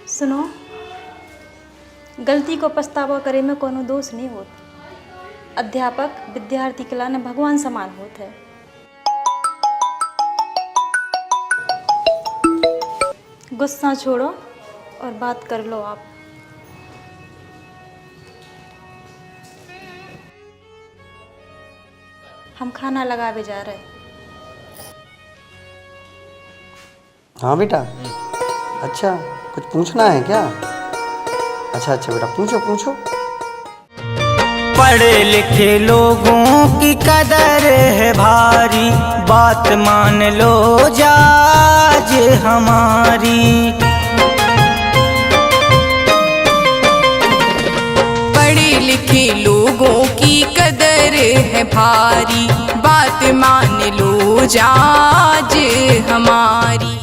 सुनो, गलती को पछतावा करे में कोनो दोष नहीं होत। अध्यापक विद्यार्थी के लाने भगवान समान होत है। गुस्सा छोड़ो और बात कर लो आप। हम खाना लगावे जा रहे। हाँ बेटा, अच्छा कुछ पूछना है क्या? अच्छा अच्छा बेटा, पूछो पूछो। पढ़े लिखे लोगों की कदर है भारी, बात मान लो जाज हमारी। पढ़े लिखे लोगों की कदर है भारी, बात मान लो जाज हमारी।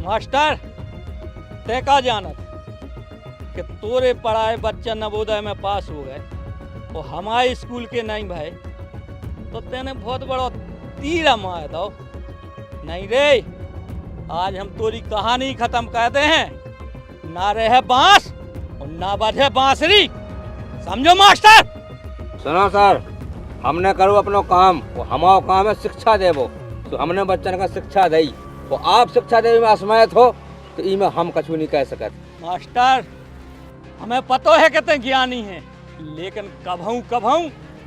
मास्टर तय का जानत कि तोरे पढ़ाए बच्चा नवोदय में पास हो गए और हमारे स्कूल के नहीं भाई, तो तेने बहुत बड़ा तीर मारा दो। नहीं रे, आज हम तोरी कहानी खत्म करते हैं। ना रहे बांस और ना बजे बांसुरी, समझो मास्टर। सुनो सर, हमने करो अपनो काम, वो हमारा काम है शिक्षा देवो। तो हमने बच्चन का शिक्षा दी, वो आप शिक्षा देवे में असमर्थ हो तो इमें हम कुछ नहीं कह सकते। मास्टर हमें पता है कितने ज्ञानी हैं, लेकिन कभू कभू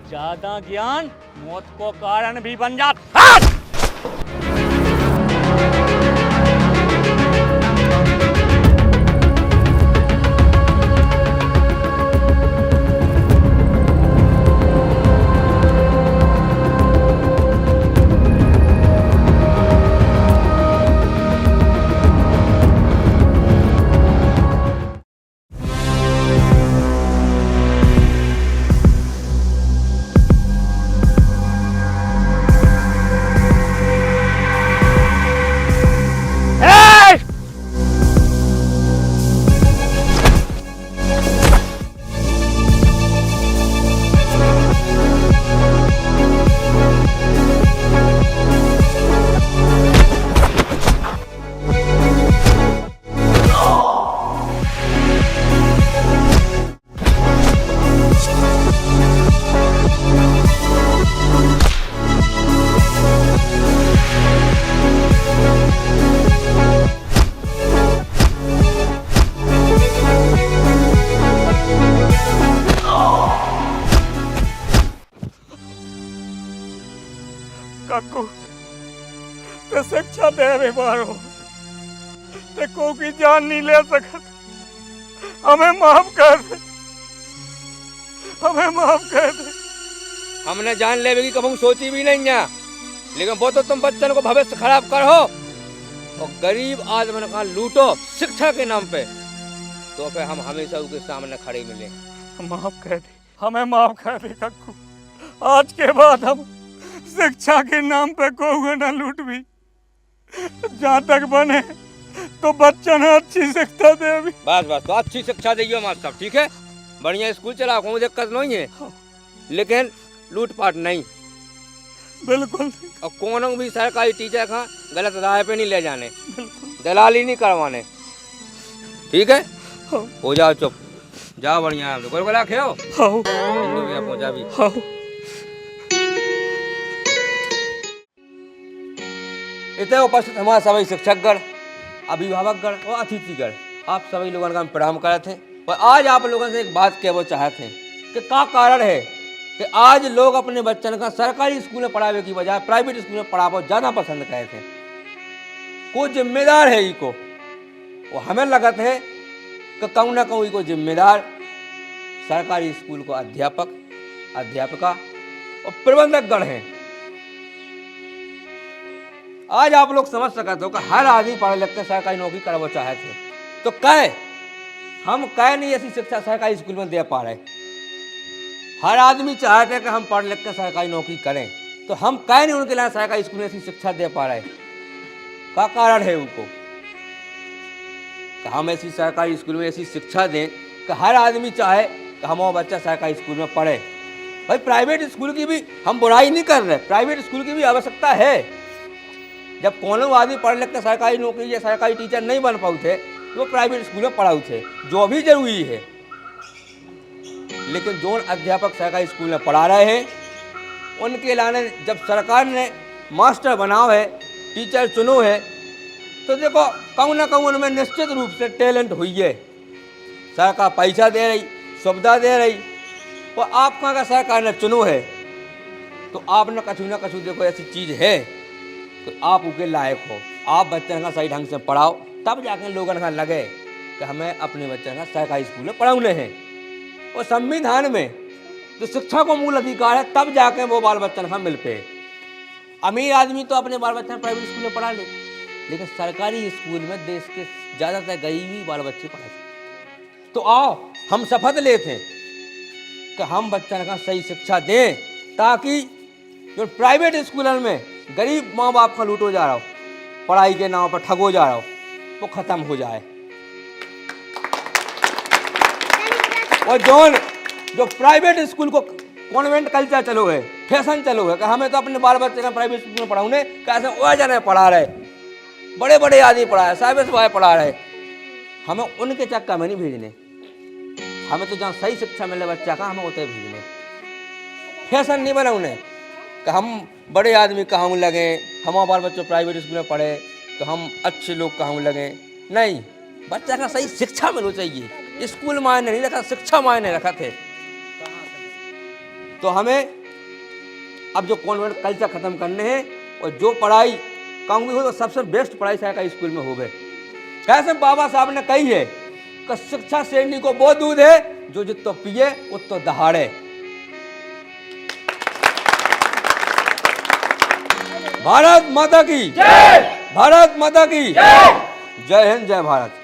ज्यादा ज्ञान मौत को कारण भी बन जाता। काकू ते शिक्षा दे रे मारो, ते को की जान नहीं ले सकत। हमें माफ कर दे, हमें माफ कर दे। हमने जान लेवे की कभी सोची भी नहीं है, लेकिन वो तो तुम बच्चन को भविष्य खराब करो और गरीब आदमी का लूटो शिक्षा के नाम पे, तो फिर हम हमेशा उसके सामने खड़े मिले। माफ कर दे, हमें माफ कर दे काकू। आज के बाद हम शिक्षा के नाम पे को ना लूट भी, जहाँ तक बने तो बच्चन अच्छी शिक्षा दे अभी। बस बस, तो अच्छी शिक्षा देइयो मास्टर, ठीक है? बढ़िया स्कूल चला, कोई दिक्कत नहीं है, लेकिन लूटपाट नहीं। बिल्कुल। और कोनो भी सरकारी टीचर का गलत राह पे नहीं ले जाने, दलाली नहीं करवाने, ठीक है? हो जाओ चुप, जाओ बढ़िया गोलगोला खेओ। पहुंचा भी। इतने उपस्थित हमारे सभी शिक्षकगण, अभिभावकगण और अतिथिगण, आप सभी लोगों का हम प्रणाम करते हैं। और आज आप लोगों से एक बात कहना चाहते हैं कि क्या कारण है कि आज लोग अपने बच्चों का सरकारी स्कूल में पढ़ावे की बजाय प्राइवेट स्कूल में पढ़ाना ज़्यादा पसंद करते हैं। कोई जिम्मेदार है इको, वो हमें लगता है कि कहूँ ना कहूँ इको जिम्मेदार सरकारी स्कूल को अध्यापक, अध्यापिका और प्रबंधकगण हैं। आज आप लोग समझ सकते हो कि हर आदमी पढ़े लिख के सरकारी नौकरी करना चाहते हैं, तो हम नहीं ऐसी शिक्षा सरकारी स्कूल में दे पा रहे। हर आदमी चाहता है कि हम पढ़ लिख कर सरकारी नौकरी करें, तो हम कहीं नहीं उनके लिए सरकारी स्कूल में ऐसी शिक्षा दे पा रहे। क्या कारण है उनको कि हम ऐसी सरकारी स्कूल में ऐसी शिक्षा दें कि हर आदमी चाहे कि हमारा बच्चा सरकारी स्कूल में पढ़े। भाई प्राइवेट स्कूल की भी हम बुराई नहीं कर रहे, प्राइवेट स्कूल की भी आवश्यकता है। जब कोनो आदमी पढ़ लिख कर सरकारी नौकरी या सरकारी टीचर नहीं बन पाऊ थे तो वो प्राइवेट स्कूल में पढ़ाऊ थे, जो भी जरूरी है। लेकिन जो अध्यापक सरकारी स्कूल में पढ़ा रहे हैं उनके लाने जब सरकार ने मास्टर बनाओ है, टीचर चुनो है, तो देखो कहूँ ना कहूँ उनमें निश्चित रूप से टैलेंट हुई है। सरकार पैसा दे रही, सुविधा दे रही, और आपका अगर सरकार ने चुनो है तो आपने कछु ना कछु देखो ऐसी चीज़ है तो आप उसके लायक हो। आप बच्चों का सही ढंग से पढ़ाओ, तब जाके लोगों का लगे कि हमें अपने बच्चों का सरकारी स्कूल में पढ़ाने हैं। और संविधान में जो शिक्षा को मूल अधिकार है, तब जाके वो बाल बच्चन का मिल पे। अमीर आदमी तो अपने बाल बच्चन प्राइवेट स्कूल में पढ़ा ले, लेकिन सरकारी स्कूल में देश के ज़्यादातर गरीबी बाल बच्चे पढ़े। तो आओ हम शपथ लेते हैं कि हम बच्चन का सही शिक्षा दें, ताकि जो प्राइवेट स्कूलों में गरीब माँ बाप का लूटो जा रहा हो, पढ़ाई के नाम पर ठगो जा रहा हो, वो ख़त्म हो जाए। और जो प्राइवेट स्कूल को कॉन्वेंट कल्चर चलो है, फैशन चलो है कि हमें तो अपने बाल बच्चे का प्राइवेट स्कूल में पढ़ाऊँ, कैसे वो जने पढ़ा रहे, बड़े बड़े आदमी पढ़ा रहे, साइबर भाई पढ़ा रहे, हमें उनके चक्कर में नहीं भेजने। हमें तो जहाँ सही शिक्षा मिले बच्चा का, हमें उतने भेजने। फैशन नहीं बना उन्हें कि हम बड़े आदमी कहाँ लगे, हमारे बाल बच्चों प्राइवेट स्कूल में पढ़े तो हम अच्छे लोग कहाँ लगे। नहीं, बच्चा का सही शिक्षा मिलनी चाहिए। स्कूल मायने नहीं रखा, शिक्षा मायने रखा थे। तो हमें अब जो कॉन्वेंट कल्चर खत्म करने हैं, और जो पढ़ाई कहूँगी हो तो सबसे बेस्ट पढ़ाई सरकारी स्कूल में हो गए। कैसे बाबा साहब ने कही है कि शिक्षा श्रेणी को वो दूध है जो जितो पिए उतो दहाड़े। भारत माता की जय, भारत माता की जय, जय हिंद, जय भारत।